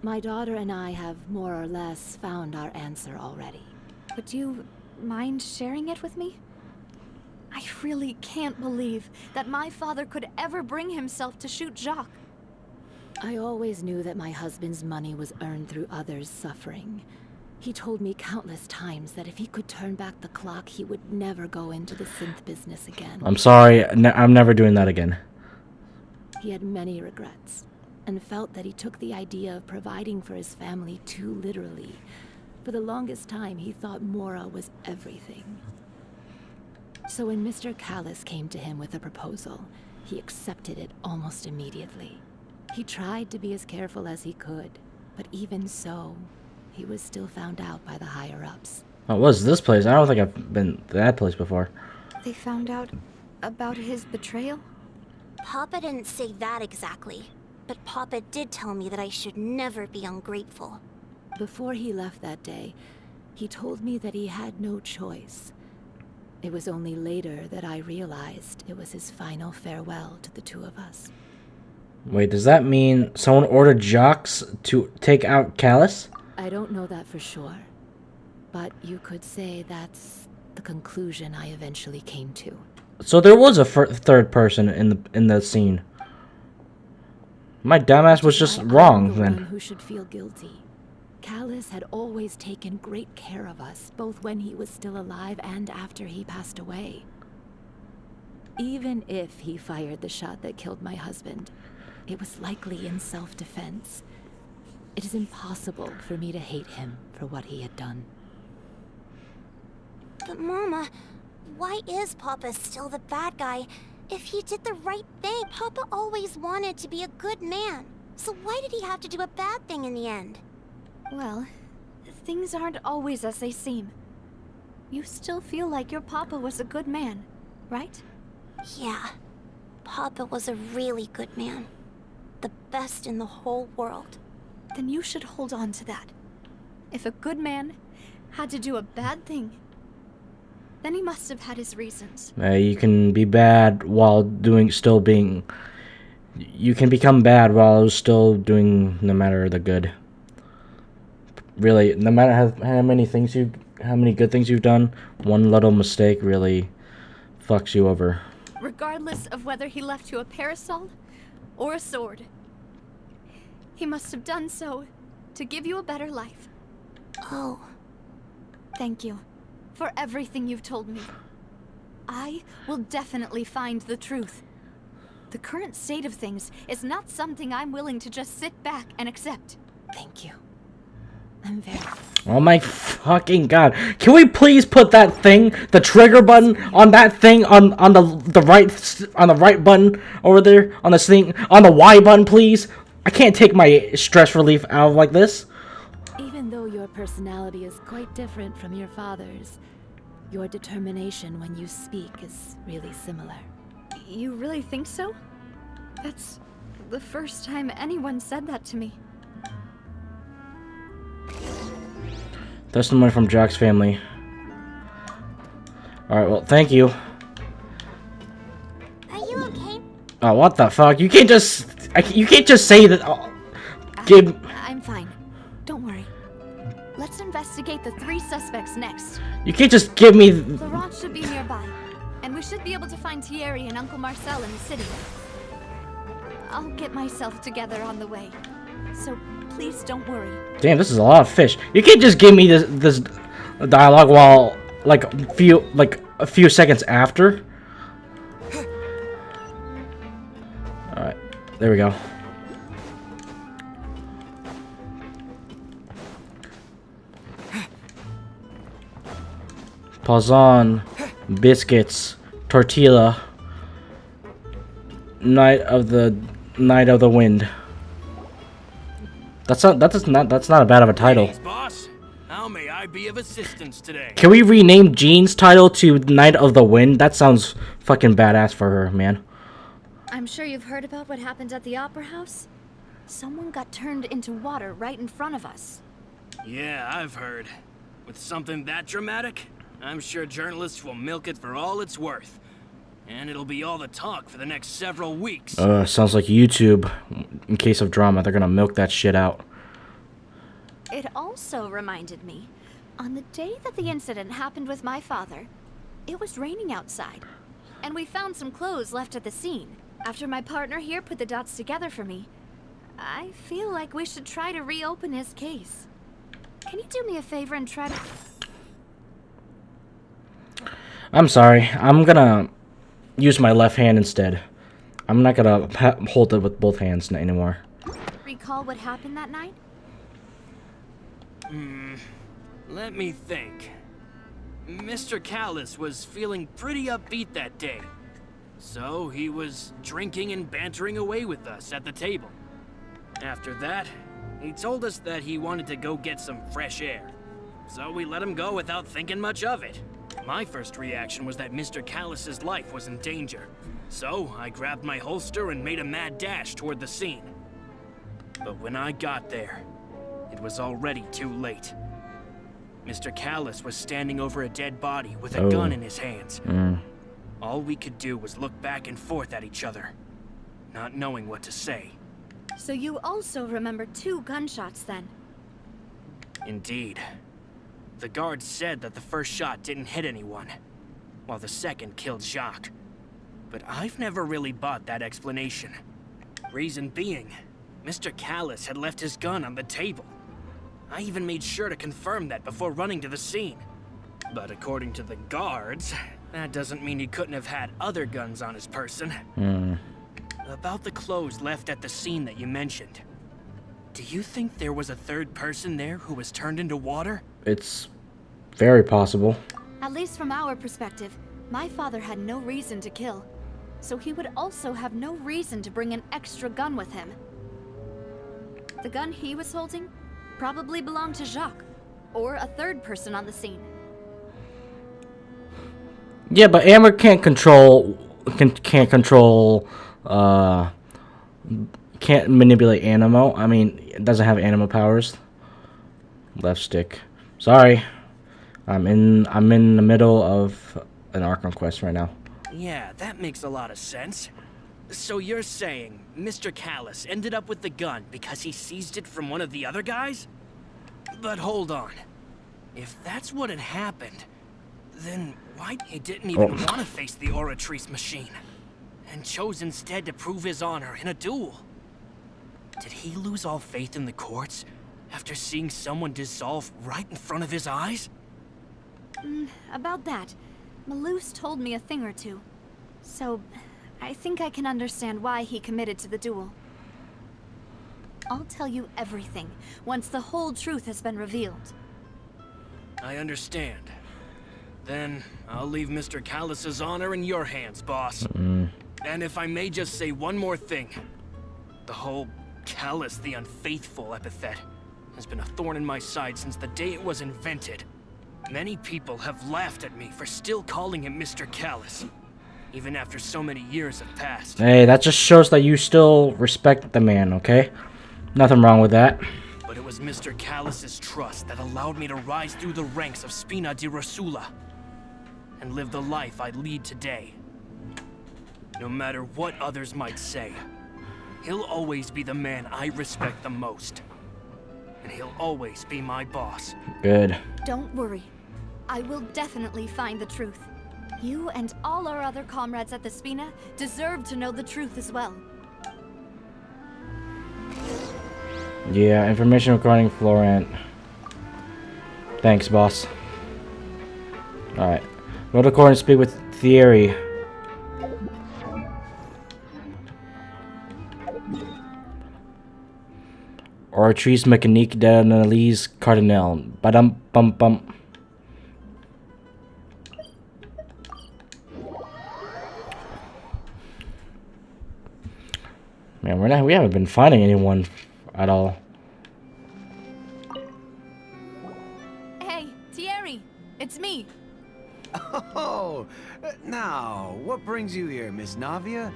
my daughter and I have more or less found our answer already. Would you mind sharing it with me? I really can't believe that my father could ever bring himself to shoot Jacques. I always knew that my husband's money was earned through others' suffering. He told me countless times that if he could turn back the clock, he would never go into the synth business again. I'm sorry, I'm never doing that again. He had many regrets, and felt that he took the idea of providing for his family too literally. For the longest time, he thought Mora was everything. So when Mr. Callus came to him with a proposal, he accepted it almost immediately. He tried to be as careful as he could, but even so, he was still found out by the higher-ups. Oh, what's this place? I don't think I've been to that place before. They found out about his betrayal? Papa didn't say that exactly, but Papa did tell me that I should never be ungrateful. Before he left that day, he told me that he had no choice. It was only later that I realized it was his final farewell to the two of us. Wait, does that mean someone ordered Jacques to take out Callus? I don't know that for sure, but you could say that's the conclusion I eventually came to. So there was a third person in the scene. My dumbass was just wrong then. Who should feel guilty? Callus had always taken great care of us, both when he was still alive and after he passed away. Even if he fired the shot that killed my husband, it was likely in self-defense. It is impossible for me to hate him for what he had done. But Mama, why is Papa still the bad guy? If he did the right thing, Papa always wanted to be a good man. So why did he have to do a bad thing in the end? Well, things aren't always as they seem. You still feel like your Papa was a good man, right? Yeah, Papa was a really good man. The best in the whole world. Then you should hold on to that. If a good man had to do a bad thing, then he must have had his reasons. You can be bad while still being... You can become bad while still doing no matter the good. Really, no matter how many good things you've done, one little mistake really fucks you over. Regardless of whether he left you a parasol or a sword, he must have done so to give you a better life. Oh. Thank you for everything you've told me. I will definitely find the truth. The current state of things is not something I'm willing to just sit back and accept. Thank you. I'm very... Oh my fucking god. Can we please put that thing, the trigger button on that thing on the right button over there on the thing on the Y button, please? I can't take my stress relief out of like this. Even though your personality is quite different from your father's, your determination when you speak is really similar. You really think so? That's the first time anyone said that to me. Testimony from Jack's family. Alright, well, thank you. Are you okay? Oh, what the fuck? You can't just... you can't just say that... I'm fine. Don't worry. Let's investigate the 3 suspects next. You can't just give me... Laurent should be nearby, and we should be able to find Thierry and Uncle Marcel in the city. I'll get myself together on the way, so please don't worry. Damn, this is a lot of fish. You can't just give me this dialogue while a few seconds after. All right, there we go. Pazan, biscuits, tortilla. Night of the Wind. That's not a bad of a title. Greetings, boss. How may I be of assistance today? Can we rename Jean's title to Night of the Wind? That sounds fucking badass for her, man. I'm sure you've heard about what happened at the Opera House. Someone got turned into water right in front of us. Yeah, I've heard. With something that dramatic, I'm sure journalists will milk it for all it's worth. And it'll be all the talk for the next several weeks. Sounds like YouTube. In case of drama, they're gonna milk that shit out. It also reminded me, on the day that the incident happened with my father, it was raining outside, and we found some clothes left at the scene. After my partner here put the dots together for me, I feel like we should try to reopen his case. Can you do me a favor and try to... I'm sorry. I'm gonna use my left hand instead. I'm not gonna hold it with both hands anymore. recall what happened that night? Let me think. Mr. Callus was feeling pretty upbeat that day. So he was drinking and bantering away with us at the table. After that, he told us that he wanted to go get some fresh air. So we let him go without thinking much of it. My first reaction was that Mr. Callus's life was in danger. So I grabbed my holster and made a mad dash toward the scene. But when I got there, it was already too late. Mr. Callus was standing over a dead body with a gun in his hands. All we could do was look back and forth at each other, not knowing what to say. So you also remember 2 gunshots then? Indeed. The guard said that the first shot didn't hit anyone, while the second killed Jacques. But I've never really bought that explanation. Reason being, Mr. Callus had left his gun on the table. I even made sure to confirm that before running to the scene. But according to the guards, that doesn't mean he couldn't have had other guns on his person. About the clothes left at the scene that you mentioned, do you think there was a third person there who was turned into water? It's very possible. At least from our perspective, my father had no reason to kill. So he would also have no reason to bring an extra gun with him. The gun he was holding probably belonged to Jacques, or a third person on the scene. Yeah, but Amber can't control, can't manipulate Animo. I mean, it doesn't have Animo powers. Left stick. Sorry, I'm in the middle of an Archon quest right now. Yeah, that makes a lot of sense. So you're saying Mr. Callus ended up with the gun because he seized it from one of the other guys? But hold on. If that's what had happened, then why he didn't even want to face the Oratrice machine, and chose instead to prove his honor in a duel? Did he lose all faith in the courts after seeing someone dissolve right in front of his eyes? About that, Malus told me a thing or two. So, I think I can understand why he committed to the duel. I'll tell you everything once the whole truth has been revealed. I understand. Then I'll leave Mr. Callus's honor in your hands, boss. And if I may just say one more thing. The whole Callus the Unfaithful epithet has been a thorn in my side since the day it was invented. Many people have laughed at me for still calling him Mr. Callus, even after so many years have passed. Hey, that just shows that you still respect the man, okay? Nothing wrong with that. But it was Mr. Callus's trust that allowed me to rise through the ranks of Spina di Rosula and live the life I lead today. No matter what others might say, he'll always be the man I respect the most. And he'll always be my boss. Good. Don't worry. I will definitely find the truth. You and all our other comrades at the Spina deserve to know the truth as well. Yeah, information regarding Florent. Thanks, boss. Alright. Go to court and speak with Thierry. Oratrice mécanique d'analyse cardinal. Badum bum bum. Man, we haven't been finding anyone at all. Hey, Thierry, it's me. Oh, now, what brings you here, Miss Navia?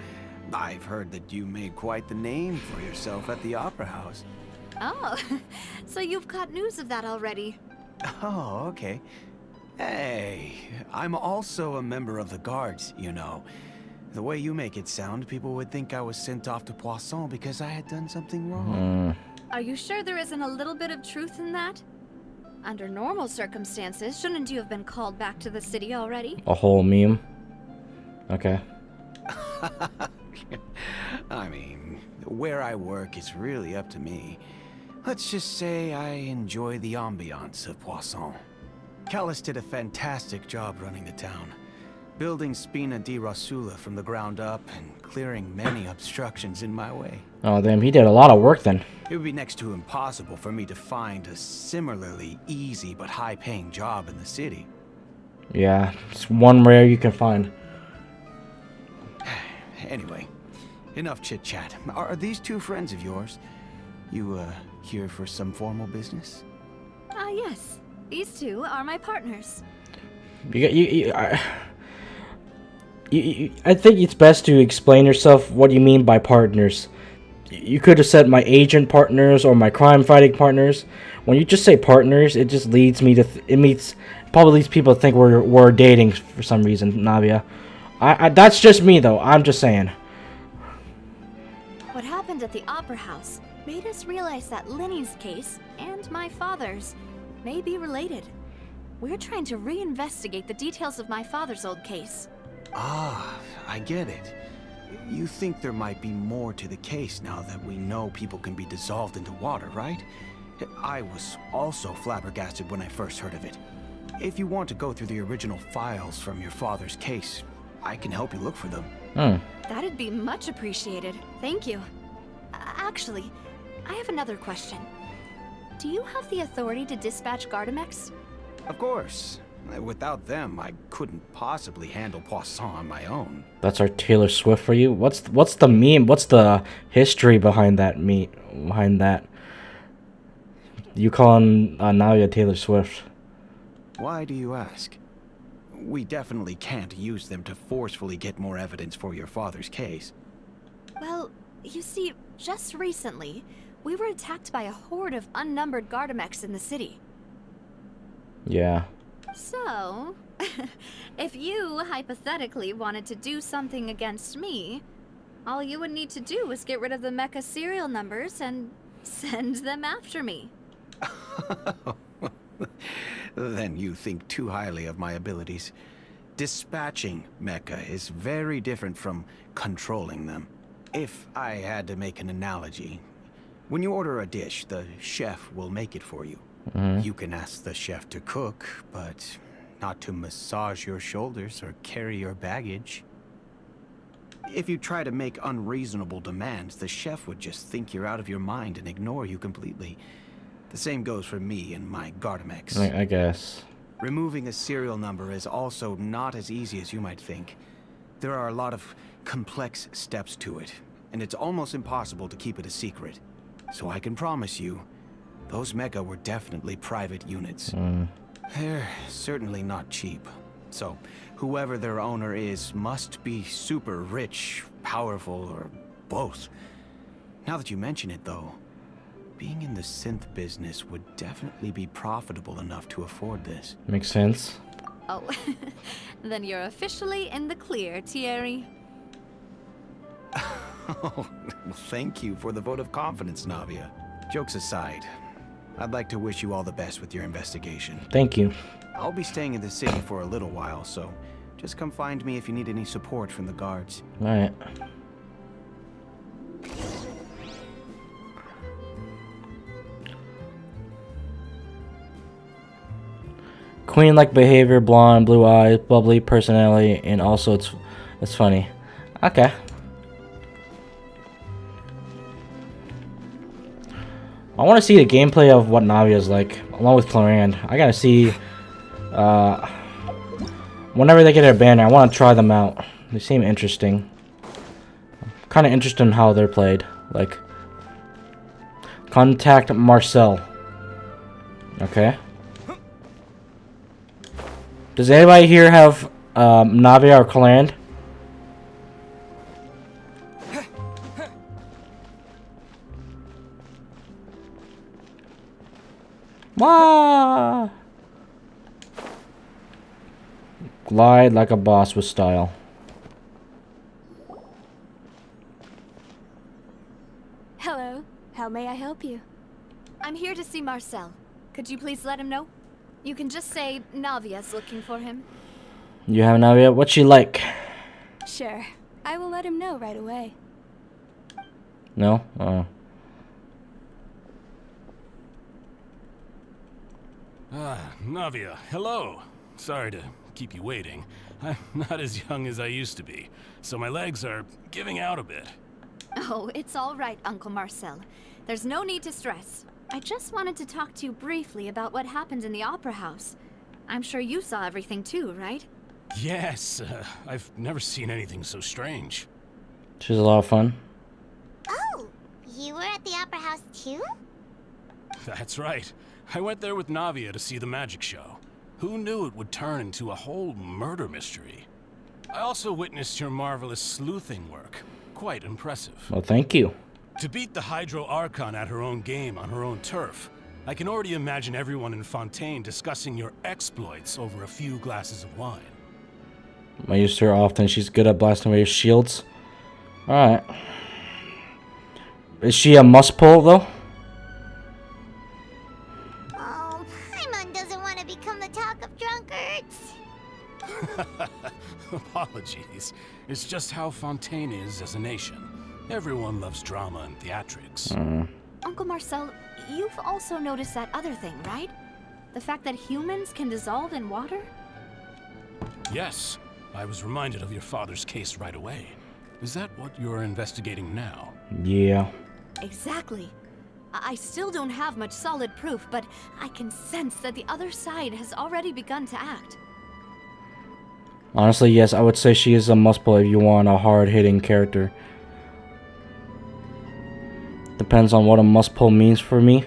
I've heard that you made quite the name for yourself at the Opera House. Oh, so you've got news of that already. Oh, okay. Hey, I'm also a member of the Guards, you know. The way you make it sound, people would think I was sent off to Poisson because I had done something wrong. Are you sure there isn't a little bit of truth in that? Under normal circumstances, shouldn't you have been called back to the city already? A whole meme. Okay. I mean, where I work is really up to me. Let's just say I enjoy the ambiance of Poisson. Callus did a fantastic job running the town, building Spina di Rosula from the ground up and clearing many obstructions in my way. Oh, damn, he did a lot of work then. It would be next to impossible for me to find a similarly easy but high-paying job in the city. Yeah, it's one rare you can find. Anyway, enough chit-chat. Are these two friends of yours? You, here for some formal business? Yes. These two are my partners. I think it's best to explain yourself what you mean by partners. You could have said my agent partners or my crime fighting partners. When you just say partners, it just leads me to probably leads people to think we're dating for some reason, Navia. That's just me though. I'm just saying. What happened at the Opera House made us realize that Linny's case and my father's may be related. We're trying to reinvestigate the details of my father's old case. Ah, I get it. You think there might be more to the case now that we know people can be dissolved into water, right? I was also flabbergasted when I first heard of it. If you want to go through the original files from your father's case, I can help you look for them. That'd be much appreciated. Thank you. Actually, I have another question. Do you have the authority to dispatch Gardamex? Of course. Without them, I couldn't possibly handle Poisson on my own. That's our Taylor Swift for you. What's the meme? What's the history behind that behind that? You calling Navia Taylor Swift? Why do you ask? We definitely can't use them to forcefully get more evidence for your father's case. Well, you see, just recently, we were attacked by a horde of unnumbered Gardamex in the city. Yeah. So, if you hypothetically wanted to do something against me, all you would need to do is get rid of the mecha serial numbers and send them after me. Then you think too highly of my abilities. Dispatching mecha is very different from controlling them. If I had to make an analogy, when you order a dish, the chef will make it for you. You can ask the chef to cook, but not to massage your shoulders or carry your baggage. If you try to make unreasonable demands, the chef would just think you're out of your mind and ignore you completely. The same goes for me and my Gardamex. I guess. Removing a serial number is also not as easy as you might think. There are a lot of complex steps to it, and it's almost impossible to keep it a secret. So I can promise you, those mecha were definitely private units. They're certainly not cheap. So, whoever their owner is must be super rich, powerful, or both. Now that you mention it, though, being in the synth business would definitely be profitable enough to afford this. Makes sense. Oh, then you're officially in the clear, Thierry. Oh, well, thank you for the vote of confidence, Navia. Jokes aside, I'd like to wish you all the best with your investigation. Thank you. I'll be staying in the city for a little while, so just come find me if you need any support from the guards. Alright. Queen-like behavior, blonde, blue eyes, bubbly personality, and also it's funny. Okay. I want to see the gameplay of what Navia is like, along with Clarand. I gotta see, whenever they get a banner, I want to try them out. They seem interesting. Kind of interested in how they're played. Like, contact Marcel. Okay. Does anybody here have Navia or Clarand? Wah! Glide like a boss with style. Hello. How may I help you? I'm here to see Marcel. Could you please let him know? You can just say Navia's looking for him. You have Navia? What's she like? Sure. I will let him know right away. No? Navia, hello. Sorry to keep you waiting. I'm not as young as I used to be, so my legs are giving out a bit. Oh, it's all right, Uncle Marcel. There's no need to stress. I just wanted to talk to you briefly about what happened in the Opera House. I'm sure you saw everything too, right? Yes, I've never seen anything so strange. She's a lot of fun. Oh, you were at the Opera House too? That's right. I went there with Navia to see the magic show. Who knew it would turn into a whole murder mystery? I also witnessed your marvelous sleuthing work. Quite impressive. Well, thank you. To beat the Hydro Archon at her own game on her own turf, I can already imagine everyone in Fontaine discussing your exploits over a few glasses of wine. I used her often. She's good at blasting away shields. Alright. Is she a must-pull, though? Oh, Paimon doesn't want to become the talk of drunkards. Apologies. It's just how Fontaine is as a nation. Everyone loves drama and theatrics. Uncle Marcel, you've also noticed that other thing, right? The fact that humans can dissolve in water? Yes. I was reminded of your father's case right away. Is that what you're investigating now? Yeah. Exactly. I still don't have much solid proof, but I can sense that the other side has already begun to act. Honestly, yes, I would say she is a must-pull if you want a hard-hitting character. Depends on what a must-pull means for me.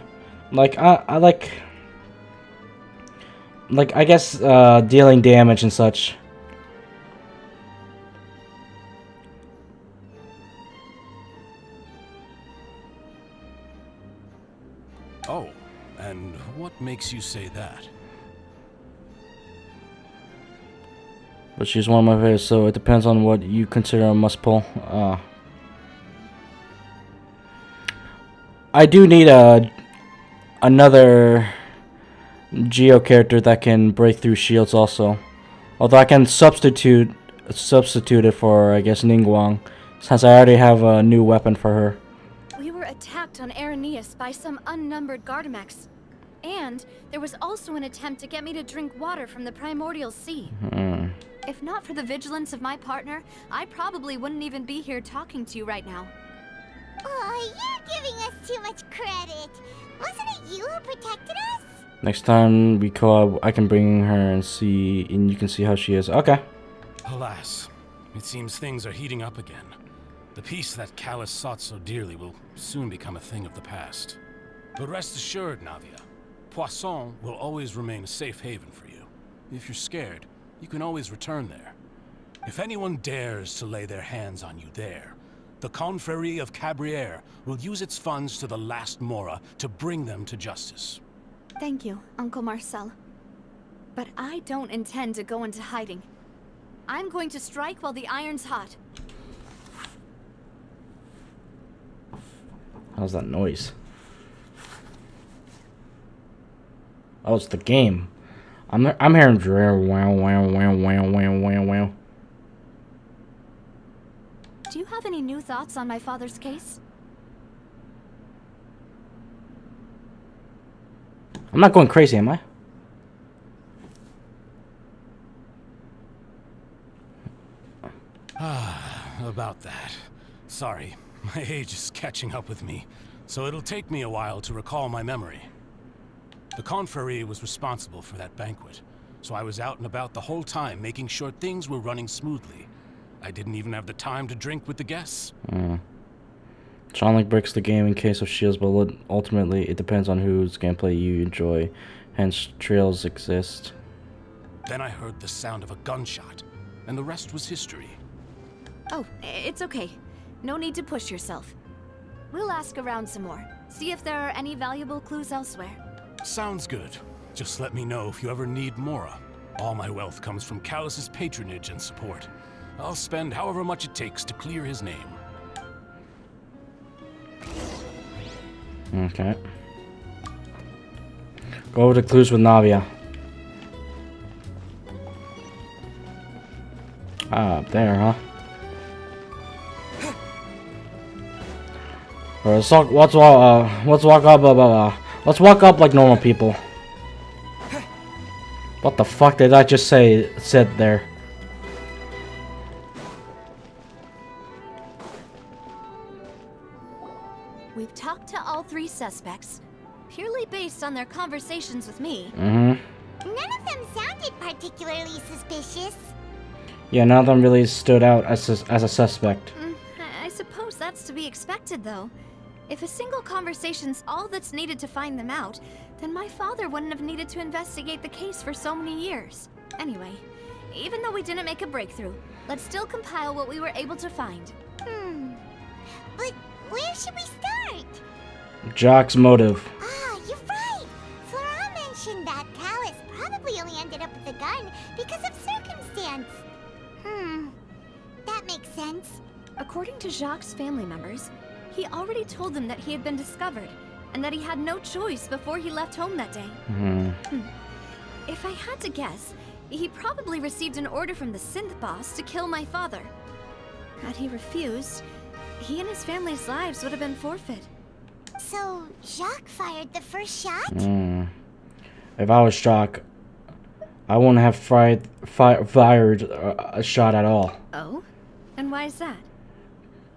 Like, I like, I guess, dealing damage and such. Oh, and what makes you say that? But she's one of my favorites, so it depends on what you consider a must-pull. I do need another Geo character that can break through shields also. Although I can substitute it for, I guess, Ningguang, since I already have a new weapon for her. We were attacked on Arrhenius by some unnumbered Gardamex. And there was also an attempt to get me to drink water from the primordial sea. If not for the vigilance of my partner, I probably wouldn't even be here talking to you right now. Oh, you're giving us too much credit. Wasn't it you who protected us? Next time we collab, I can bring her and you can see how she is. Okay. Alas, it seems things are heating up again. The peace that Callus sought so dearly will soon become a thing of the past. But rest assured, Navia, Poisson will always remain a safe haven for you. If you're scared, you can always return there. If anyone dares to lay their hands on you there, the Confrérie of Cabrières will use its funds to the last Mora to bring them to justice. Thank you, Uncle Marcel. But I don't intend to go into hiding. I'm going to strike while the iron's hot. How's that noise? Oh, it's the game. I'm hearing wow wow wow wow wow wow wow. Do you have any new thoughts on my father's case? I'm not going crazy, am I? About that. Sorry, my age is catching up with me, so it'll take me a while to recall my memory. The Confrérie was responsible for that banquet, so I was out and about the whole time making sure things were running smoothly. I didn't even have the time to drink with the guests. John Link breaks the game in case of shields, but ultimately it depends on whose gameplay you enjoy. Hence, trails exist. Then I heard the sound of a gunshot, and the rest was history. Oh, it's okay. No need to push yourself. We'll ask around some more. See if there are any valuable clues elsewhere. Sounds good. Just let me know if you ever need Mora. All my wealth comes from Callus's patronage and support. I'll spend however much it takes to clear his name. Okay. Go over the clues with Navia. Ah, up there, huh? Or let's walk up like normal people. What the fuck did I just said there? We've talked to all 3 suspects, purely based on their conversations with me. None of them sounded particularly suspicious. Yeah, none of them really stood out as a suspect. I suppose that's to be expected, though. If a single conversation's all that's needed to find them out, then my father wouldn't have needed to investigate the case for so many years. Anyway, even though we didn't make a breakthrough, let's still compile what we were able to find. But where should we start? Jock's motive. Ah, you're right. Flora mentioned that Callus probably only ended up with the gun because of circumstance. That makes sense. According to Jacques' family members, he already told them that he had been discovered, and that he had no choice before he left home that day. If I had to guess, he probably received an order from the synth boss to kill my father. Had he refused, he and his family's lives would have been forfeit. So, Jacques fired the first shot? If I was Jacques, I wouldn't have fired a shot at all. Oh? And why is that?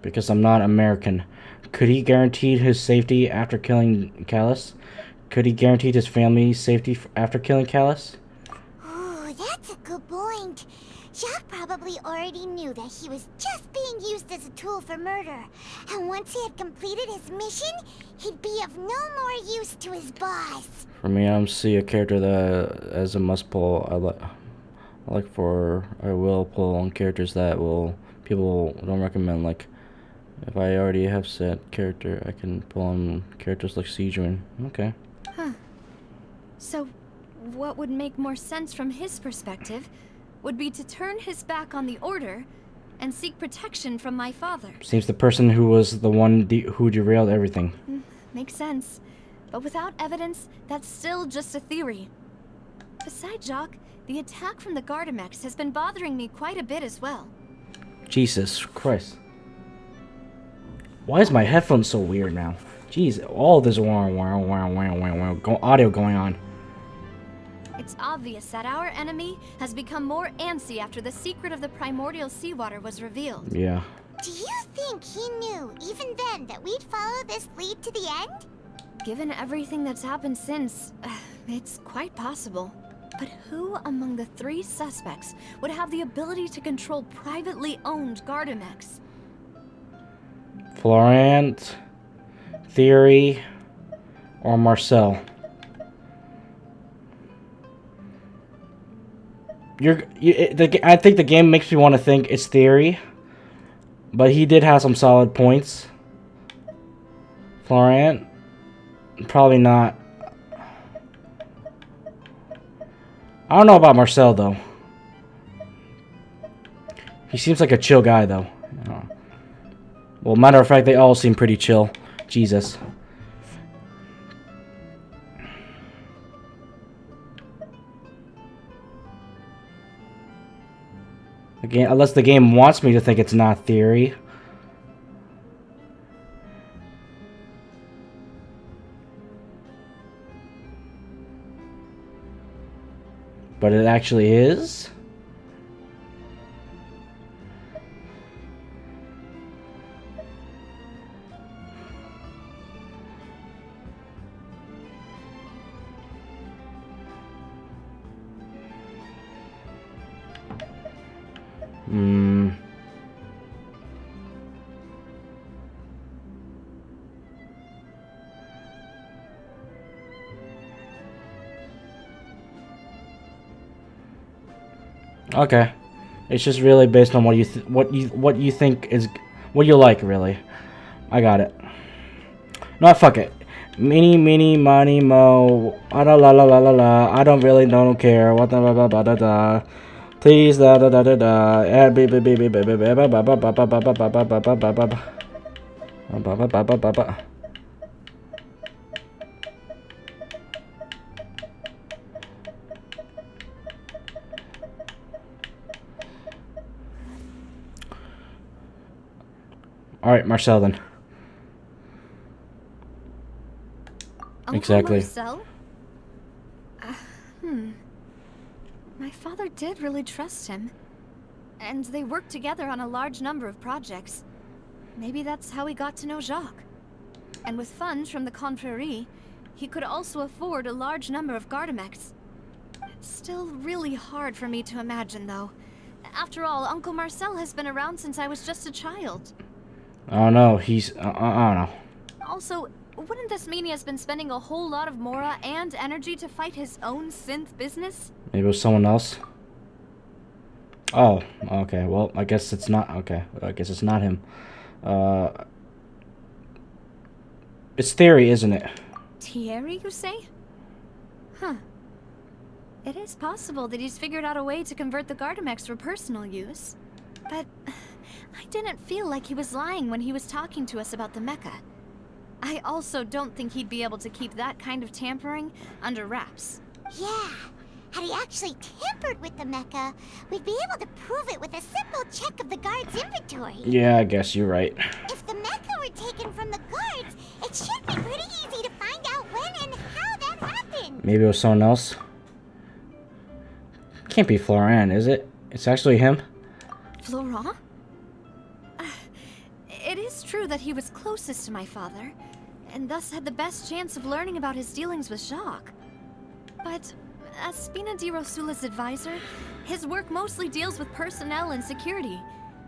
Because I'm not American. Could he guarantee his safety after killing Callus? Could he guarantee his family's safety after killing Callus? Ooh, that's a good point. Jacques probably already knew that he was just being used as a tool for murder. And once he had completed his mission, he'd be of no more use to his boss. For me, I don't see a character that as a must pull. I will pull on characters that people don't recommend. Like, if I already have set character, I can pull on characters like Sejuan. Okay. So, what would make more sense from his perspective would be to turn his back on the Order and seek protection from my father. Seems the person who was the one who derailed everything. Makes sense. But without evidence, that's still just a theory. Besides Jacques, the attack from the Gardamex has been bothering me quite a bit as well. Jesus Christ. Why is my headphones so weird now? Jeez, all this audio going on. It's obvious that our enemy has become more antsy after the secret of the primordial seawater was revealed. Yeah. Do you think he knew, even then, that we'd follow this lead to the end? Given everything that's happened since, it's quite possible. But who among the 3 suspects would have the ability to control privately owned Gardamex? Florent, Theory, or Marcel? I think the game makes me want to think it's Theory, but he did have some solid points. Florent, probably not. I don't know about Marcel though. He seems like a chill guy though. Well, matter of fact, they all seem pretty chill. Jesus. Again, unless the game wants me to think it's not Theory. But it actually is. Okay, it's just really based on what you think is what you like, really. I got it. No, fuck it. Mini, money, mo. La la la la la la. I don't really don't care. What the da da da da. Please da da da da da. Alright, Marcel then. Uncle Exactly. Marcel? My father did really trust him. And they worked together on a large number of projects. Maybe that's how he got to know Jacques. And with funds from the Confrérie, he could also afford a large number of Gardamex. It's still really hard for me to imagine, though. After all, Uncle Marcel has been around since I was just a child. I don't know. He's... I don't know. Also, wouldn't this mean he has been spending a whole lot of Mora and energy to fight his own synth business? Maybe it was someone else. Oh, okay. Well, I guess it's not. Okay, I guess it's not him. It's Theory, isn't it? Thierry, you say? Huh. It is possible that he's figured out a way to convert the Gardamex for personal use. But I didn't feel like he was lying when he was talking to us about the mecha. I also don't think he'd be able to keep that kind of tampering under wraps. Yeah. Had he actually tampered with the mecha, we'd be able to prove it with a simple check of the guard's inventory. Yeah, I guess you're right. If the mecha were taken from the guards, it should be pretty easy to find out when and how that happened. Maybe it was someone else. Can't be Florian, is it? It's actually him. Florent? It is true that he was closest to my father, and thus had the best chance of learning about his dealings with Jacques. But as Spina di Rosula's advisor, his work mostly deals with personnel and security,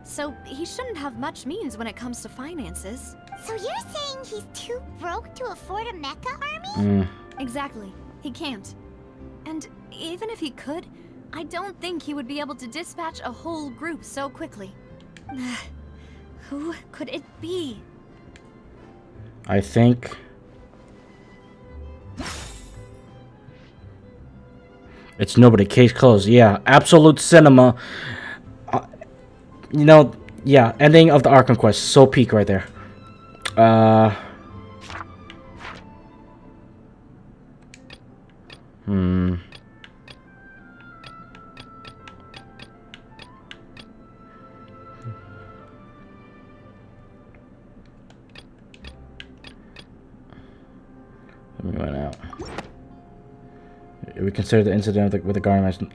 so he shouldn't have much means when it comes to finances. So you're saying he's too broke to afford a mecha army? Exactly. He can't. And even if he could, I don't think he would be able to dispatch a whole group so quickly. Who could it be? I think... It's nobody. Case closed. Yeah, absolute cinema. You know, yeah, ending of the Archon quest. So peak right there. Let me run out. We consider the incident with the garment as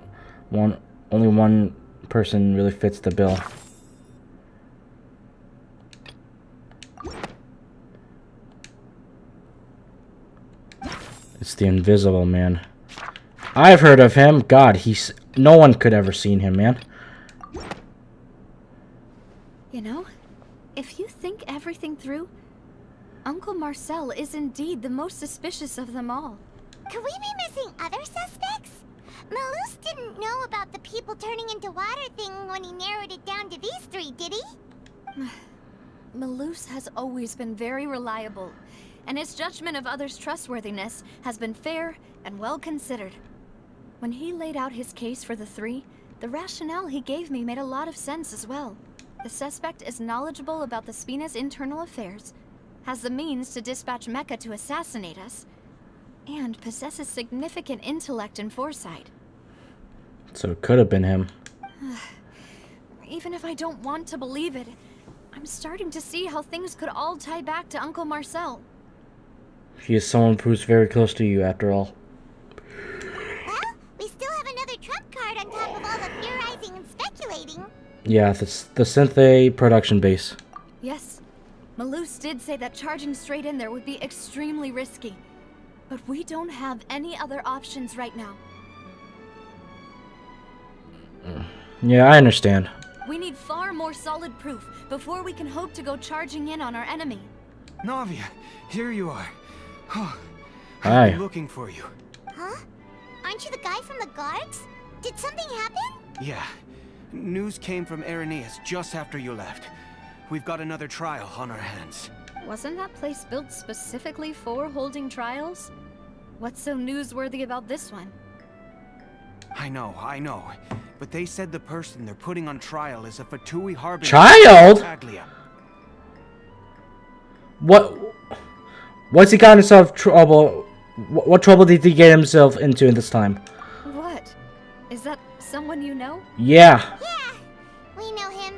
only one person really fits the bill. It's the Invisible Man. I've heard of him. God, no one could ever seen him, man. You know, if you think everything through, Uncle Marcel is indeed the most suspicious of them all. Could we be missing other suspects? Malus didn't know about the people turning into water thing when he narrowed it down to these three, did he? Malus has always been very reliable, and his judgment of others' trustworthiness has been fair and well considered. When he laid out his case for the three, the rationale he gave me made a lot of sense as well. The suspect is knowledgeable about the Spina's internal affairs, has the means to dispatch Mecha to assassinate us, and possesses significant intellect and foresight. So it could have been him. Even if I don't want to believe it, I'm starting to see how things could all tie back to Uncle Marcel. He is someone who's very close to you, after all. Well, we still have another trump card on top of all the theorizing and speculating. Yeah, the Synthé production base. Yes, Malus did say that charging straight in there would be extremely risky. But we don't have any other options right now. Yeah, I understand. We need far more solid proof before we can hope to go charging in on our enemy. Navia, here you are. Hi. I've been looking for you. Huh? Aren't you the guy from the guards? Did something happen? Yeah. News came from Irenaeus just after you left. We've got another trial on our hands. Wasn't that place built specifically for holding trials? What's so newsworthy about this one? I know. But they said the person they're putting on trial is a Fatui Harbinger. Child? What's he got himself trouble? What trouble did he get himself into in this time? What? Is that someone you know? Yeah. Yeah, we know him.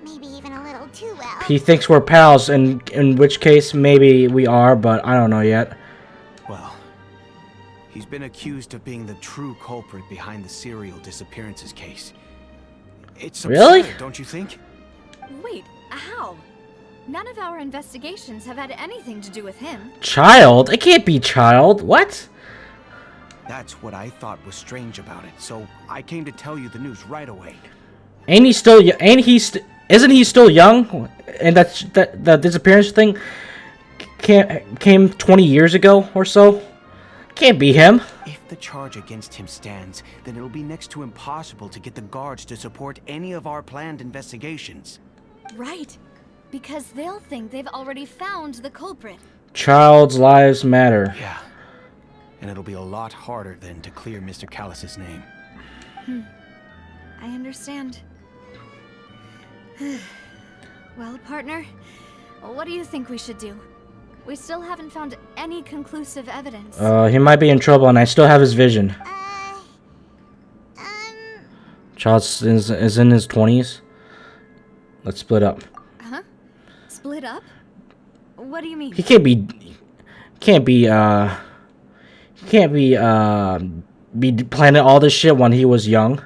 Maybe even a little too well. He thinks we're pals, and in which case maybe we are, but I don't know yet. Well, he's been accused of being the true culprit behind the serial disappearances case. It's really absurd, don't you think? Wait, how? None of our investigations have had anything to do with him. Child? It can't be Child. What? That's what I thought was strange about it, so I came to tell you the news right away. Ain't he still? Isn't he still young? And that disappearance thing came 20 years ago or so. Can't be him. If the charge against him stands, then it'll be next to impossible to get the guards to support any of our planned investigations. Right, because they'll think they've already found the culprit. Child's lives matter. Yeah, and it'll be a lot harder then to clear Mr. Callus's name. I understand. Well, partner, what do you think we should do? We still haven't found any conclusive evidence. He might be in trouble, and I still have his vision. Child is in his 20s. Let's split up. Huh? Split up? What do you mean? He can't be planning all this shit when he was young.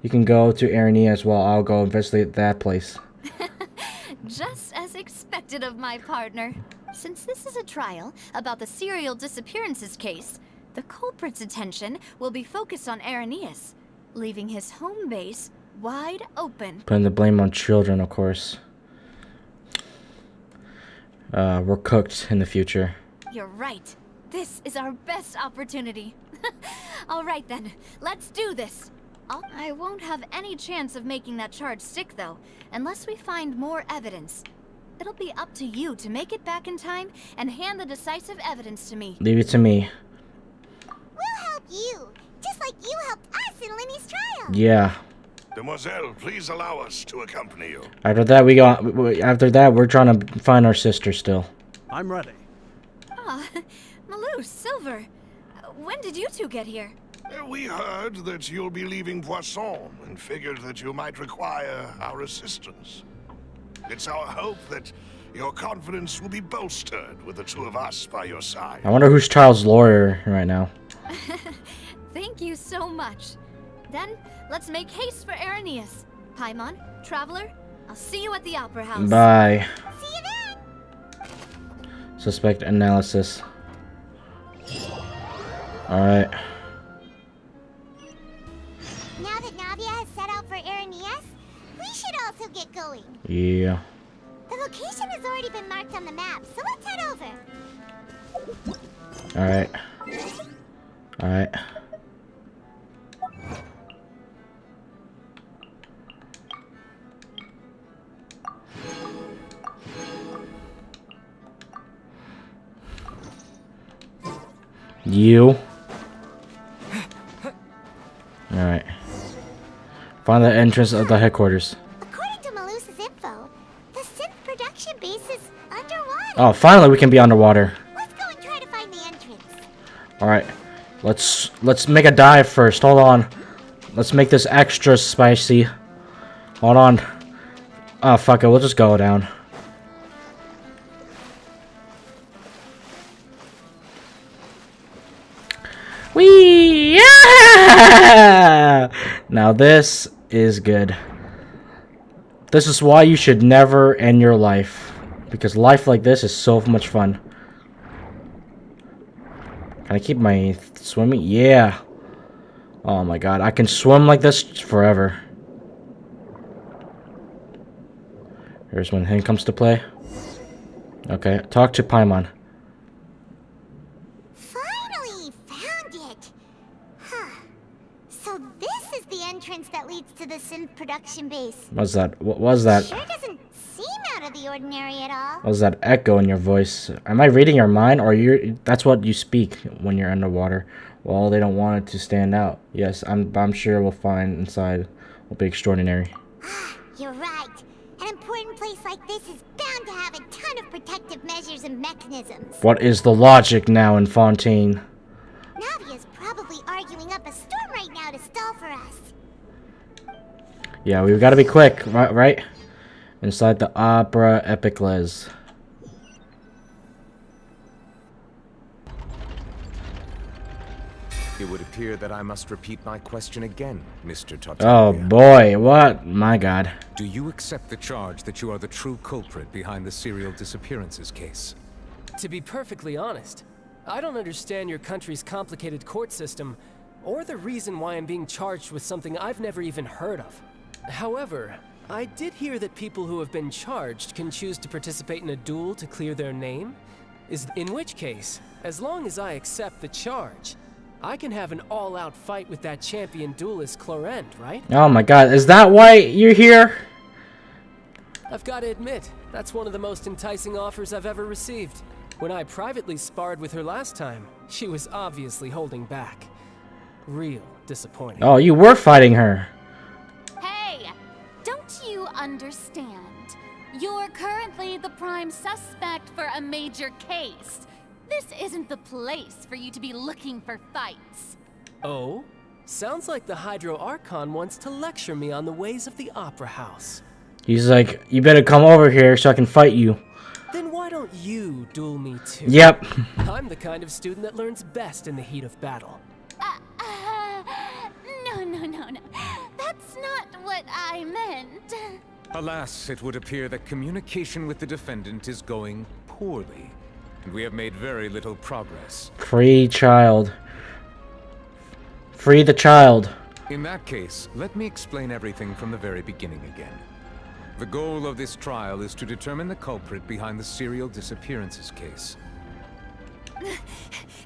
You can go to Arania as well. I'll go investigate that place. Just as expected of my partner. Since this is a trial about the serial disappearances case, the culprit's attention will be focused on Aranias, leaving his home base wide open. Putting the blame on children, of course. We're cooked in the future. You're right. This is our best opportunity. All right then, let's do this. I won't have any chance of making that charge stick, though, unless we find more evidence. It'll be up to you to make it back in time and hand the decisive evidence to me. Leave it to me. We'll help you, just like you helped us in Lenny's trial. Yeah. Demoiselle, please allow us to accompany you. After that, we're trying to find our sister still. I'm ready. Ah, Malou, Silver. When did you two get here? We heard that you'll be leaving Poisson and figured that you might require our assistance. It's our hope that your confidence will be bolstered with the two of us by your side. I wonder who's Child's lawyer right now. Thank you so much. Then, let's make haste for Aranias. Paimon, Traveler, I'll see you at the Opera House. Bye. See you then. Suspect analysis. Alright. Now that Navia has set out for Aranias, we should also get going. Yeah. The location has already been marked on the map, so let's head over. Alright. Alright. You. Alright. Find the entrance of the headquarters. According to Malus's info, the synth production base is underwater. Oh, finally we can be underwater. Let's go and try to find the entrance. Alright. Let's make a dive first. Hold on. Let's make this extra spicy. Hold on. Oh, fuck it. We'll just go down. Whee! Yeah! Now this is good. This is why you should never end your life. Because life like this is so much fun. Can I keep my swimming? Yeah. Oh my god. I can swim like this forever. Here's when him comes to play. Okay. Talk to Paimon. Finally found it. Huh. So this is the entrance that leads to the synth production base. What's that? What was that? Sure doesn't seem out of the ordinary at all. What was that echo in your voice? Am I reading your mind, or that's what you speak when you're underwater? Well, they don't want it to stand out. Yes, I'm sure we'll find inside will be extraordinary. You're right. An important place like this is bound to have a ton of protective measures and mechanisms. What is the logic now in Fontaine? Navia's probably arguing up a storm right now to stall for us. Yeah, we've got to be quick, right? inside the Opera Epicles. It would appear that I must repeat my question again, Mr. Oh Tartaglia. boy, what? My god. Do you accept the charge that you are the true culprit behind the serial disappearances case? To be perfectly honest, I don't understand your country's complicated court system, or the reason why I'm being charged with something I've never even heard of. However, I did hear that people who have been charged can choose to participate in a duel to clear their name. In which case, as long as I accept the charge, I can have an all-out fight with that champion duelist Clorend, right? Oh my god, is that why you're here? I've got to admit, that's one of the most enticing offers I've ever received. When I privately sparred with her last time, she was obviously holding back. Real disappointing. Oh, you were fighting her. Hey, don't you understand? You're currently the prime suspect for a major case. This isn't the place for you to be looking for fights. Oh? Sounds like the Hydro Archon wants to lecture me on the ways of the Opera House. He's like, you better come over here so I can fight you. Then why don't you duel me too? Yep. I'm the kind of student that learns best in the heat of battle. No. That's not what I meant. Alas, it would appear that communication with the defendant is going poorly, and we have made very little progress. Free child. Free the child. In that case, let me explain everything from the very beginning again. The goal of this trial is to determine the culprit behind the serial disappearances case.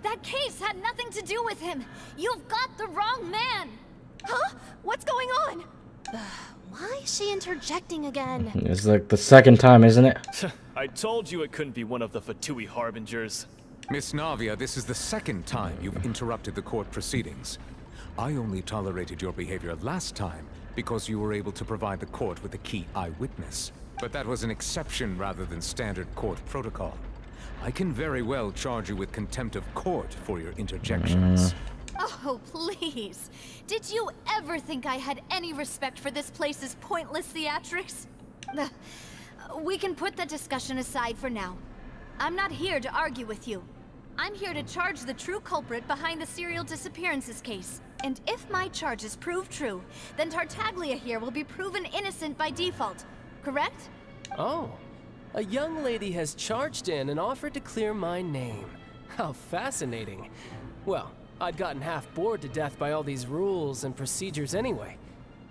That case had nothing to do with him. You've got the wrong man. Huh? What's going on? Why is she interjecting again? It's like the second time, isn't it? I told you it couldn't be one of the Fatui Harbingers. Miss Navia, this is the second time you've interrupted the court proceedings. I only tolerated your behavior last time because you were able to provide the court with a key eyewitness. But that was an exception rather than standard court protocol. I can very well charge you with contempt of court for your interjections. Oh, please. Did you ever think I had any respect for this place's pointless theatrics? We can put that discussion aside for now. I'm not here to argue with you. I'm here to charge the true culprit behind the serial disappearances case. And if my charges prove true, then Tartaglia here will be proven innocent by default. Correct? Oh. A young lady has charged in and offered to clear my name. How fascinating. Well, I'd gotten half bored to death by all these rules and procedures anyway.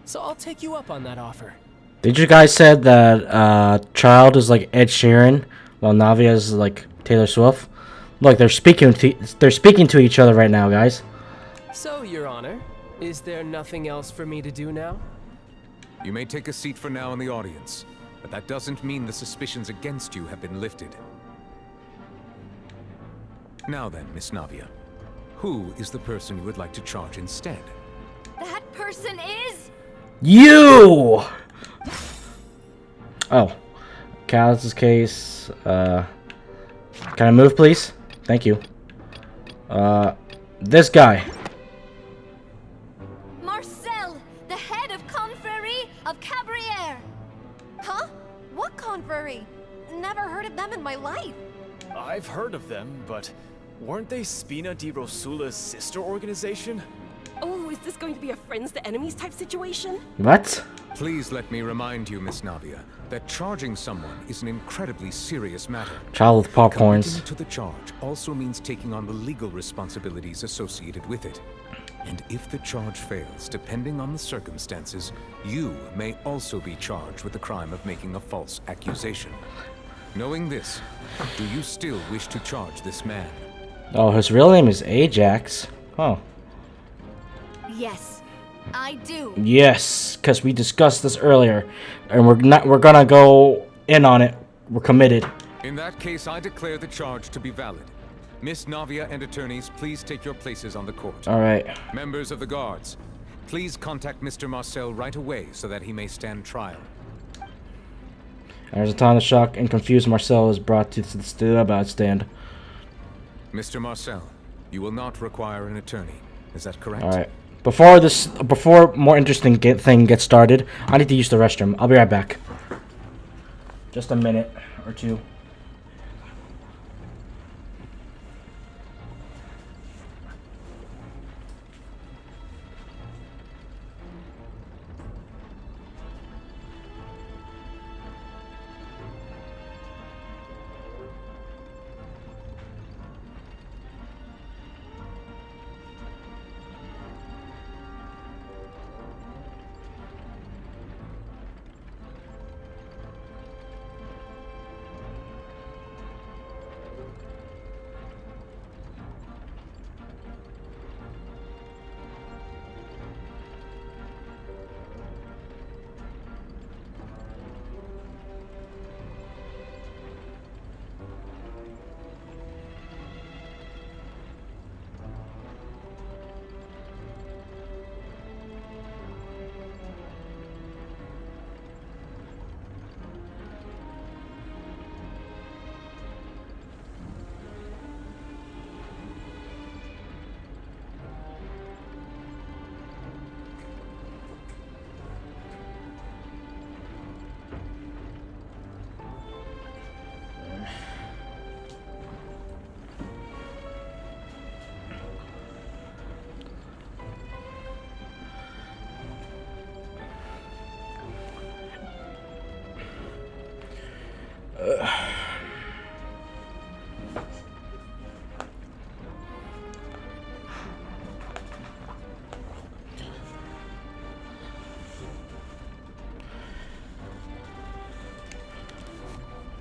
So I'll take you up on that offer. Did you guys said that Child is like Ed Sheeran while Navia is like Taylor Swift? Look, they're speaking to each other right now, guys. So, Your Honor, is there nothing else for me to do now? You may take a seat for now in the audience, but that doesn't mean the suspicions against you have been lifted. Now then, Miss Navia, who is the person you would like to charge instead? That person is... You! Oh. Callus's case. Can I move, please? Thank you. This guy. Marcel, the head of Confrérie of Cabrières. Huh? What Confrérie? Never heard of them in my life. I've heard of them, but weren't they Spina di Rosula's sister organization? Oh, is this going to be a friends to enemies type situation? What? Please let me remind you, Miss Navia, that charging someone is an incredibly serious matter. Child with popcorns. Committing to the charge also means taking on the legal responsibilities associated with it. And if the charge fails, depending on the circumstances, you may also be charged with the crime of making a false accusation. Knowing this, do you still wish to charge this man? Oh, his real name is Ajax. Oh. Yes, I do. Yes, because we discussed this earlier, and we're gonna go in on it. We're committed. In that case, I declare the charge to be valid. Miss Navia and attorneys, please take your places on the court. All right. Members of the guards, please contact Mr. Marcel right away so that he may stand trial. As a time of shock and confused, Marcel is brought to the stand. Mr. Marcel, you will not require an attorney. Is that correct? All right. Before more interesting thing gets started, I need to use the restroom. I'll be right back. Just a minute or two.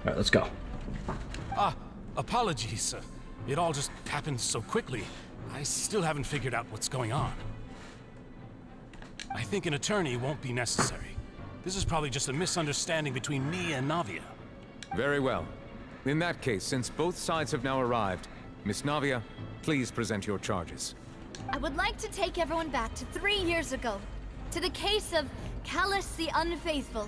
Alright, let's go. Apologies. It all just happened so quickly. I still haven't figured out what's going on. I think an attorney won't be necessary. This is probably just a misunderstanding between me and Navia. Very well. In that case, since both sides have now arrived, Miss Navia, please present your charges. I would like to take everyone back to 3 years ago, to the case of Callus the Unfaithful.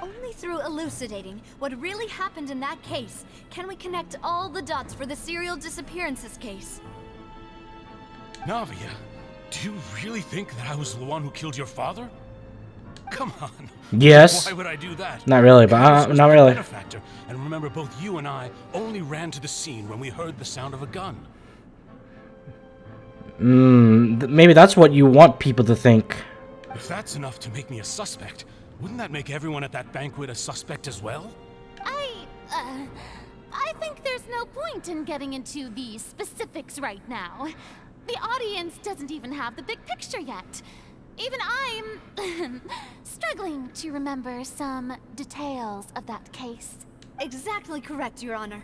Only through elucidating what really happened in that case can we connect all the dots for the serial disappearances case. Navia, do you really think that I was the one who killed your father? Come on. Yes. Why would I do that? Not really, but not really. Benefactor, and remember, both you and I only ran to the scene when we heard the sound of a gun. Maybe that's what you want people to think. If that's enough to make me a suspect, wouldn't that make everyone at that banquet a suspect as well? I think there's no point in getting into the specifics right now. The audience doesn't even have the big picture yet. Even I'm struggling to remember some details of that case. Exactly correct, Your Honor.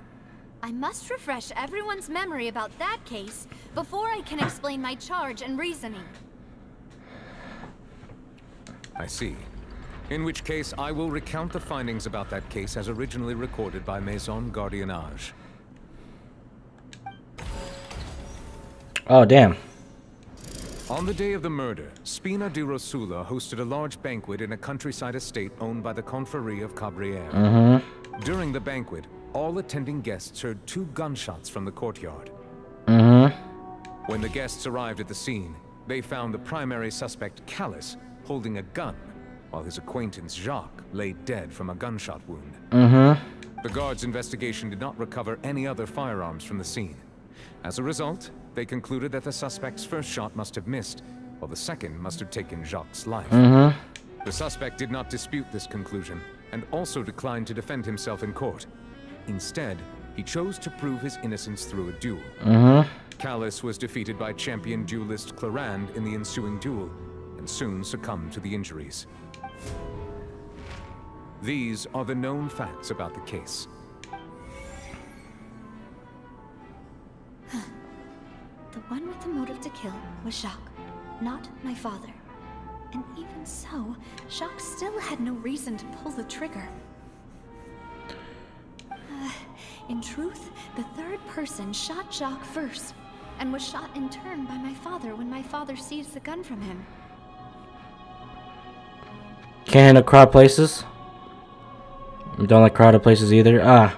I must refresh everyone's memory about that case before I can explain my charge and reasoning. I see. In which case, I will recount the findings about that case as originally recorded by Maison Gardiennage. Oh, damn. On the day of the murder, Spina di Rosula hosted a large banquet in a countryside estate owned by the Confrérie of Cabrières. During the banquet, all attending guests heard 2 gunshots from the courtyard. When the guests arrived at the scene, they found the primary suspect, Callus, holding a gun, while his acquaintance, Jacques, lay dead from a gunshot wound. The guards' investigation did not recover any other firearms from the scene. As a result, they concluded that the suspect's first shot must have missed, while the second must have taken Jacques' life. The suspect did not dispute this conclusion, and also declined to defend himself in court. Instead, he chose to prove his innocence through a duel. Callus was defeated by champion duelist Clarand in the ensuing duel, and soon succumbed to the injuries. These are the known facts about the case. The one with the motive to kill was Jacques, not my father. And even so, Jacques still had no reason to pull the trigger. In truth, the third person shot Jacques first, and was shot in turn by my father when my father seized the gun from him. Can't handle crowd places. Don't like crowded places either.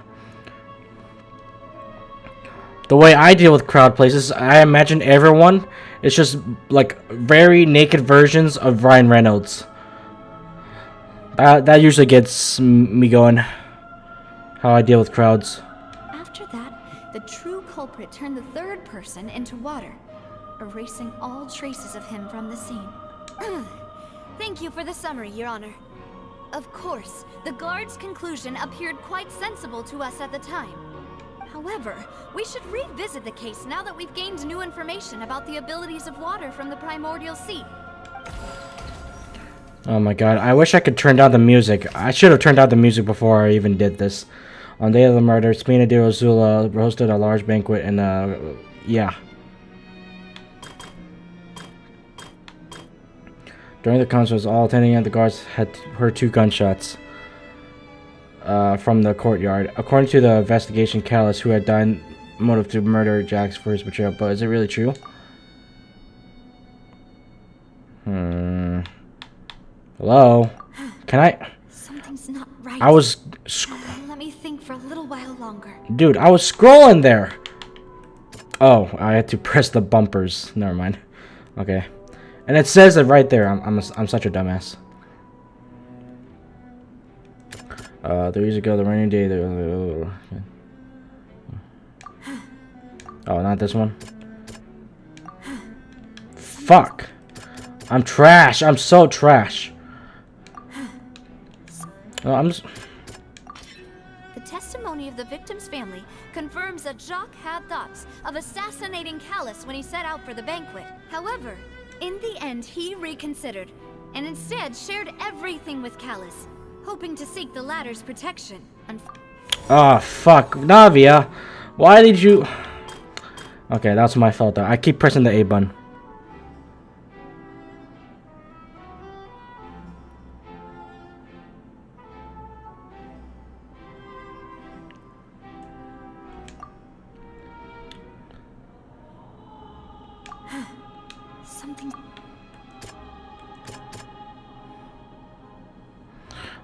The way I deal with crowd places, I imagine everyone is just like very naked versions of Ryan Reynolds. That usually gets me going. How I deal with crowds. After that, the true culprit turned the third person into water, erasing all traces of him from the scene. Thank you for the summary, Your Honor. Of course, the guard's conclusion appeared quite sensible to us at the time. However, we should revisit the case now that we've gained new information about the abilities of water from the primordial sea. Oh my god, I wish I could turn down the music. I should have turned down the music before I even did this. On the day of the murder, Spina di Rosula hosted a large banquet and, yeah. During the concert, all attending and the guards had heard 2 gunshots from the courtyard. According to the investigation, Callus, who had died motive to murder Jax for his betrayal. But is it really true? Hello? Can I? Something's not right. I was... Let me think for a little while longer. Dude, I was scrolling there! Oh, I had to press the bumpers. Never mind. Okay. And it says it right there. I'm such a dumbass. 3 years ago, the rainy day... Oh, not this one? Fuck! I'm trash! I'm so trash! Oh, I'm just... The testimony of the victim's family confirms that Jacques had thoughts of assassinating Callus when he set out for the banquet. However, in the end, he reconsidered, and instead shared everything with Callus, hoping to seek the latter's protection. Oh, fuck. Navia! Why did you... Okay, that's my fault though. I keep pressing the A button.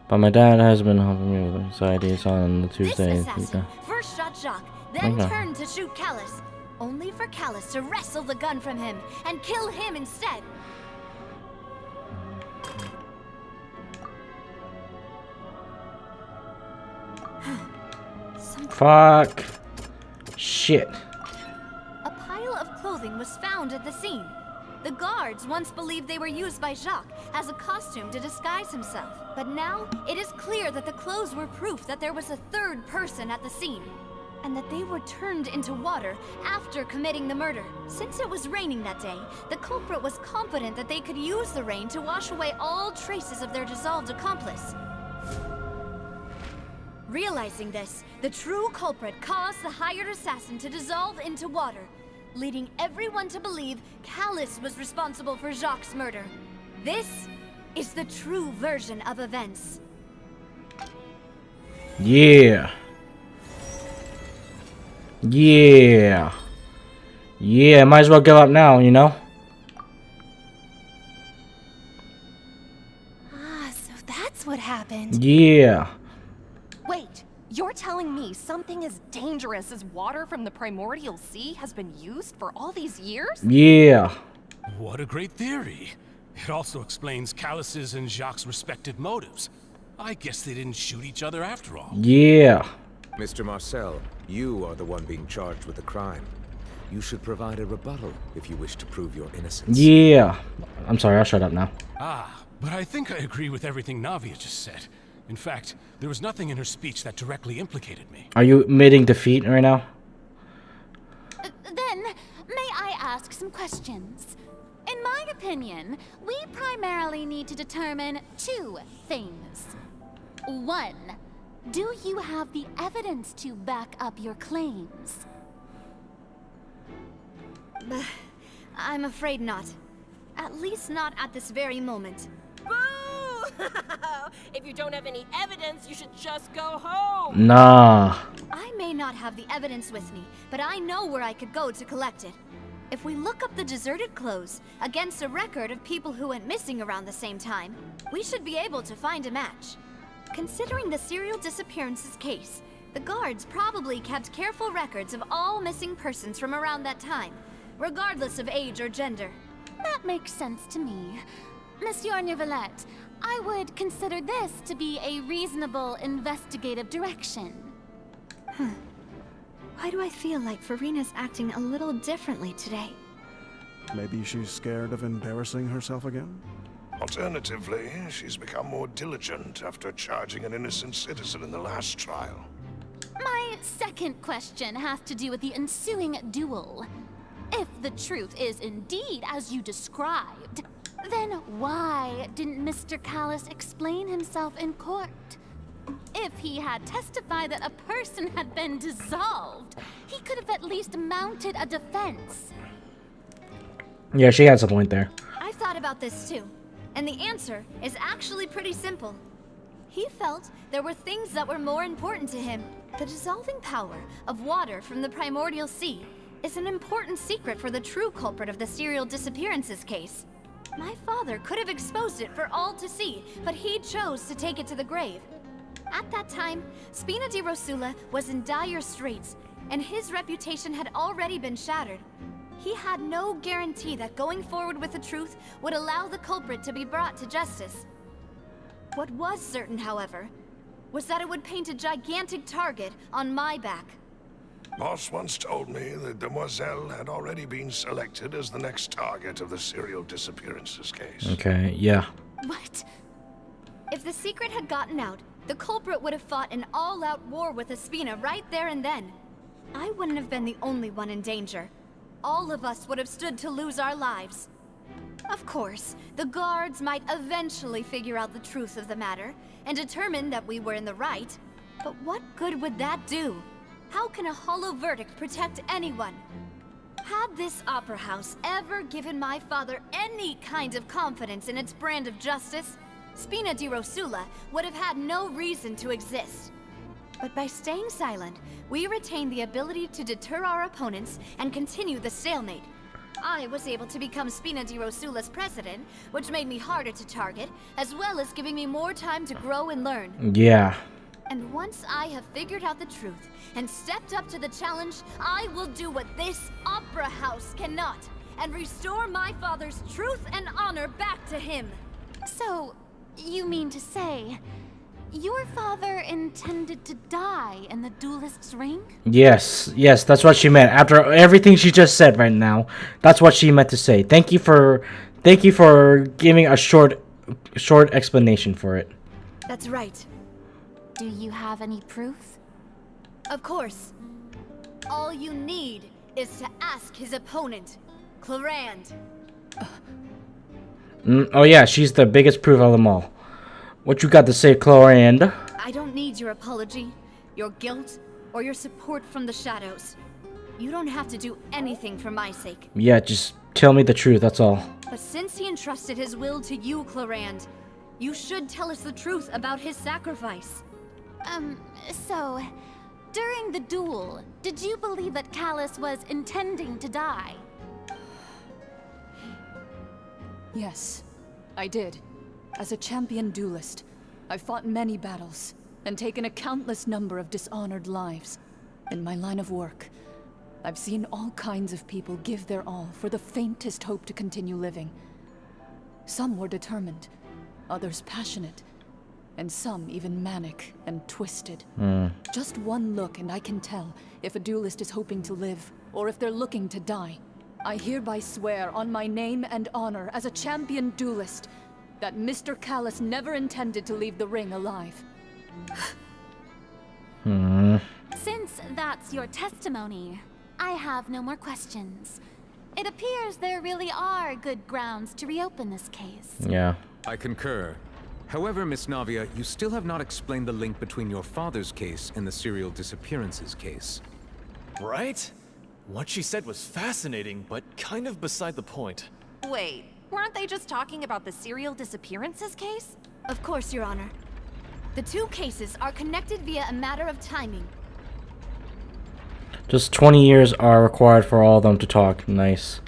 But my dad has been helping me with anxieties on the Tuesday. This assassin first shot Jacques, then Okay. turned to shoot Callus, only for Callus to wrestle the gun from him and kill him instead. Fuck. Shit. A pile of clothing was found at the scene. The guards once believed they were used by Jacques as a costume to disguise himself. But now, it is clear that the clothes were proof that there was a third person at the scene, and that they were turned into water after committing the murder. Since it was raining that day, the culprit was confident that they could use the rain to wash away all traces of their dissolved accomplice. Realizing this, the true culprit caused the hired assassin to dissolve into water, leading everyone to believe Callus was responsible for Jacques' murder. This is the true version of events. Yeah. Yeah. Yeah, might as well give up now, you know? Ah, so that's what happened. Yeah. Wait, you're telling me something as dangerous as water from the primordial sea has been used for all these years? Yeah. What a great theory. It also explains Callus's and Jacques' respective motives. I guess they didn't shoot each other after all. Yeah. Mr. Marcel, you are the one being charged with the crime. You should provide a rebuttal if you wish to prove your innocence. Yeah. I'm sorry, I'll shut up now. Ah, but I think I agree with everything Navia just said. In fact, there was nothing in her speech that directly implicated me. Are you admitting defeat right now? Then, may I ask some questions? In my opinion, we primarily need to determine 2 things. 1, do you have the evidence to back up your claims? I'm afraid not. At least not at this very moment. Boo! If you don't have any evidence, you should just go home. Nah. I may not have the evidence with me, but I know where I could go to collect it. If we look up the deserted clothes against a record of people who went missing around the same time, we should be able to find a match. Considering the serial disappearances case, the guards probably kept careful records of all missing persons from around that time, regardless of age or gender. That makes sense to me. Monsieur Neuvillette, I would consider this to be a reasonable investigative direction. Why do I feel like Farina's acting a little differently today? Maybe she's scared of embarrassing herself again? Alternatively, she's become more diligent after charging an innocent citizen in the last trial. My second question has to do with the ensuing duel. If the truth is indeed as you described, then why didn't Mr. Callis explain himself in court? If he had testified that a person had been dissolved, he could have at least mounted a defense. Yeah, she has a point there. I've thought about this too, and the answer is actually pretty simple. He felt there were things that were more important to him. The dissolving power of water from the primordial sea is an important secret for the true culprit of the serial disappearances case. My father could have exposed it for all to see, but he chose to take it to the grave. At that time, Spina di Rosula was in dire straits, and his reputation had already been shattered. He had no guarantee that going forward with the truth would allow the culprit to be brought to justice. What was certain, however, was that it would paint a gigantic target on my back. Boss once told me that Demoiselle had already been selected as the next target of the serial disappearances case. Okay, yeah. What? If the secret had gotten out, the culprit would have fought an all-out war with Espina right there and then. I wouldn't have been the only one in danger. All of us would have stood to lose our lives. Of course, the guards might eventually figure out the truth of the matter and determine that we were in the right. But what good would that do? How can a hollow verdict protect anyone? Had this opera house ever given my father any kind of confidence in its brand of justice, Spina di Rosula would have had no reason to exist. But by staying silent, we retained the ability to deter our opponents and continue the stalemate. I was able to become Spina di Rosula's president, which made me harder to target, as well as giving me more time to grow and learn. Yeah. And once I have figured out the truth and stepped up to the challenge, I will do what this opera house cannot, and restore my father's truth and honor back to him. So, you mean to say, your father intended to die in the duelist's ring? Yes, that's what she meant. After everything she just said right now, that's what she meant to say. Thank you for giving a short explanation for it. That's right. Do you have any proof? Of course. All you need is to ask his opponent, Clarand. Oh yeah, she's the biggest proof of them all. What you got to say, Clarand? I don't need your apology, your guilt, or your support from the shadows. You don't have to do anything for my sake. Yeah, just tell me the truth, that's all. But since he entrusted his will to you, Clarand, you should tell us the truth about his sacrifice. So, during the duel, did you believe that Callis was intending to die? Yes, I did. As a champion duelist, I've fought many battles and taken a countless number of dishonored lives. In my line of work, I've seen all kinds of people give their all for the faintest hope to continue living. Some were determined, others passionate, and some even manic and twisted. Just one look and I can tell if a duelist is hoping to live or if they're looking to die. I hereby swear on my name and honor as a champion duelist that Mr. Callis never intended to leave the ring alive. Since that's your testimony, I have no more questions. It appears there really are good grounds to reopen this case. Yeah. I concur. However, Miss Navia, you still have not explained the link between your father's case and the serial disappearances case. Right? What she said was fascinating, but kind of beside the point. Wait, weren't they just talking about the serial disappearances case? Of course, Your Honor. The two cases are connected via a matter of timing. Just 20 years are required for all of them to talk. Nice.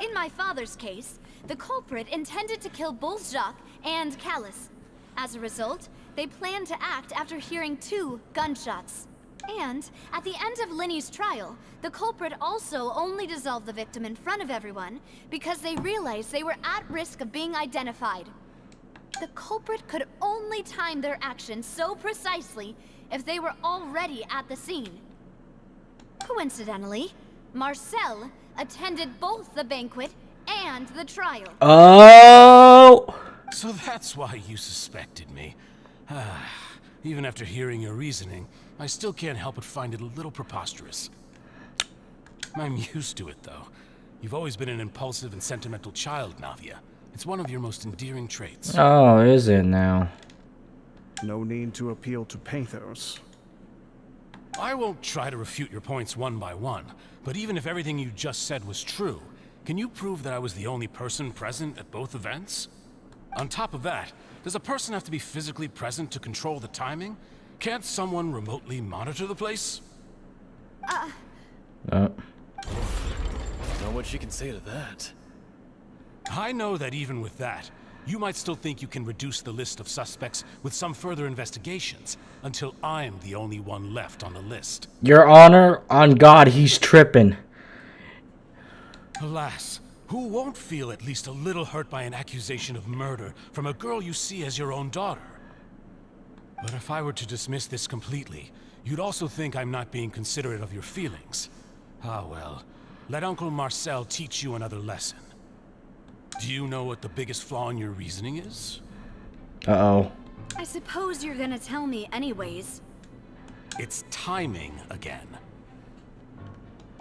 In my father's case, the culprit intended to kill both Jacques and Callis. As a result, they planned to act after hearing 2 gunshots. And at the end of Linny's trial, the culprit also only dissolved the victim in front of everyone because they realized they were at risk of being identified. The culprit could only time their actions so precisely if they were already at the scene. Coincidentally, Marcel attended both the banquet and the trial. Oh! So that's why you suspected me. Even after hearing your reasoning, I still can't help but find it a little preposterous. I'm used to it, though. You've always been an impulsive and sentimental child, Navia. It's one of your most endearing traits. Oh, is it now? No need to appeal to pathos. I won't try to refute your points one by one, but even if everything you just said was true, can you prove that I was the only person present at both events? On top of that, does a person have to be physically present to control the timing? Can't someone remotely monitor the place? Not much you can say to that. I know that even with that, you might still think you can reduce the list of suspects with some further investigations, until I'm the only one left on the list. Your Honor, on God, he's tripping. Alas, who won't feel at least a little hurt by an accusation of murder from a girl you see as your own daughter? But if I were to dismiss this completely, you'd also think I'm not being considerate of your feelings. Ah well, let Uncle Marcel teach you another lesson. Do you know what the biggest flaw in your reasoning is? Uh-oh. I suppose you're gonna tell me anyways. It's timing again.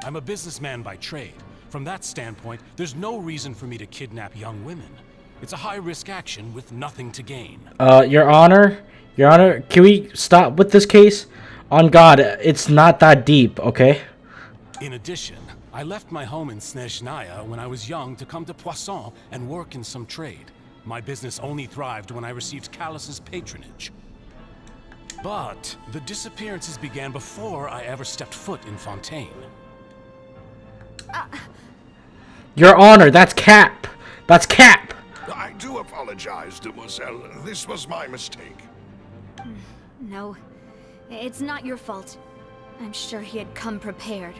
I'm a businessman by trade. From that standpoint, there's no reason for me to kidnap young women. It's a high-risk action with nothing to gain. Your Honor, can we stop with this case? On God, it's not that deep, okay? In addition, I left my home in Snezhnaya when I was young to come to Poisson and work in some trade. My business only thrived when I received Callus's patronage. But the disappearances began before I ever stepped foot in Fontaine. Your Honor, that's cap. That's cap. I do apologize, Demoiselle. This was my mistake. No, it's not your fault. I'm sure he had come prepared.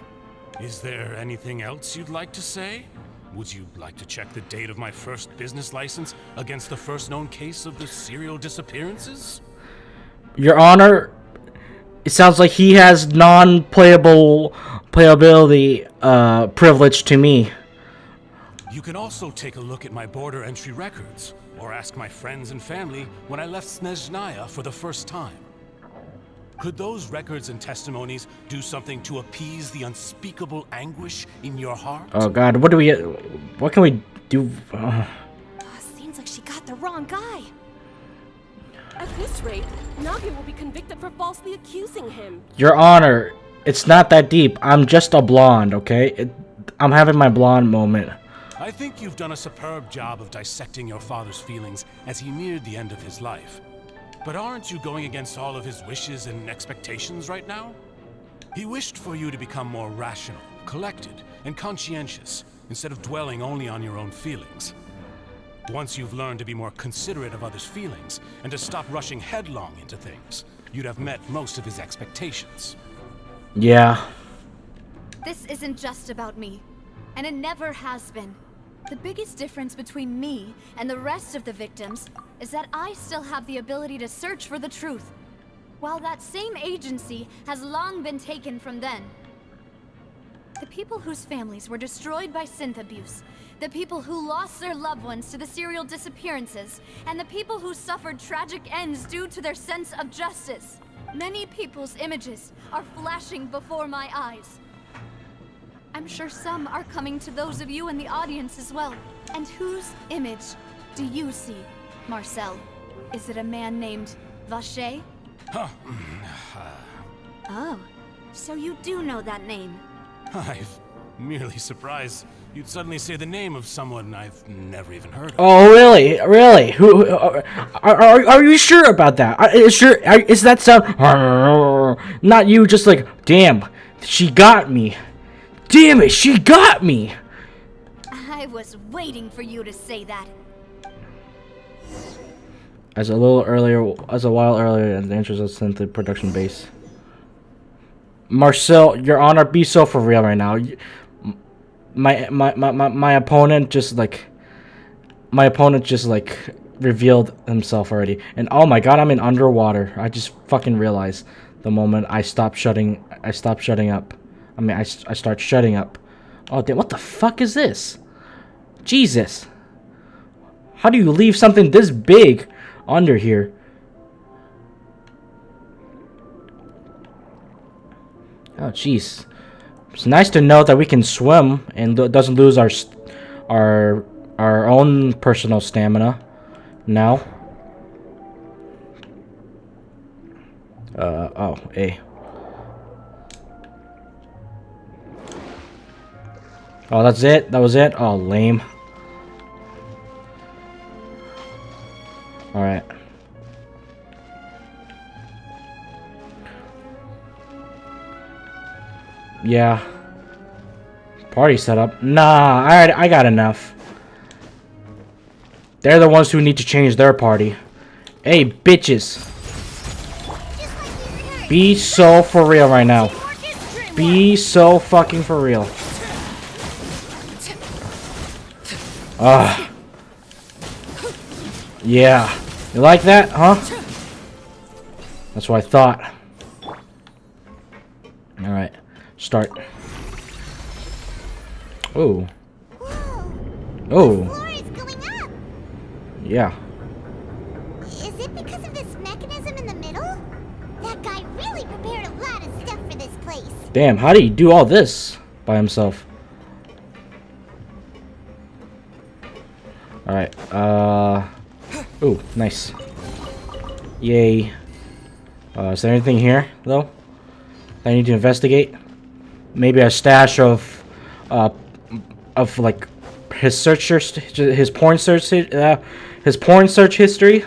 Is there anything else you'd like to say? Would you like to check the date of my first business license against the first known case of the serial disappearances? Your Honor, it sounds like he has playability privilege to me. You can also take a look at my border entry records, or ask my friends and family when I left Snezhnaya for the first time. Could those records and testimonies do something to appease the unspeakable anguish in your heart? Oh God, what can we do? Seems like she got the wrong guy. At this rate, Navia will be convicted for falsely accusing him. Your Honor, it's not that deep. I'm just a blonde, okay? I'm having my blonde moment. I think you've done a superb job of dissecting your father's feelings as he neared the end of his life. But aren't you going against all of his wishes and expectations right now? He wished for you to become more rational, collected, and conscientious, instead of dwelling only on your own feelings. Once you've learned to be more considerate of others' feelings, and to stop rushing headlong into things, you'd have met most of his expectations. Yeah. This isn't just about me, and it never has been. The biggest difference between me and the rest of the victims is that I still have the ability to search for the truth, while that same agency has long been taken from them. The people whose families were destroyed by synth abuse, the people who lost their loved ones to the serial disappearances, and the people who suffered tragic ends due to their sense of justice. Many people's images are flashing before my eyes. I'm sure some are coming to those of you in the audience as well. And whose image do you see, Marcel? Is it a man named Vacher? Huh. Oh, so you do know that name. I'm merely surprised you'd suddenly say the name of someone I've never even heard of. Oh, really? Really? Who? Are you sure about that? Is that sound? Not you. Just like, damn, she got me. Damn it, she got me. I was waiting for you to say that. As a while earlier, in the interest of synth production base. Marcel, Your Honor, be so for real right now. My opponent just like revealed himself already. And oh my god, I'm in underwater. I just fucking realized the moment I stopped shutting up. I mean, I start shutting up. Oh, damn, what the fuck is this? Jesus. How do you leave something this big under here? Oh, jeez. It's nice to know that we can swim and doesn't lose our own personal stamina now. Oh, A. Oh, that's it? That was it? Oh, lame. Alright. Yeah. Party setup. Nah, alright, I got enough. They're the ones who need to change their party. Hey, bitches. Be so for real right now. Be so fucking for real. Yeah. You like that, huh? That's what I thought. Alright. Start. Oh. Oh. Yeah. Is it because of this mechanism in the middle? That guy really prepared a lot of stuff for this place. Damn, how did he do all this by himself? Alright, ooh, nice. Yay. Is there anything here, though? That I need to investigate? Maybe a stash of like, his porn search history?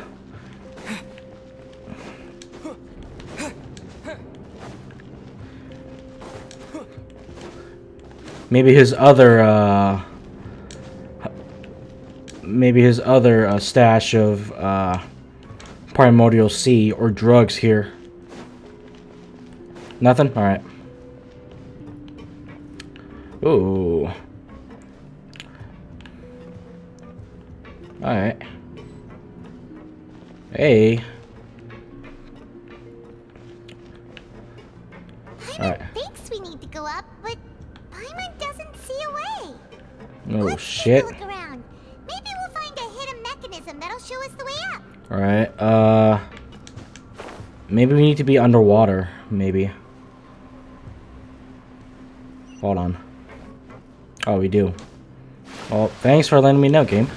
Maybe his other, stash of, primordial sea or drugs here. Nothing? Alright. Ooh. Alright. Hey. Alright. Thinks we need to go up, but Paimon doesn't see a way. Oh, shit. Look around. Maybe we'll find a hidden mechanism that'll show us the way up. Alright, maybe we need to be underwater, maybe. Hold on. Oh, we do. Well, thanks for letting me know, game.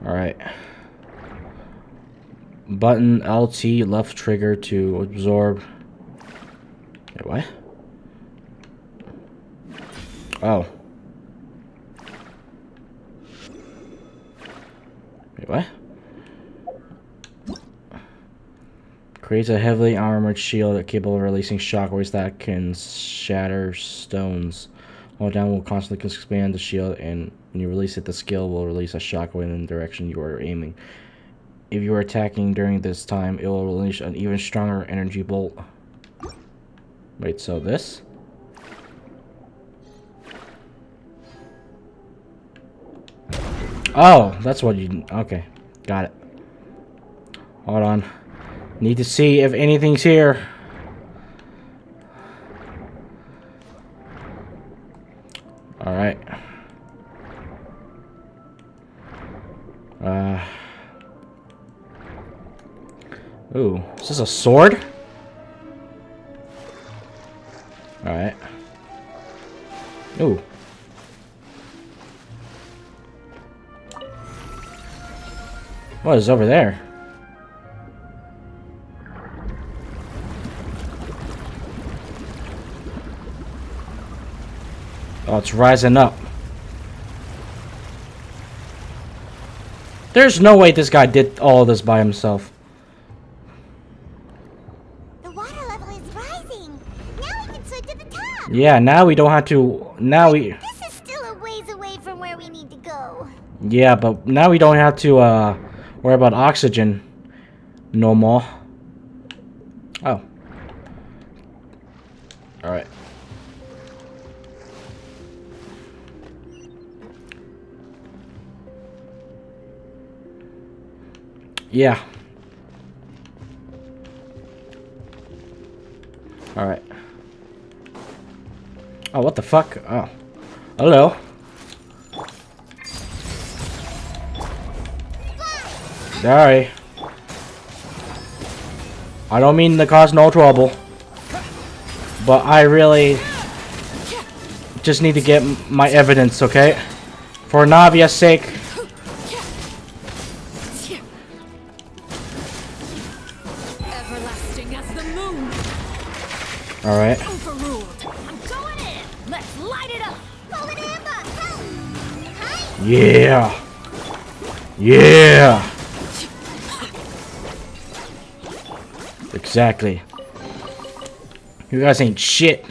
Alright. Button LT left trigger to absorb. Wait, what? Oh. Wait, what? Creates a heavily armored shield capable of releasing shockwaves that can shatter stones. Hold down will constantly expand the shield, and when you release it, the skill will release a shockwave in the direction you are aiming. If you are attacking during this time, it will release an even stronger energy bolt. Wait, so this? Oh, that's what you... Okay, got it. Hold on. Need to see if anything's here. Alright. Ooh, is this a sword? Alright. Ooh. What is over there? Oh, it's rising up. There's no way this guy did all this by himself. The water level is rising. Now we can swim to the top. Yeah, now we don't have to... Now we... This is still a ways away from where we need to go. Yeah, but now we don't have to, worry about oxygen no more. Oh. Alright. Yeah. Alright. Oh, what the fuck? Oh. Hello. Sorry. I don't mean to cause no trouble. But I really just need to get my evidence, okay? For Navia's sake. Everlasting as the moon. Alright. Overruled. I'm going in. Let's light it up. Pull it in, Yeah. Yeah. Exactly. You guys ain't shit.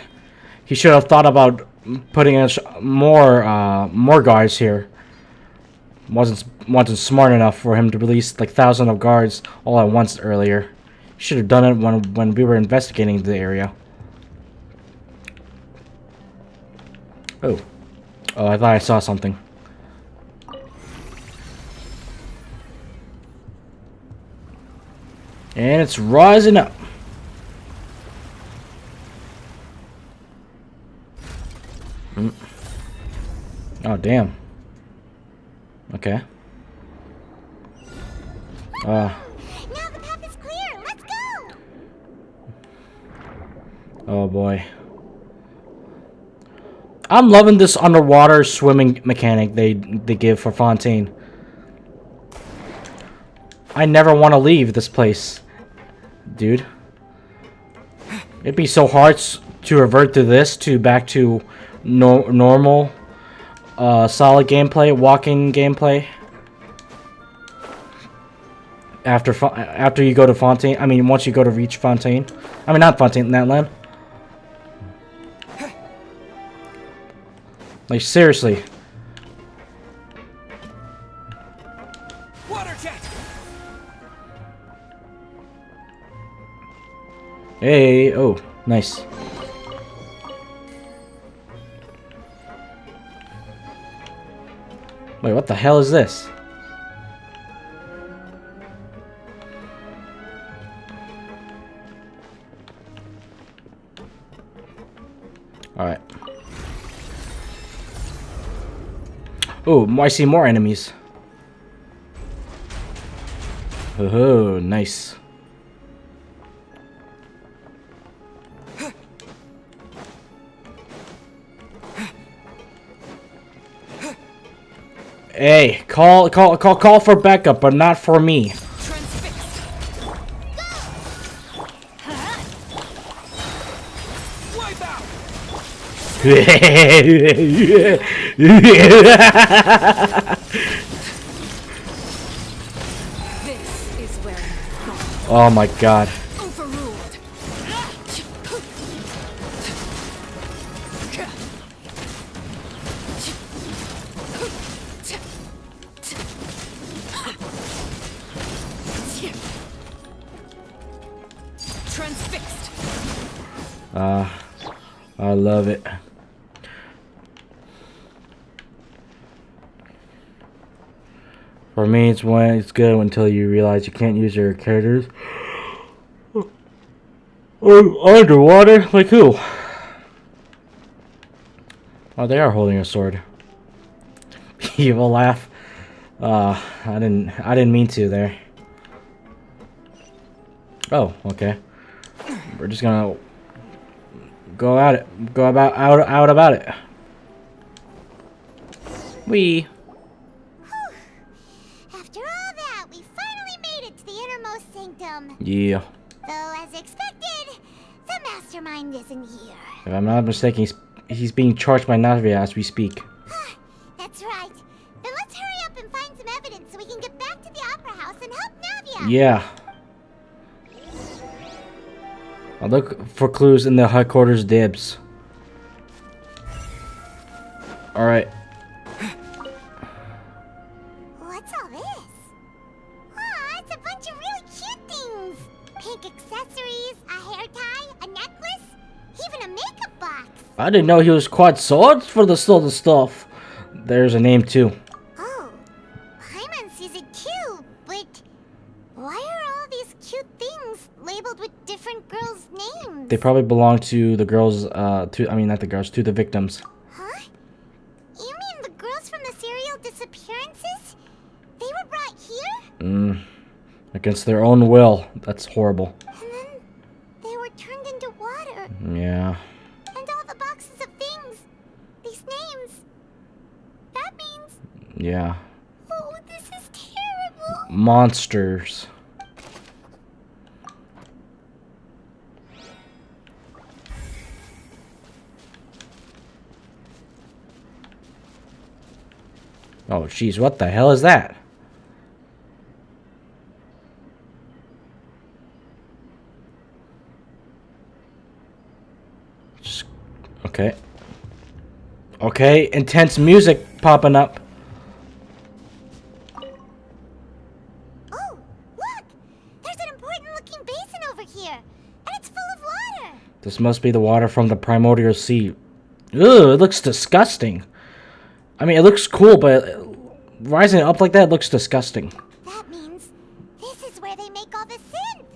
He should have thought about putting in more guards here. Wasn't smart enough for him to release like thousands of guards all at once earlier. He should have done it when we were investigating the area. Oh. Oh, I thought I saw something. And it's rising up. Oh, damn. Okay. Now the path is clear. Let's go. Oh boy. I'm loving this underwater swimming mechanic they give for Fontaine. I never want to leave this place, dude. It'd be so hard to revert to this, back to normal, solid gameplay, walking gameplay. After you go to Fontaine, I mean, once you go to reach Fontaine. I mean, not Fontaine, Natland. Like, seriously. Water jet. Hey, oh, nice. Wait, what the hell is this? Alright. Oh, I see more enemies. Oh, nice. Hey, call for backup, but not for me. Oh my god. I love it. For me, it's good until you realize you can't use your characters underwater. Like who? Oh, they are holding a sword. Evil laugh. I didn't mean to there. Oh, okay. We're just gonna go at it. Go out about it. After all that, we finally made it to the innermost sanctum. Yeah. Though, as expected, the mastermind isn't here. If I'm not mistaken, he's being charged by Navia as we speak. That's right. Then let's hurry up and find some evidence so we can get back to the Opera House and help Navia. Yeah. I'll look for clues in the headquarters dibs. Alright. What's all this? Aw, it's a bunch of really cute things. Pink accessories, a hair tie, a necklace, even a makeup box. I didn't know he was quite swords for the sort of stuff. There's a name too. Oh, Paimon sees it too, but girls' names? They probably belong to the girls, to the victims. Huh? You mean the girls from the serial disappearances? They were brought here? Against their own will. That's horrible. And then they were turned into water. Yeah. And all the boxes of things. These names. That means... Yeah. Oh, this is terrible. Monsters. Oh, jeez, what the hell is that? Okay. Okay, intense music popping up. Oh, look! There's an important looking basin over here. And it's full of water. This must be the water from the primordial sea. Ugh, it looks disgusting. I mean, it looks cool, but rising up like that looks disgusting. That means this is where they make all the synth.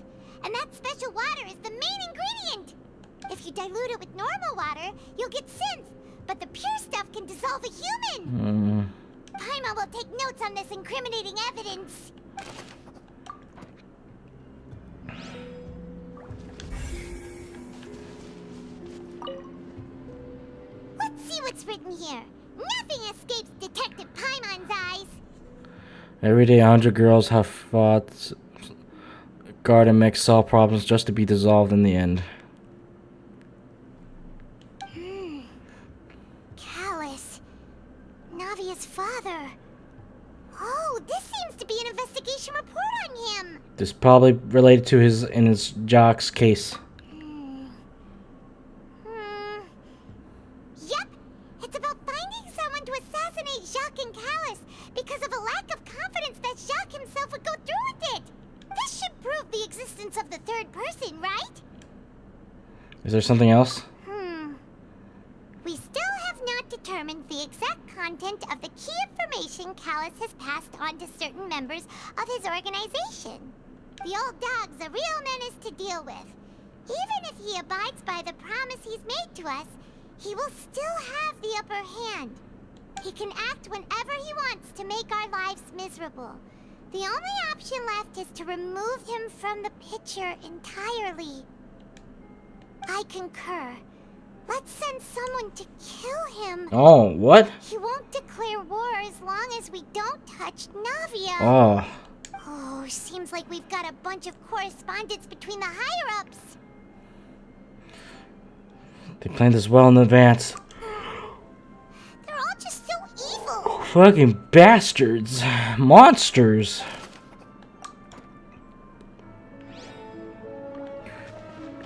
And that special water is the main ingredient. If you dilute it with normal water, you'll get synth. But the pure stuff can dissolve a human. Paimon will take notes on this incriminating evidence. Let's see what's written here. Nothing escapes Detective Paimon's eyes. Every day, 100 girls have fought, guard and mech solve problems just to be dissolved in the end. Callus. Navia's father. Oh, this seems to be an investigation report on him. This is probably related to his Jock's case. Yep, it's about finding someone to assassinate Jacques and Callus because of a lack of confidence that Jacques himself would go through with it. This should prove the existence of the third person, right? Is there something else? We still have not determined the exact content of the key information Callus has passed on to certain members of his organization. The old dog's a real menace to deal with. Even if he abides by the promise he's made to us, he will still have the upper hand. He can act whenever he wants to make our lives miserable. The only option left is to remove him from the picture entirely. I concur. Let's send someone to kill him. Oh, what? He won't declare war as long as we don't touch Navia. Oh. Oh, seems like we've got a bunch of correspondence between the higher-ups. They planned this well in advance. They're all just so evil. Fucking bastards. Monsters.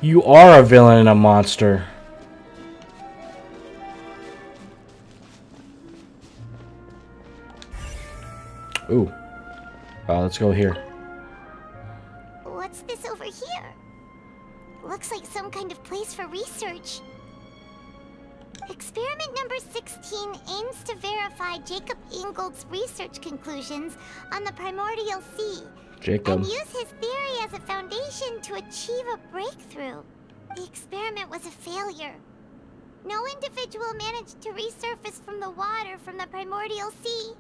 You are a villain and a monster. Ooh. Let's go here. What's this over here? Looks like some kind of place for research. Experiment number 16 aims to verify Jacob Ingold's research conclusions on the primordial sea. Jacob. And use his theory as a foundation to achieve a breakthrough. The experiment was a failure. No individual managed to resurface from the water from the primordial sea.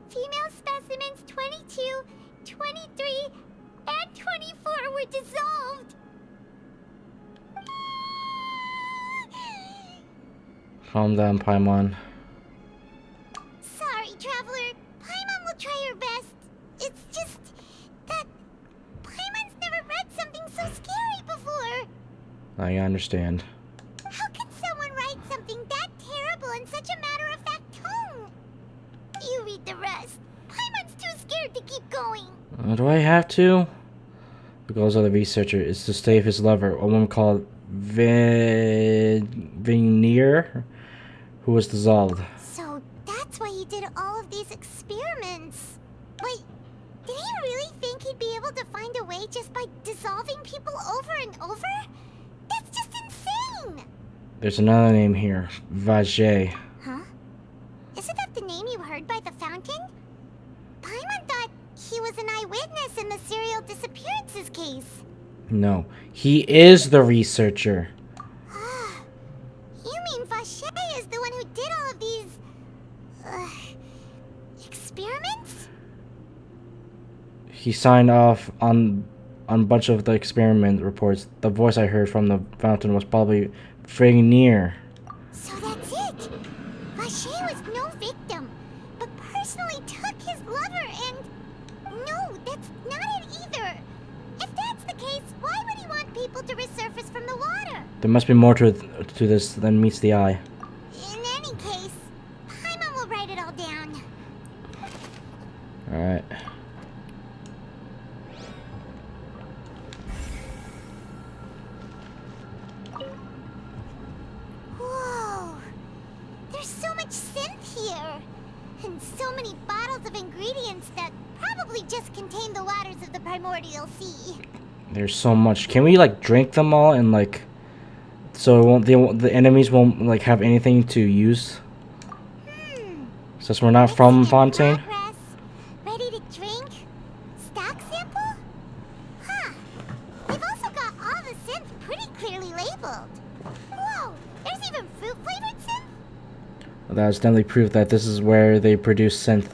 Female specimens 22, 23, and 24 were dissolved. Calm down, Paimon. Sorry, Traveler. Paimon will try her best. It's just that Paimon's never read something so scary before. I understand. How can someone write something that terrible in such a matter-of-fact tone? You read the rest. Paimon's too scared to keep going. Do I have to? The goals of the researcher is to save his lover, a woman called Veneer, who was dissolved. So that's why he did all of these experiments. Wait, did he really think he'd be able to find a way just by dissolving people over and over? That's just insane! There's another name here. Vajay. Huh? Isn't that the name you heard by the fountain? Paimon thought he was an eyewitness in the serial disappearances case. No, He is the researcher. You mean Vache is the one who did all of these... experiments? He signed off on a bunch of the experiment reports. The voice I heard from the fountain was probably Frignier. So that's it! Vache was no victim, but personally took his lover and... No, that's not it either! If that's the case, why would he want people to resurface from the water? There must be more to this than meets the eye. In any case, Paimon will write it all down. Alright. Whoa! There's so much synth here! And so many bottles of ingredients that probably just contain the waters of the primordial sea. There's so much. Can we like drink them all and like so the enemies won't like have anything to use? Since we're not from Fontaine. Ready to drink? Stock sample? Huh. They've also got all the synth pretty clearly labeled. Whoa, there's even fruit-flavored synth? That's definitely proof that this is where they produce synth.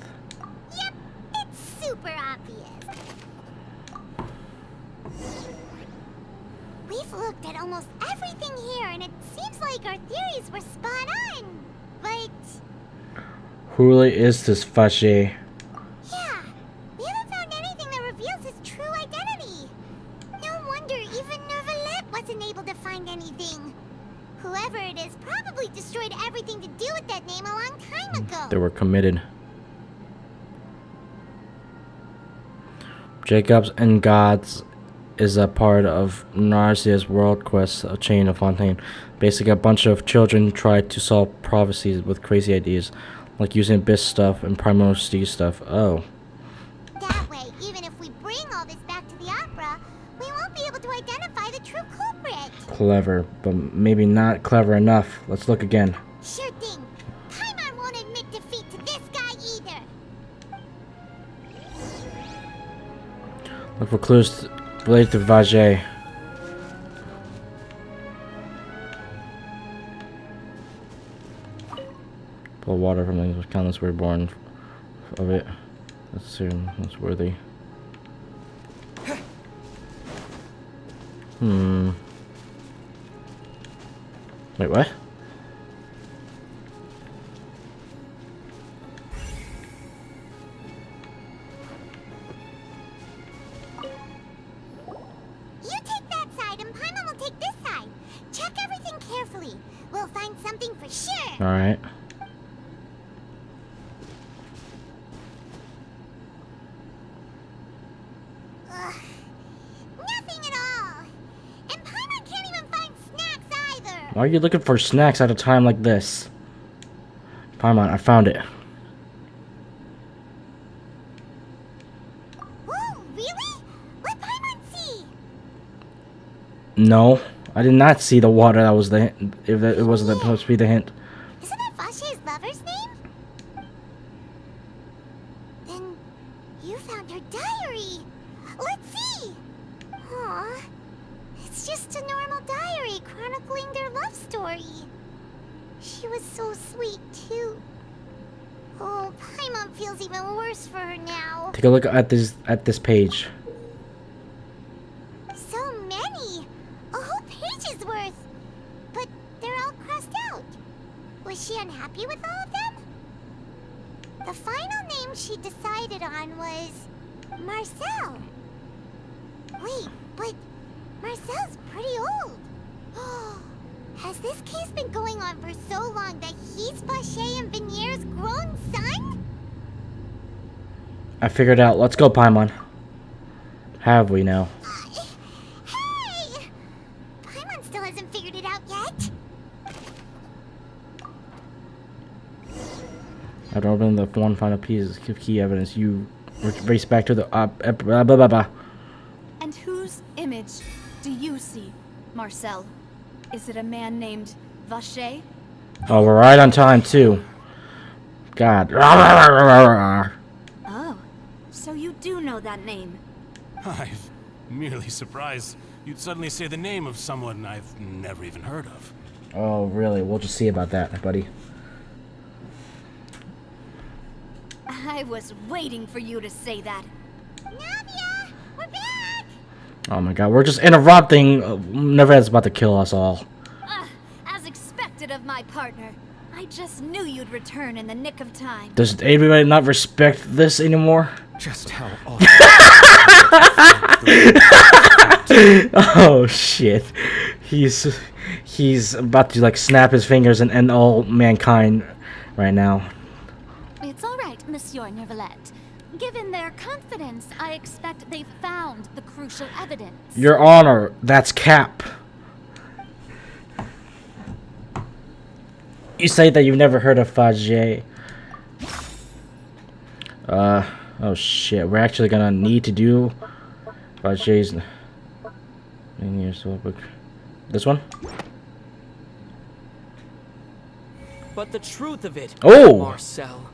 Yep, it's super obvious. We've looked at almost everything here, and it seems like our theories were spot on. But... Who really is this Vache? yeah, we haven't found anything that reveals his true identity. No wonder even Nervalet wasn't able to find anything. Whoever it is probably destroyed everything to do with that name a long time ago. They were committed. Jacobs and Gods is a part of Narcia's World Quest, a chain of Fontaine. Basically, a bunch of children try to solve prophecies with crazy ideas, like using Abyss stuff and Primordial Sea stuff. Oh. That way, even if we bring all this back to the opera, we won't be able to identify the true culprit. Clever, but maybe not clever enough. Let's look again. Sure thing. Paimon won't admit defeat to this guy either. Look for clues related to Vache. Pull water from the countless were born of it. Let's see, that's worthy. Wait, what? You take that side and Paimon will take this side. Check everything carefully. We'll find something for sure. Alright. Nothing at all. And Paimon can't even find snacks either. Why are you looking for snacks at a time like this? Paimon, I found it. Whoa, really? What Paimon see? No, I did not see the water. That was the hint. If that, it wasn't supposed to be the hint. Isn't that Vache's lover's name? Then you found her diary. Let's see. Aw, it's just a normal diary chronicling their love story. She was so sweet too. Oh, Paimon feels even worse for her now. Take a look at this page. So many! A whole page's worth! But they're all crossed out. Was she unhappy with all of them? The final name she decided on was... Marcel. Wait, but Marcel's pretty old. Has this case been going on for so long that he's Vache and Vinier's grown son? I figured out. Let's go, Paimon. Have we now? Hey! Paimon still hasn't figured it out yet. I'd open the one final piece of key evidence. You race back to the blah, blah, blah. And whose image do you see, Marcel? Is it a man named Vache? Oh, we're right on time too. God. Oh, so you do know that name. I'm merely surprised you'd suddenly say the name of someone I've never even heard of. Oh, really? We'll just see about that, buddy. I was waiting for you to say that. Navia, we're back! Oh my god, we're just interrupting. Neverhead's about to kill us all. As expected of my partner. I just knew you'd return in the nick of time. Does anybody not respect this anymore? Just how Oh shit. He's about to like snap his fingers and end all mankind right now. It's all right, Monsieur Neuvillette. Given their confidence, I expect they've found the crucial evidence. Your Honor, that's Cap. You say that you've never heard of Faget. Oh shit, we're actually gonna need to do Faget's. This one? But the truth of it, Oh! Marcel,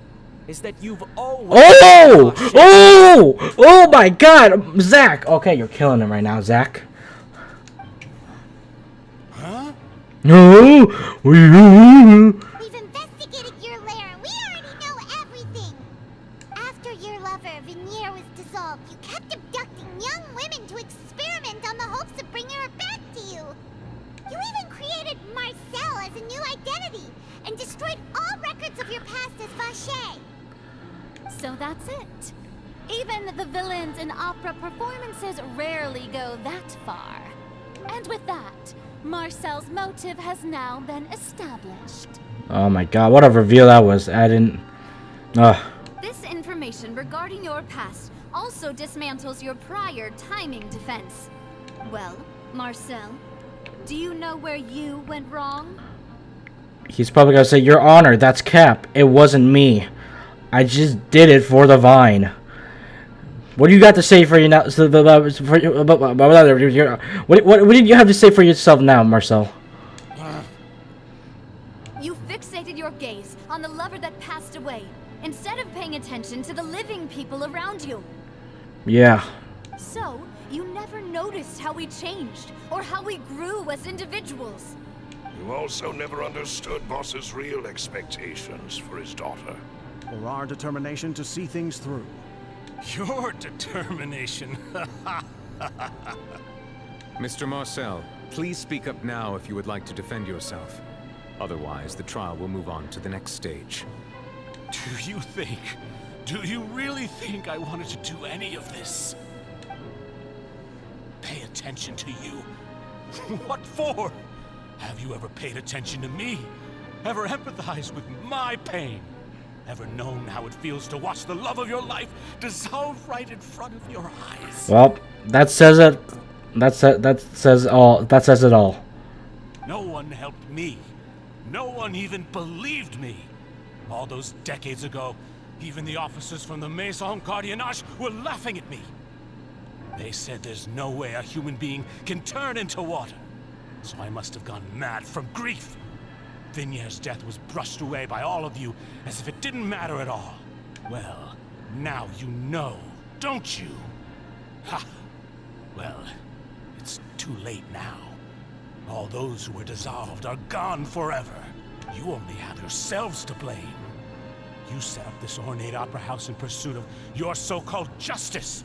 is that you've always... Oh! Oh! Oh my god! Zach! Okay, you're killing him right now, Zach. Huh? No! We've investigated your lair and we already know everything. After your lover, Veneer, was dissolved, you kept abducting young women to experiment on the hopes of bringing her back to you. You even created Marcel as a new identity and destroyed all records of your past as Vacher. So that's it. Even the villains in opera performances rarely go that far. And with that, Marcel's motive has now been established. Oh my god, what a reveal that was. I didn't... This information regarding your past also dismantles your prior timing defense. Well, Marcel, do you know where you went wrong? He's probably gonna say, Your Honor, that's Cap. It wasn't me. I just did it for the Vine. What do you got to say for you now? What did you have to say for yourself now, Marcel? You fixated your gaze on the lover that passed away, instead of paying attention to the living people around you. Yeah. So, you never noticed how we changed, or how we grew as individuals. You also never understood Boss's real expectations for his daughter. Or our determination to see things through. Your determination. Mr. Marcel, please speak up now if you would like to defend yourself. Otherwise, the trial will move on to the next stage. Do you really think I wanted to do any of this? Pay attention to you? What for? Have you ever paid attention to me? Ever empathized with my pain? Ever known how it feels to watch the love of your life dissolve right in front of your eyes? Well, that says it. That says all. That says it all. No one helped me. No one even believed me. All those decades ago, even the officers from the Maison Gardiennage were laughing at me. They said there's no way a human being can turn into water. So I must have gone mad from grief. Vignere's death was brushed away by all of you as if it didn't matter at all. Well, now you know, don't you? Ha! Well, it's too late now. All those who were dissolved are gone forever. You only have yourselves to blame. You set up this ornate opera house in pursuit of your so-called justice,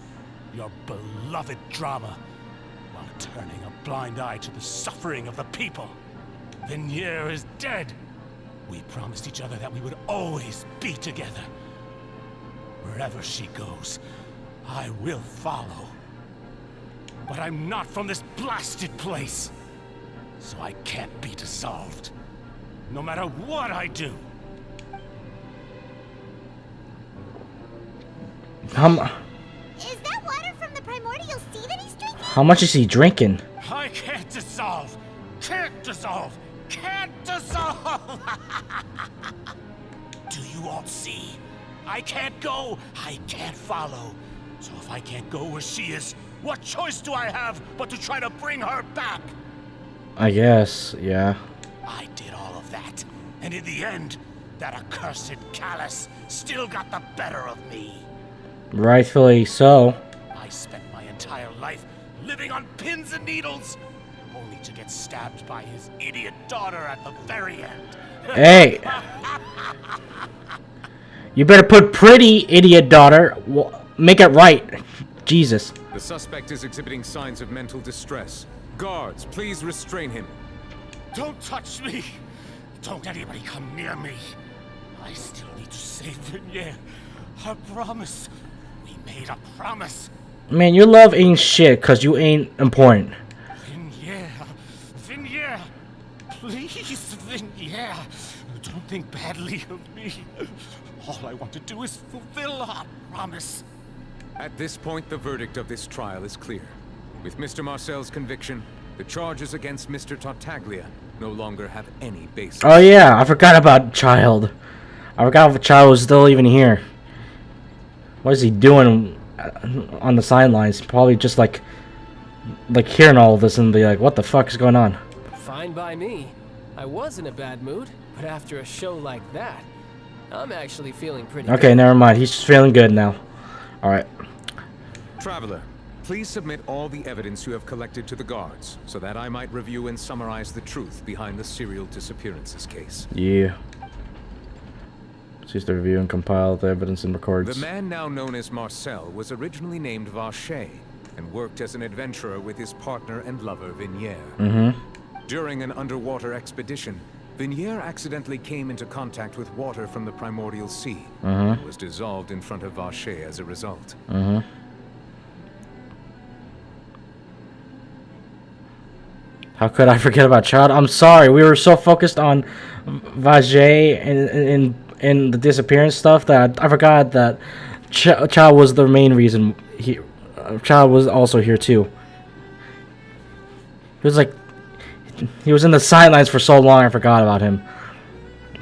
your beloved drama, while turning a blind eye to the suffering of the people. Vignere is dead. We promised each other that we would always be together. Wherever she goes, I will follow. But I'm not from this blasted place, so I can't be dissolved, no matter what I do. Is that water from the primordial sea that he's drinking? How much is he drinking? I can't dissolve! Can't dissolve! Can't dissolve! Do you all see? I can't go, I can't follow. So if I can't go where she is, what choice do I have but to try to bring her back? I guess, yeah. I did all of that, and in the end, that accursed Callus still got the better of me. Rightfully so. I spent my entire life living on pins and needles, only to get stabbed by his idiot daughter at the very end. Hey! You better put pretty, idiot daughter. Make it right. Jesus. The suspect is exhibiting signs of mental distress. Guards, please restrain him. Don't touch me! Don't anybody come near me. I still need to save Vignere. I promise. We made a promise. Man, your love ain't shit because you ain't important. Vignere, please, Vignere, don't think badly of me. All I want to do is fulfill our promise. At this point, the verdict of this trial is clear. With Mr. Marcel's conviction, the charges against Mr. Tartaglia no longer have any basis. Oh yeah, I forgot about Child. I forgot if Child was still even here. What is he doing on the sidelines? Probably just like hearing all of this and be like, what the fuck is going on? Fine by me. I was in a bad mood, but after a show like that, I'm actually feeling pretty Okay, good. never mind. He's just feeling good now. Alright. Traveler, please submit all the evidence you have collected to the guards, so that I might review and summarize the truth behind the serial disappearances case. Yeah. Cease to review and compile the evidence and records. The man now known as Marcel was originally named Vacher and worked as an adventurer with his partner and lover Vignere. During an underwater expedition, Vignere accidentally came into contact with water from the primordial sea and was dissolved in front of Vacher as a result. How could I forget about Child? I'm sorry, we were so focused on Vacher and the disappearance stuff that I forgot that Child was the main reason. Child was also here too. He was in the sidelines for so long I forgot about him.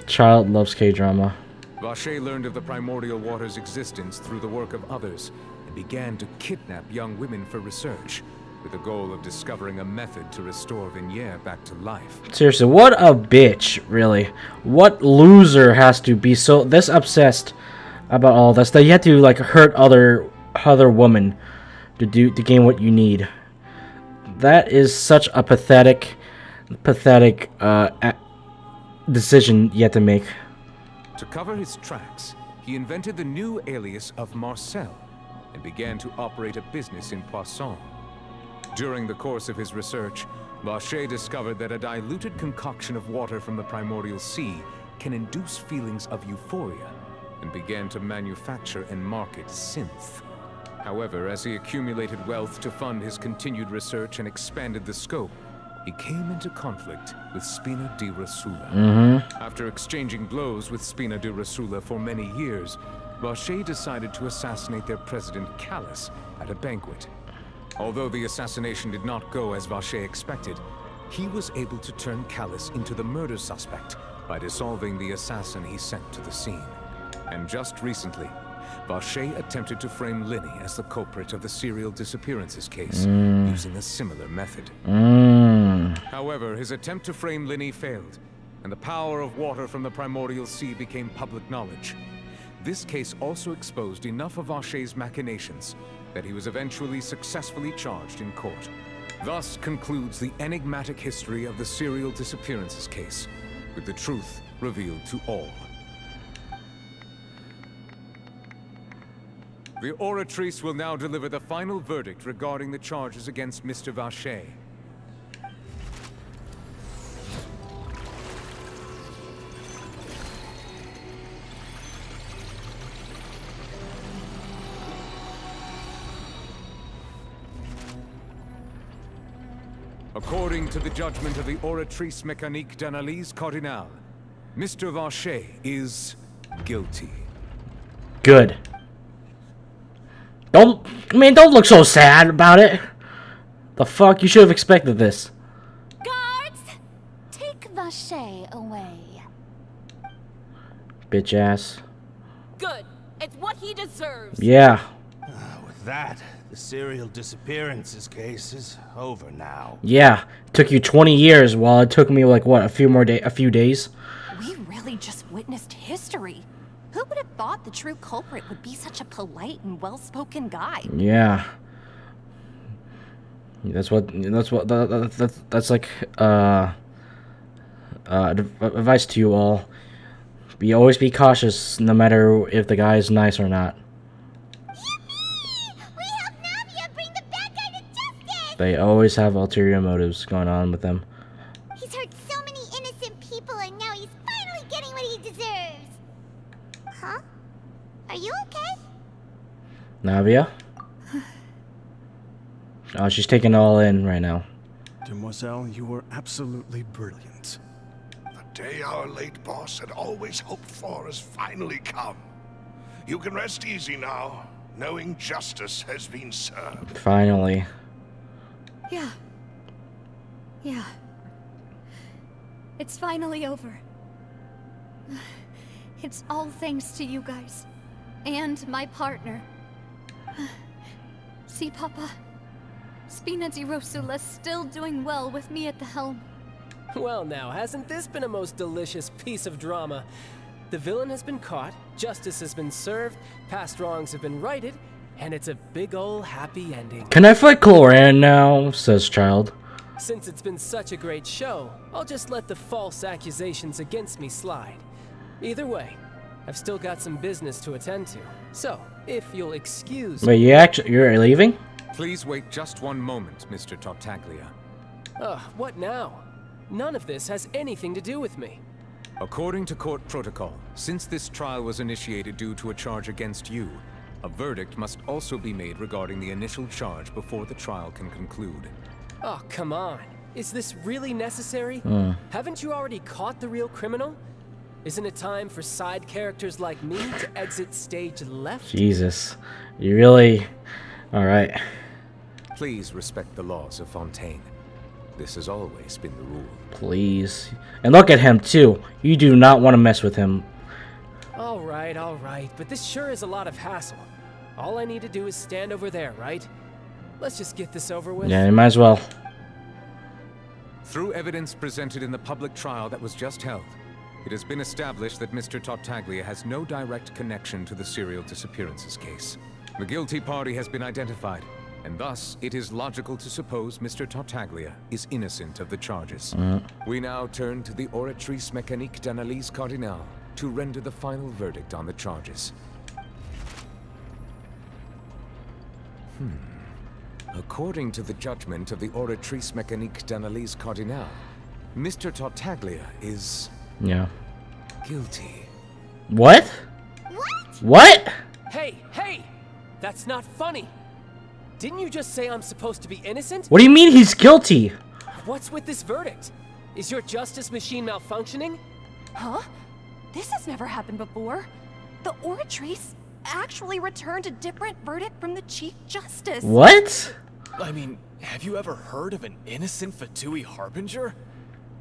Child loves K-drama. Vacher learned of the primordial water's existence through the work of others and began to kidnap young women for research, with the goal of discovering a method to restore Vignere back to life. Seriously, what a bitch, really. What loser has to be so this obsessed about all this that you had to like hurt other women to gain what you need? That is such a pathetic decision you have to make. To cover his tracks, he invented the new alias of Marcel and began to operate a business in Poisson. During the course of his research, Vacher discovered that a diluted concoction of water from the primordial sea can induce feelings of euphoria, and began to manufacture and market synth. However, as he accumulated wealth to fund his continued research and expanded the scope, he came into conflict with Spina di Rosula. After exchanging blows with Spina di Rosula for many years, Vacher decided to assassinate their president Callus at a banquet. Although the assassination did not go as Vacher expected, he was able to turn Callus into the murder suspect by dissolving the assassin he sent to the scene. And just recently, Vacher attempted to frame Linny as the culprit of the serial disappearances case, using a similar method. However, his attempt to frame Linny failed, and the power of water from the primordial sea became public knowledge. This case also exposed enough of Vacher's machinations that he was eventually successfully charged in court. Thus concludes the enigmatic history of the serial disappearances case, with the truth revealed to all. The Oratrice will now deliver the final verdict regarding the charges against Mr. Vacher. According to the judgment of the Oratrice Mécanique d'Analyse Cardinale, Mr. Vacher is guilty. Good. Don't look so sad about it. The fuck? You should have expected this. Guards, take Vacher away. Bitch ass. Good. It's what he deserves. Yeah. With that, the serial disappearances case is over now. Yeah. It took you 20 years while it took me like what, a few days? We really just witnessed history. Who would have thought the true culprit would be such a polite and well-spoken guy? Yeah. That's like advice to you all. Always be cautious, no matter if the guy is nice or not. They always have ulterior motives going on with them. He's hurt so many innocent people, and now he's finally getting what he deserves. Huh? Are you okay? Navia? Oh, she's taking it all in right now. Demoiselle, you were absolutely brilliant. The day our late boss had always hoped for has finally come. You can rest easy now, knowing justice has been served. Finally. Yeah. It's finally over. It's all thanks to you guys. And my partner. See, Papa? Spina di Rosula's still doing well with me at the helm. Well now, hasn't this been a most delicious piece of drama? The villain has been caught, justice has been served, past wrongs have been righted, and it's a big ol' happy ending. Can I fight Cloran now? Says Child. Since it's been such a great show, I'll just let the false accusations against me slide. Either way, I've still got some business to attend to. So, if you'll excuse me... Wait, you're leaving? Please wait just one moment, Mr. Tartaglia. What now? None of this has anything to do with me. According to court protocol, since this trial was initiated due to a charge against you, a verdict must also be made regarding the initial charge before the trial can conclude. Oh, come on. Is this really necessary? Haven't you already caught the real criminal? Isn't it time for side characters like me to exit stage left? Jesus. You really... Alright. Please respect the laws of Fontaine. This has always been the rule. Please. And look at him, too. You do not want to mess with him. Alright, but this sure is a lot of hassle. All I need to do is stand over there, right? Let's just get this over with. Yeah, you might as well. Through evidence presented in the public trial that was just held, it has been established that Mr. Tartaglia has no direct connection to the serial disappearances case. The guilty party has been identified, and thus it is logical to suppose Mr. Tartaglia is innocent of the charges. We now turn to the Oratrice Mécanique d'Analyse Cardinale to render the final verdict on the charges. According to the judgment of the Oratrice Mécanique d'Analyse Cardinale, Mr. Tartaglia is... guilty. What? What? Hey! That's not funny! Didn't you just say I'm supposed to be innocent? What do you mean he's guilty? What's with this verdict? Is your justice machine malfunctioning? Huh? This has never happened before. The Oratrice actually returned a different verdict from the Chief Justice. What? I mean, have you ever heard of an innocent Fatui Harbinger?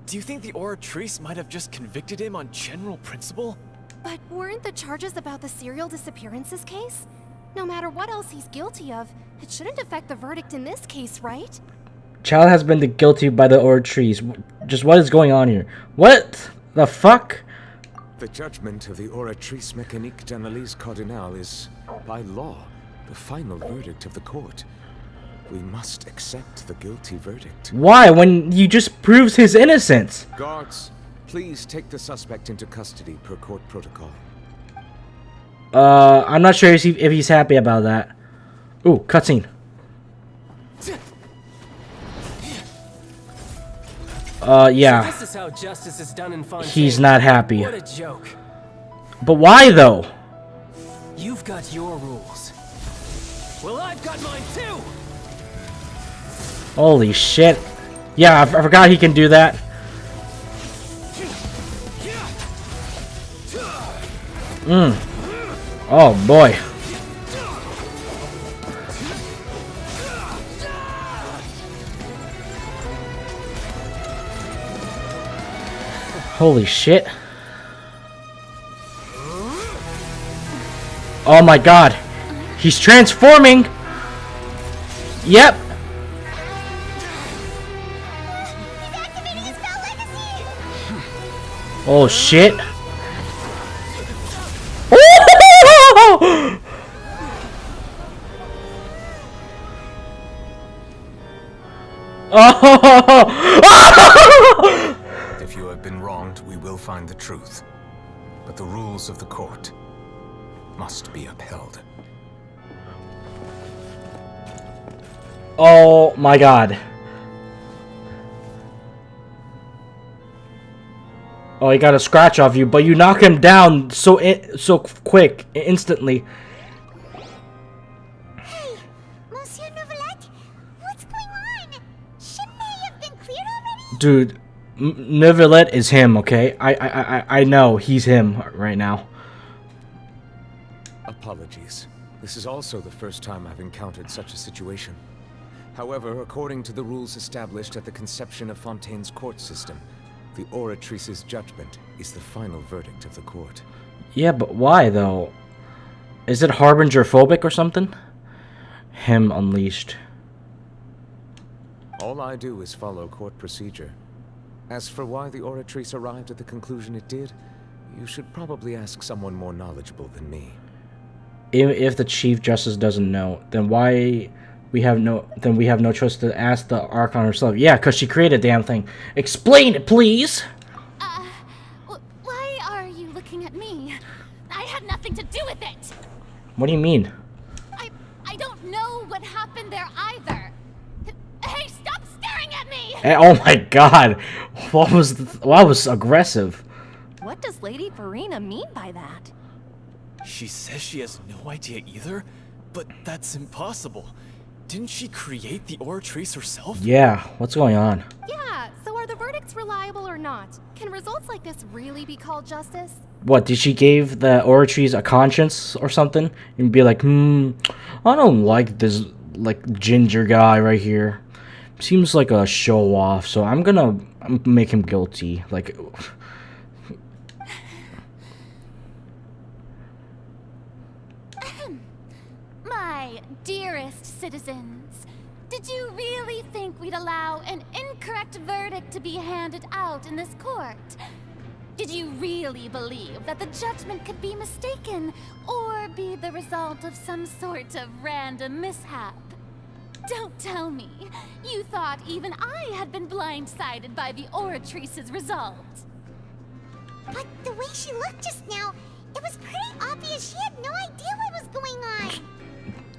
Do you think the Oratrice might have just convicted him on general principle? But weren't the charges about the serial disappearances case? No matter what else he's guilty of, it shouldn't affect the verdict in this case, right? Child has been guilty by the Oratrice. Just what is going on here? What the fuck? The judgment of the Oratrice Mécanique d'Analyse Cardinale is, by law, the final verdict of the court. We must accept the guilty verdict. Why, when you just proves his innocence? Guards, please take the suspect into custody per court protocol. I'm not sure if he's happy about that. Ooh, cutscene. Yeah. So this is how justice is done in Fontaine. He's not happy. What a joke. But why though? You've got your rules. Well, I've got mine too. Holy shit. Yeah, I forgot he can do that. Oh boy. Holy shit. Oh my god. He's transforming. Yep. Oh shit. If you have been wronged, we will find the truth. But the rules of the court must be upheld. Oh my god. Oh, he got a scratch off you, but you knock him down so quick, instantly. Hey, Monsieur Neuvillette, what's going on? Shouldn't they have been cleared already? Dude, Neuvillette is him, okay? I know he's him right now. Apologies. This is also the first time I've encountered such a situation. However, according to the rules established at the conception of Fontaine's court system, the Oratrice's judgment is the final verdict of the court. Yeah, but why, though? Is it Harbinger-phobic or something? Him unleashed. All I do is follow court procedure. As for why the Oratrice arrived at the conclusion it did, you should probably ask someone more knowledgeable than me. If the Chief Justice doesn't know, then we have no choice to ask the Archon herself. Yeah, because she created the damn thing. Explain it, please! Why are you looking at me? I had nothing to do with it! What do you mean? I don't know what happened there either. Hey, stop staring at me! Hey, oh my god! What was aggressive? What does Lady Farina mean by that? She says she has no idea either, but that's impossible. Didn't she create the Oratrice herself? Yeah, what's going on? Yeah, so are the verdicts reliable or not? Can results like this really be called justice? What, did she give the Oratrice a conscience or something? And be like, I don't like this, like, ginger guy right here. Seems like a show-off, so I'm gonna make him guilty. Like... My dearest citizens, did you really think we'd allow an incorrect verdict to be handed out in this court? Did you really believe that the judgment could be mistaken or be the result of some sort of random mishap? Don't tell me you thought even I had been blindsided by the Oratrice's result. But the way she looked just now, it was pretty obvious she had no idea what was going on.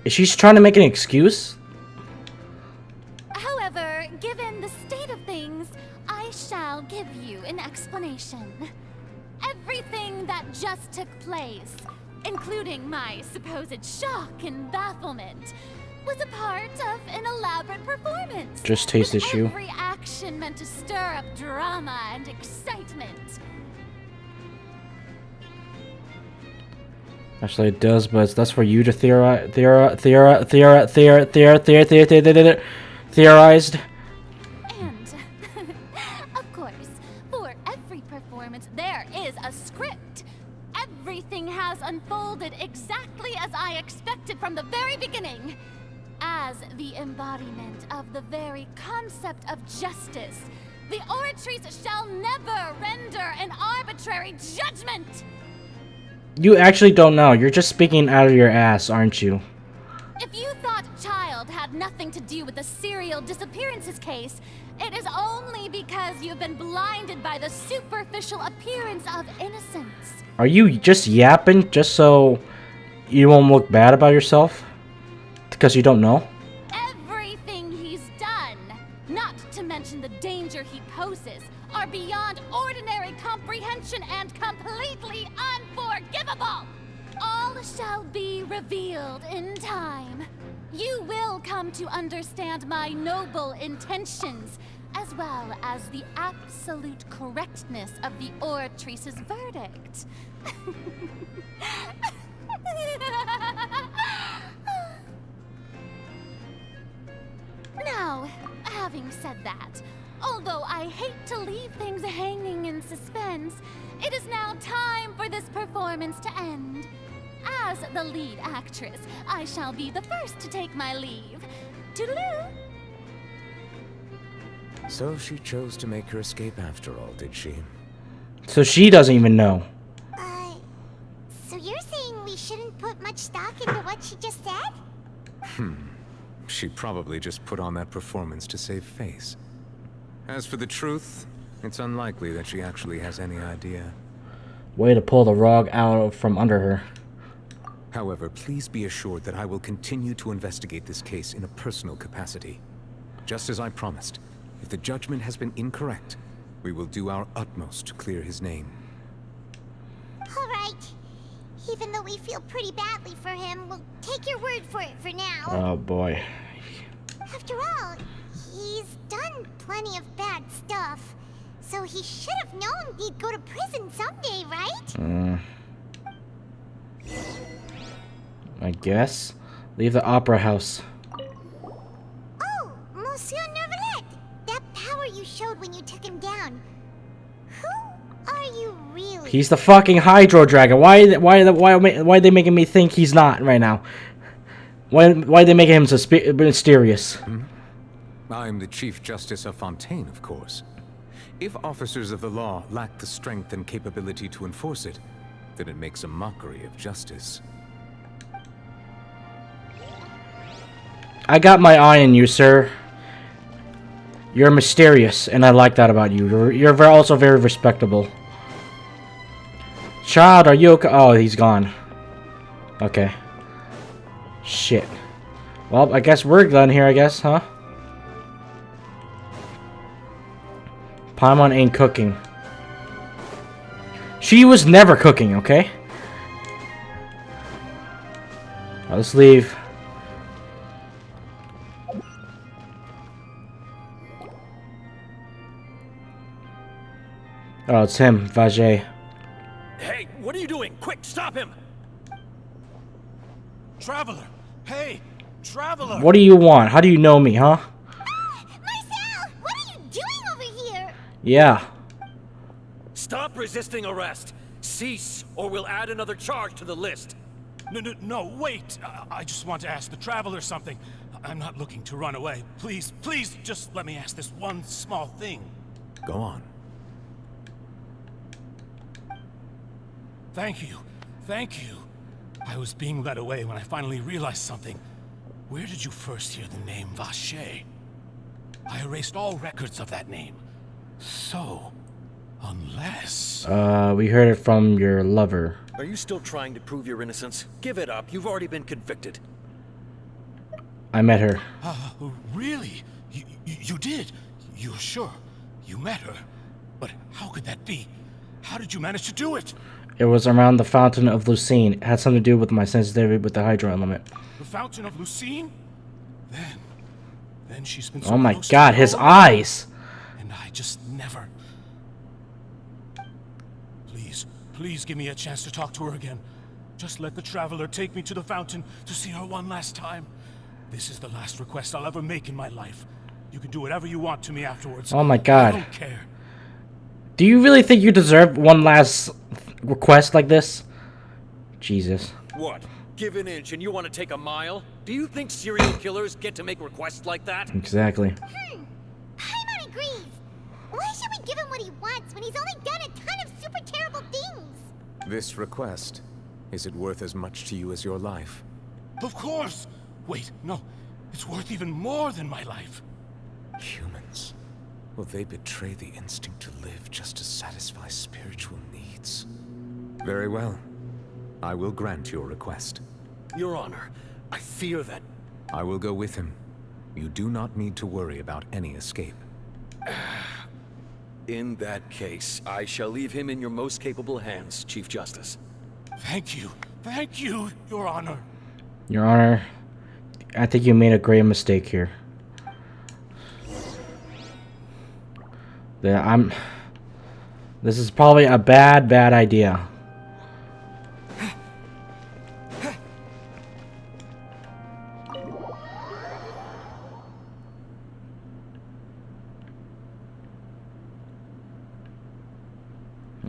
Is she trying to make an excuse? However, given the state of things, I shall give you an explanation. Everything that just took place, including my supposed shock and bafflement, was a part of an elaborate performance. Just taste with issue. Every action meant to stir up drama and excitement. Actually, it does, but that's for you to theorized. And, of course, for every performance, there is a script. Everything has unfolded exactly as I expected from the very beginning. As the embodiment of the very concept of justice, the Oratrice shall never render an arbitrary judgment! You actually don't know. You're just speaking out of your ass, aren't you? If you thought Child had nothing to do with the serial disappearances case, it is only because you've been blinded by the superficial appearance of innocence. Are you just yapping just so you won't look bad about yourself? Because you don't know? Everything he's done, not to mention the danger he poses, are beyond ordinary comprehension and completely unforgivable. All shall be revealed in time. You will come to understand my noble intentions, as well as the absolute correctness of the Oratrice's verdict. Now, having said that, although I hate to leave things hanging in suspense, it is now time for this performance to end. As the lead actress, I shall be the first to take my leave. Toodaloo! So she chose to make her escape after all, did she? So she doesn't even know. So you're saying we shouldn't put much stock into what she just said? She probably just put on that performance to save face. As for the truth, it's unlikely that she actually has any idea. Way to pull the rug out from under her. However, please be assured that I will continue to investigate this case in a personal capacity. Just as I promised, if the judgment has been incorrect, we will do our utmost to clear his name. All right. Even though we feel pretty badly for him, we'll take your word for it for now. Oh boy. After all, he's done plenty of bad stuff. So he should have known he'd go to prison someday, right? I guess. Leave the opera house. Oh, Monsieur Nervalet! That power you showed when you took him down. Who are you really? He's the fucking Hydro Dragon. Why are they making me think he's not right now? Why are they making him so mysterious? I'm the Chief Justice of Fontaine, of course. If officers of the law lack the strength and capability to enforce it, then it makes a mockery of justice. I got my eye on you, sir. You're mysterious, and I like that about you. You're also very respectable. Child, are you okay? Oh, he's gone. Okay. Shit. Well, I guess we're done here, I guess, huh? Paimon ain't cooking. She was never cooking, okay? Well, let's leave. Oh, it's him, Vajay. Hey, what are you doing? Quick, stop him! Traveler! Hey! Traveler! What do you want? How do you know me, huh? Marcel, what are you doing over here? Yeah. Stop resisting arrest! Cease, or we'll add another charge to the list. No, wait! I just want to ask the Traveler something. I'm not looking to run away. Please, just let me ask this one small thing. Go on. Thank you. I was being led away when I finally realized something. Where did you first hear the name Vache? I erased all records of that name. So, unless... we heard it from your lover. Are you still trying to prove your innocence? Give it up. You've already been convicted. I met her. Really? You did? You're sure? You met her? But how could that be? How did you manage to do it? It was around the Fountain of Lucine. It had something to do with my sensitivity with the Hydro element. The Fountain of Lucine? Then she's been so oh my close god, to his home. eyes! And I just never... Please give me a chance to talk to her again. Just let the Traveler take me to the fountain to see her one last time. This is the last request I'll ever make in my life. You can do whatever you want to me afterwards. Oh my god. I don't care. Do you really think you deserve one last request like this? Jesus. What? Give an inch and you want to take a mile? Do you think serial killers get to make requests like that? Exactly. Paimon agrees. Why should we give him what he wants when he's only done a ton of super terrible things? This request, is it worth as much to you as your life? Of course! Wait, no. It's worth even more than my life. Humans. Will they betray the instinct to live just to satisfy spiritual needs? Very well. I will grant your request. Your Honor, I fear that... I will go with him. You do not need to worry about any escape. In that case, I shall leave him in your most capable hands, Chief Justice. Thank you, Your Honor. Your Honor, I think you made a grave mistake here. This is probably a bad idea.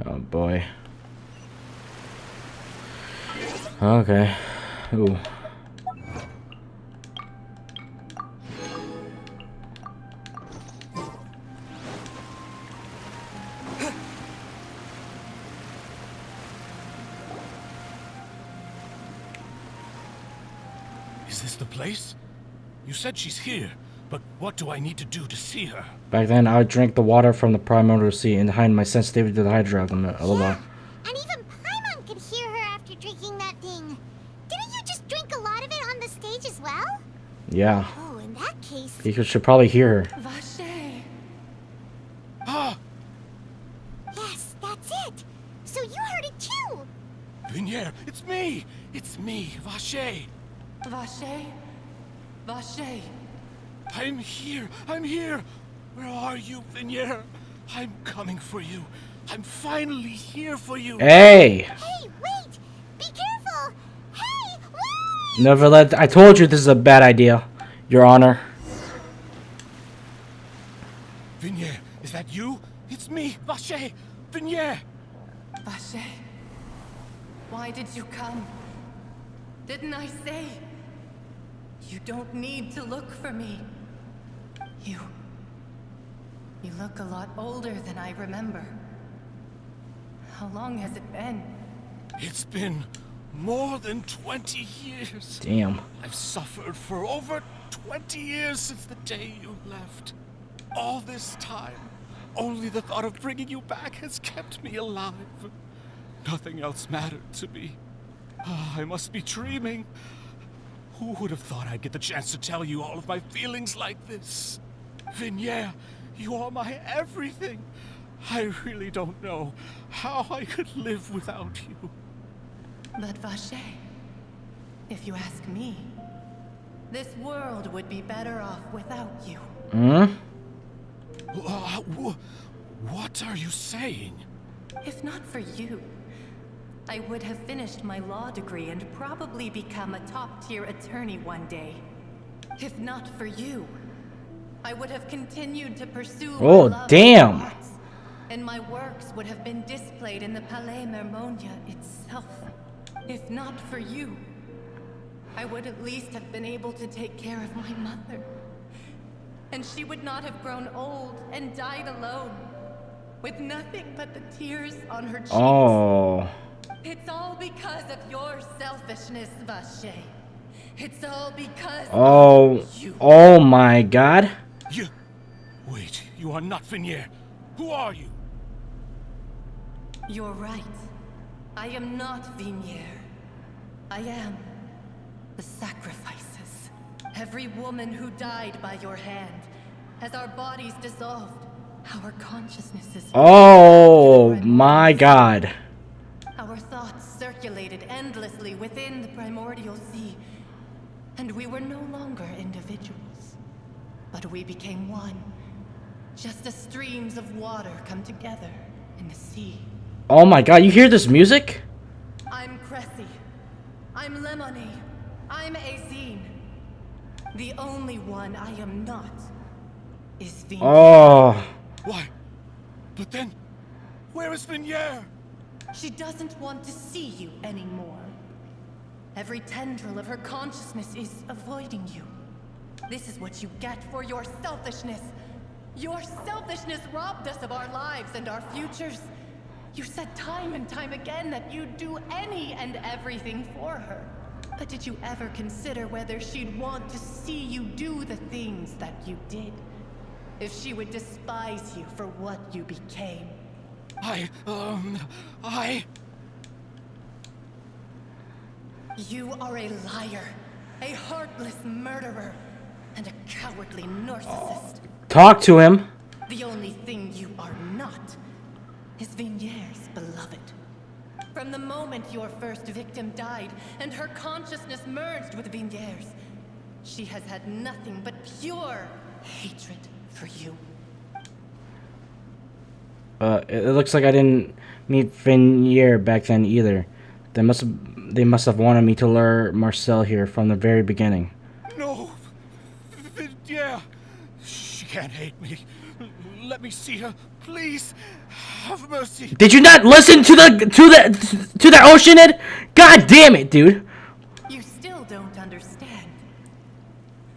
Oh boy. Okay. Ooh. Is this the place? You said she's here, but what do I need to do to see her? Back then, I would drink the water from the primordial sea and hide my sensitivity to the hydra on the Yeah, and even Paimon could hear her after drinking that thing. Didn't you just drink a lot of it on the stage as well? Yeah. Oh, in that case... You should probably hear her. Vache. Ah! Yes, that's it. So you heard it too. Vinier, it's me! It's me, Vache! Vache? Vache? I'm here! I'm here! Where are you, Vinier? I'm coming for you. I'm finally here for you. Hey! Hey, wait! Be careful! Hey, wait! Never let. I told you this is a bad idea, Your Honor. Vinier, is that you? It's me, Vache! Vinier! Vache? Why did you come? Didn't I say? You don't need to look for me. You look a lot older than I remember. How long has it been? It's been more than 20 years. Damn. I've suffered for over 20 years since the day you left. All this time, only the thought of bringing you back has kept me alive. Nothing else mattered to me. I must be dreaming. Who would have thought I'd get the chance to tell you all of my feelings like this? Vinier, you are my everything. I really don't know how I could live without you. But Vache, if you ask me, this world would be better off without you. Hmm? What are you saying? If not for you, I would have finished my law degree and probably become a top-tier attorney one day. If not for you, I would have continued to pursue my love damn. of the arts, and my works would have been displayed in the Palais Mermonia itself. If not for you, I would at least have been able to take care of my mother. And she would not have grown old and died alone, with nothing but the tears on her cheeks. Oh. It's all because of your selfishness, Vache. It's all because Oh. of you. Oh my God. You... Wait, you are not Vinier. Who are you? You're right. I am not Vinier. I am the sacrifices. Every woman who died by your hand, as our bodies dissolved, our consciousnesses... Oh my God. Our thoughts circulated endlessly within the primordial sea, and we were no longer individuals, but we became one, just as streams of water come together in the sea. Oh my God, you hear this music? I'm Cressy. I'm Lemonade. I'm Azine. The only one I am not is Vinier. Oh. Why? But then, where is Vinier? She doesn't want to see you anymore. Every tendril of her consciousness is avoiding you. This is what you get for your selfishness. Your selfishness robbed us of our lives and our futures. You said time and time again that you'd do any and everything for her. But did you ever consider whether she'd want to see you do the things that you did? If she would despise you for what you became? You are a liar, a heartless murderer, and a cowardly narcissist. Talk to him. The only thing you are not is Vinier's beloved. From the moment your first victim died and her consciousness merged with Vinier's, she has had nothing but pure hatred for you. It looks like I didn't meet Vinier back then either. They must have wanted me to lure Marcel here from the very beginning. No, Vinier. She can't hate me. Let me see her, please. Have mercy. Did you not listen to the Oceanid? God damn it, dude. You still don't understand.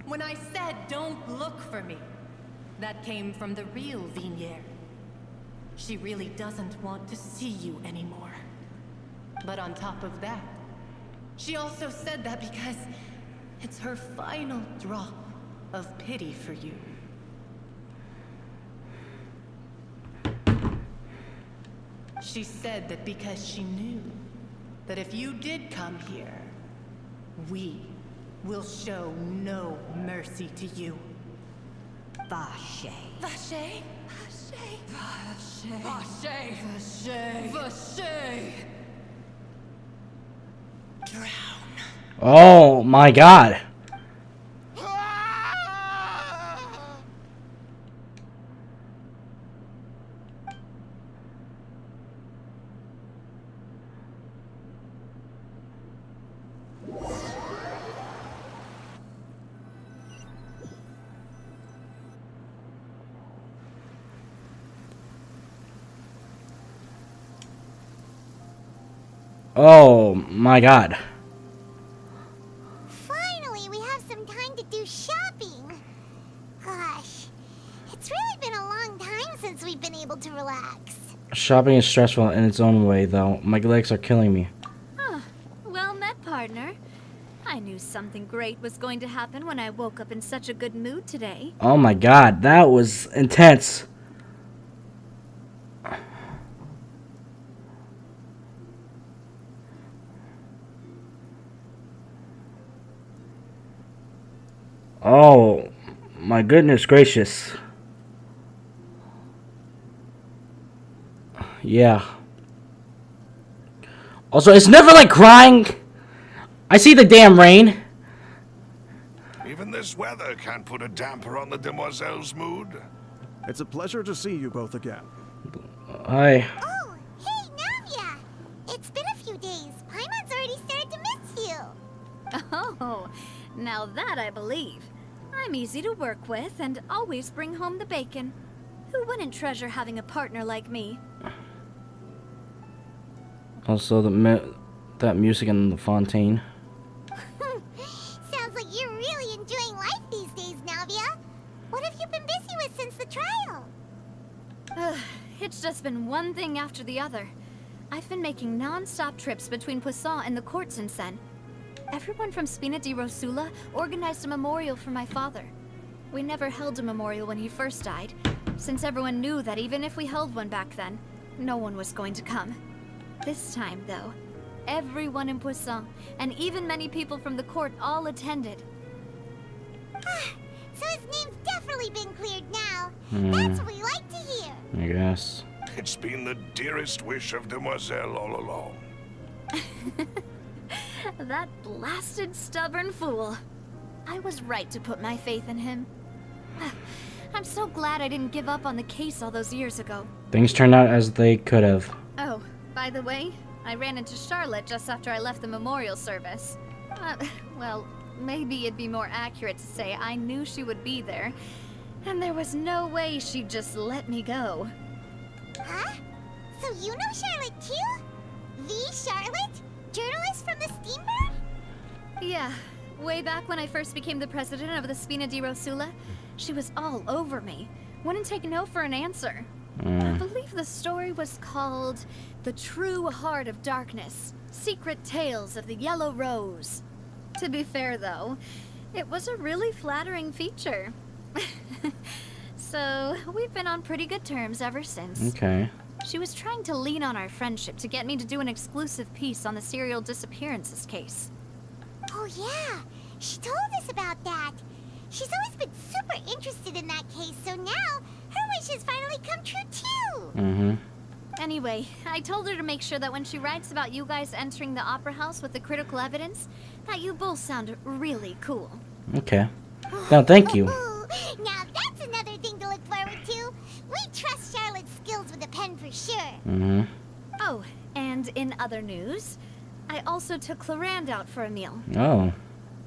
When I said don't look for me, that came from the real Vinier. She really doesn't want to see you anymore. But on top of that, she also said that because it's her final drop of pity for you. She said that because she knew that if you did come here, we will show no mercy to you. Vache. Vache? Vache. Vache. Vache. Vache. Drown. Oh my god. Oh my god. Finally, we have some time to do shopping. Gosh, it's really been a long time since we've been able to relax. Shopping is stressful in its own way, though. My legs are killing me. Huh. Well met, partner. I knew something great was going to happen when I woke up in such a good mood today. Oh my god, that was intense. Oh my goodness gracious. Yeah. Also, it's never like crying. I see the damn rain. Even this weather can't put a damper on the demoiselle's mood. It's a pleasure to see you both again. Hi. Oh, hey, Navia! It's been a few days. Paimon's already started to miss you. Oh, now that I believe. I'm easy to work with and always bring home the bacon. Who wouldn't treasure having a partner like me? Also, that music in the Fontaine. Sounds like you're really enjoying life these days, Navia. What have you been busy with since the trial? It's just been one thing after the other. I've been making non-stop trips between Poisson and the courts in Sen. Everyone from Spina di Rosula organized a memorial for my father. We never held a memorial when he first died, since everyone knew that even if we held one back then, no one was going to come. This time, though, everyone in Poisson, and even many people from the court, all attended. So his name's definitely been cleared now. That's what we like to hear. I guess. It's been the dearest wish of Demoiselle all along. That blasted stubborn fool. I was right to put my faith in him. I'm so glad I didn't give up on the case all those years ago. Things turned out as they could have. Oh, by the way, I ran into Charlotte just after I left the memorial service. Well, maybe it'd be more accurate to say I knew she would be there, and there was no way she'd just let me go. Huh? So you know Charlotte too? The Charlotte? Journalist from the Steambird? Yeah, way back when I first became the president of the Spina di Rosula, she was all over me. Wouldn't take no for an answer. I believe the story was called The True Heart of Darkness, Secret Tales of the Yellow Rose. To be fair, though, it was a really flattering feature. So, we've been on pretty good terms ever since. Okay. She was trying to lean on our friendship to get me to do an exclusive piece on the serial disappearances case. Oh yeah, she told us about that. She's always been super interested in that case, so now her wish has finally come true too. Anyway, I told her to make sure that when she writes about you guys entering the opera house with the critical evidence, that you both sound really cool. Okay. No, thank you. Now that's another thing to look forward to. We trust Charlotte's skills with a pen for sure. Oh, and in other news, I also took Clarand out for a meal. Oh.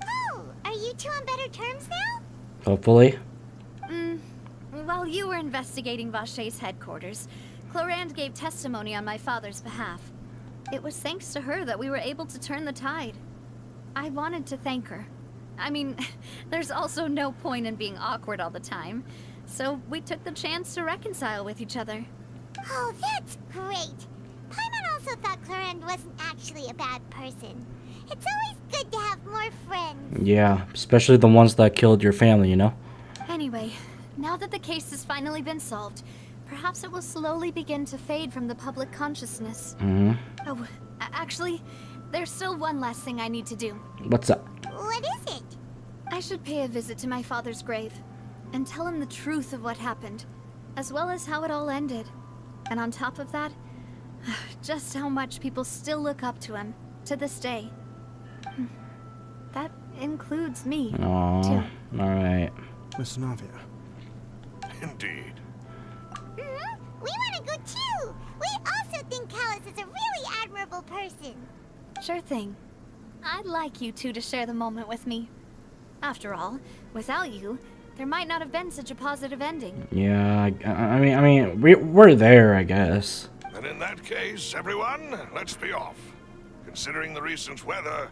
Oh, are you two on better terms now? Hopefully. While you were investigating Vache's headquarters, Clarand gave testimony on my father's behalf. It was thanks to her that we were able to turn the tide. I wanted to thank her. I mean, there's also no point in being awkward all the time, so we took the chance to reconcile with each other. Oh, that's great. Paimon also thought Clarand wasn't actually a bad person. It's always good to have more friends. Yeah, especially the ones that killed your family, you know? Anyway, now that the case has finally been solved, perhaps it will slowly begin to fade from the public consciousness. Mm-hmm. Oh, actually, there's still one last thing I need to do. What's up? What is it? I should pay a visit to my father's grave and tell him the truth of what happened, as well as how it all ended. And on top of that, just how much people still look up to him to this day. That includes me, Aww, too. alright. Miss Navia. Indeed. We want to go too. We also think Callus is a really admirable person. Sure thing. I'd like you two to share the moment with me. After all, without you, there might not have been such a positive ending. Yeah, I mean, we're there, I guess. Then in that case, everyone, let's be off. Considering the recent weather,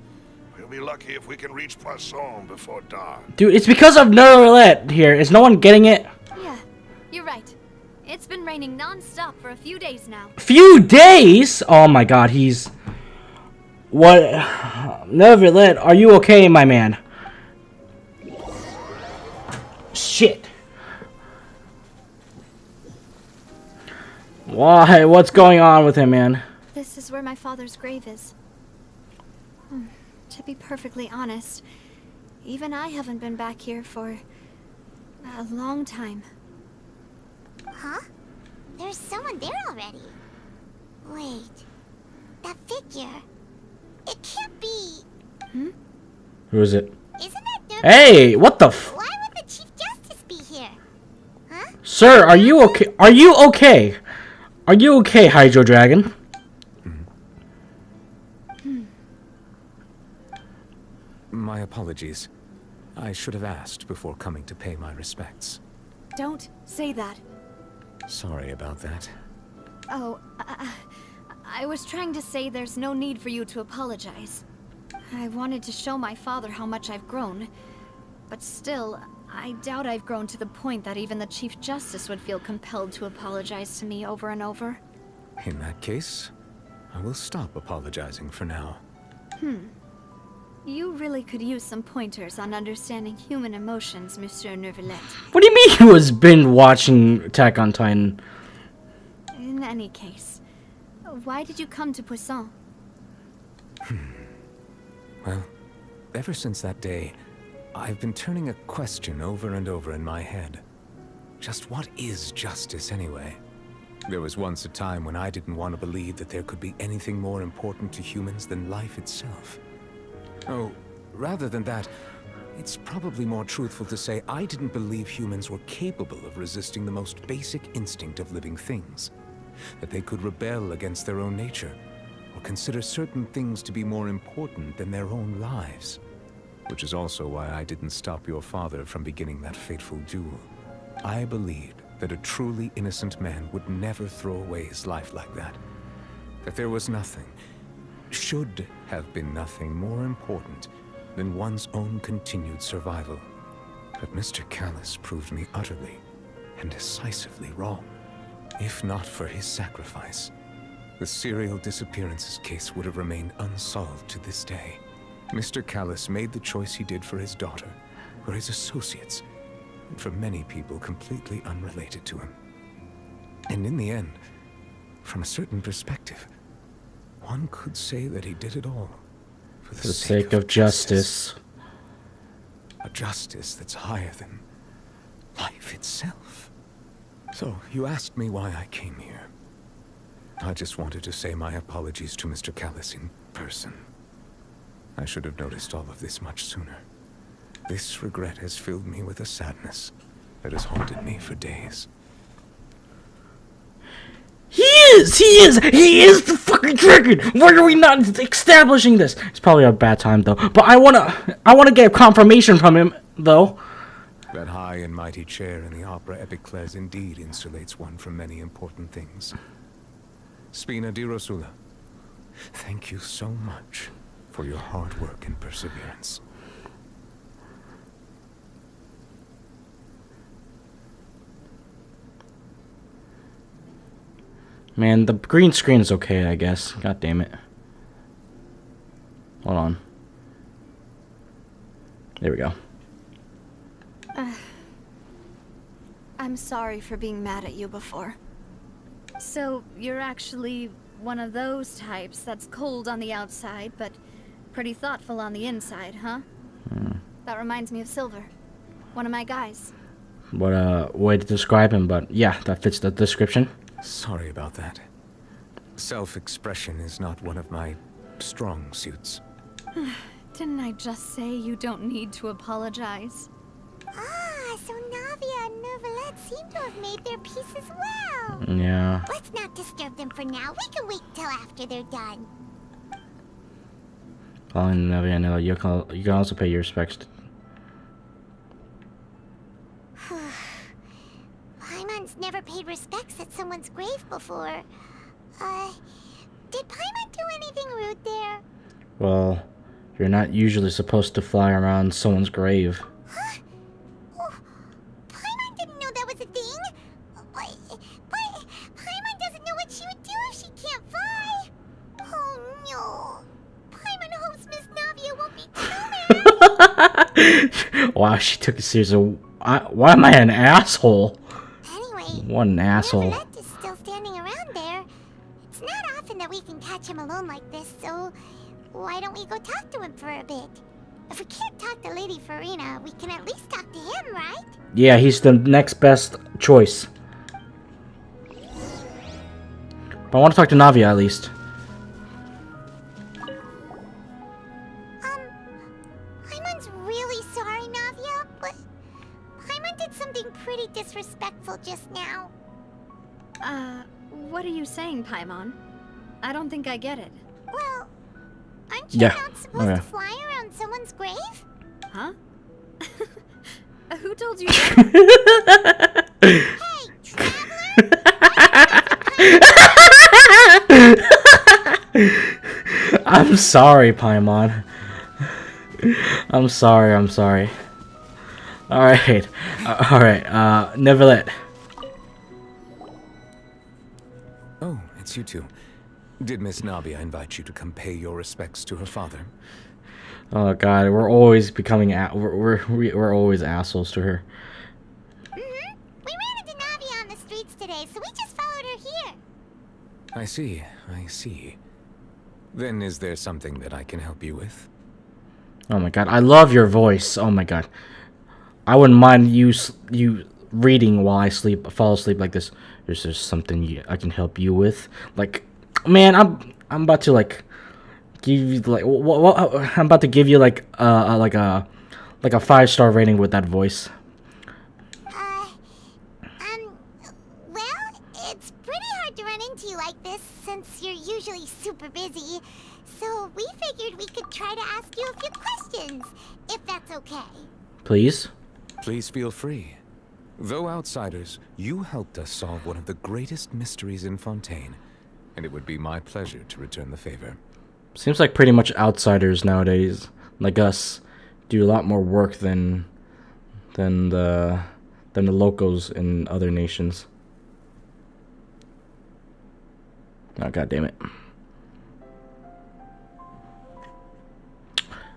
we'll be lucky if we can reach Poisson before dawn. Dude, it's because of Nerlet here. Is no one getting it? Yeah, you're right. It's been raining non-stop for a few days now. Few days? Oh my god, he's... What? Nerlet, are you okay, my man? Shit. Why? What's going on with him, man? This is where my father's grave is. To be perfectly honest, even I haven't been back here for a long time. Huh? There's someone there already. Wait. That figure. It can't be. Who is it? Isn't that Dirk? Hey, what the f... Why would the Chief Justice be here? Huh? Sir, are you okay? Are you okay? Are you okay, Hydro Dragon? My apologies. I should have asked before coming to pay my respects. Don't say that. Sorry about that. Oh, I was trying to say there's no need for you to apologize. I wanted to show my father how much I've grown. But still, I doubt I've grown to the point that even the Chief Justice would feel compelled to apologize to me over and over. In that case, I will stop apologizing for now. You really could use some pointers on understanding human emotions, Monsieur Nervalet. What do you mean he was been watching Attack on Titan? In any case, why did you come to Poisson? Well, ever since that day, I've been turning a question over and over in my head. Just what is justice anyway? There was once a time when I didn't want to believe that there could be anything more important to humans than life itself. Oh, rather than that, it's probably more truthful to say I didn't believe humans were capable of resisting the most basic instinct of living things. That they could rebel against their own nature, or consider certain things to be more important than their own lives. Which is also why I didn't stop your father from beginning that fateful duel. I believed that a truly innocent man would never throw away his life like that. That there was nothing, should have been nothing more important than one's own continued survival. But Mr. Callus proved me utterly and decisively wrong. If not for his sacrifice, the serial disappearances case would have remained unsolved to this day. Mr. Callus made the choice he did for his daughter, for his associates, and for many people completely unrelated to him. And in the end, from a certain perspective, one could say that he did it all for the sake of justice. A justice that's higher than life itself. So, you asked me why I came here. I just wanted to say my apologies to Mr. Callus in person. I should have noticed all of this much sooner. This regret has filled me with a sadness that has haunted me for days. He is the fucking dragon! Why are we not establishing this? It's probably a bad time though. But I wanna get confirmation from him though. That high and mighty chair in the Opera Epiclese indeed insulates one from many important things. Spina di Rosula, thank you so much for your hard work and perseverance. Man, the green screen is okay, I guess. God damn it. Hold on. There we go. I'm sorry for being mad at you before. So, you're actually one of those types that's cold on the outside, but pretty thoughtful on the inside, huh? That reminds me of Silver, one of my guys. What a way to describe him, but yeah, that fits the description. Sorry about that. Self-expression is not one of my strong suits. Didn't I just say you don't need to apologize? Ah, so Navia and Neuvillette seem to have made their peace as well. Yeah. Let's not disturb them for now. We can wait till after they're done. Following Navia, you can also pay your respects. Paimon's never paid respects at someone's grave before. Did Paimon do anything rude there? Well, you're not usually supposed to fly around someone's grave. Huh? Oh, Paimon didn't know that was a thing. But Paimon doesn't know what she would do if she can't fly. Oh no. Paimon hopes Miss Navia won't be too mad. Wow, she took it seriously. Why am I an asshole? Anyway, what an asshole. Neuvillette is still standing around there. It's not often that we can catch him alone like this, so why don't we go talk to him for a bit? If we can't talk to Lady Farina, we can at least talk to him, right? Yeah, he's the next best choice. But I want to talk to Navia at least. Paimon's really sorry, Navia, but Paimon did something pretty disrespectful just now. What are you saying, Paimon? I don't think I get it. Well, aren't you not supposed Okay. to fly around someone's grave? Huh? Who told you that? Hey, traveler! I'm sorry, Paimon. I'm sorry. Alright. Neuvillette. Oh, it's you two. Did Miss Navia invite you to come pay your respects to her father? Oh god, we're always becoming we're always assholes to her. We ran into Navia on the streets today, so we just followed her here. I see. Then is there something that I can help you with? Oh my god, I love your voice. Oh my god. I wouldn't mind you reading while I fall asleep like this. Is there something I can help you with? Like, man, I'm about to like give you like I'm about to give you like a 5-star rating with that voice. Well, it's pretty hard to run into you like this since you're usually super busy. So we figured we could try to ask you a few questions, if that's okay. Please? Please feel free. Though outsiders, you helped us solve one of the greatest mysteries in Fontaine, and it would be my pleasure to return the favor. Seems like pretty much outsiders nowadays, like us, do a lot more work than the locals in other nations. Oh god damn it.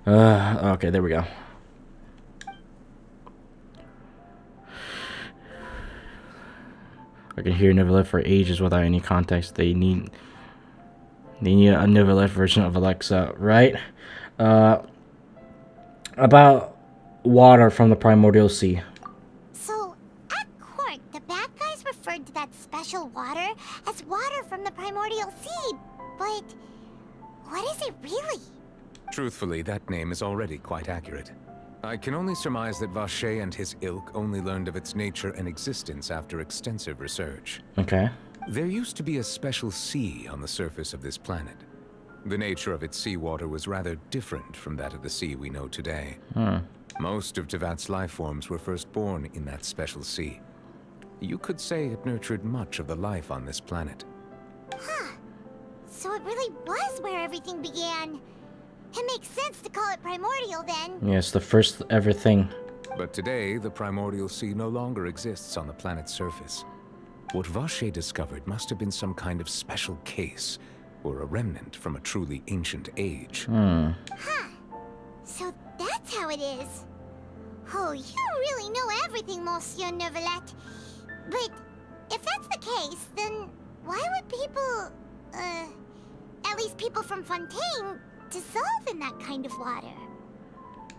Okay, there we go. I can hear Neuvillette for ages without any context. They need a Neuvillette version of Alexa, right? About water from the primordial sea. So, at court, the bad guys referred to that special water as water from the primordial sea. But what is it really? Truthfully, that name is already quite accurate. I can only surmise that Vacher and his ilk only learned of its nature and existence after extensive research. Okay. There used to be a special sea on the surface of this planet. The nature of its seawater was rather different from that of the sea we know today. Most of Tevat's life forms were first born in that special sea. You could say it nurtured much of the life on this planet. Huh. So it really was where everything began. It makes sense to call it primordial then. Yes, the first ever thing. But today, the primordial sea no longer exists on the planet's surface. What Vacher discovered must have been some kind of special case, or a remnant from a truly ancient age. Huh. So that's how it is. Oh, you really know everything, Monsieur Neuvillette. But if that's the case, then why would people, at least people from Fontaine, dissolve in that kind of water?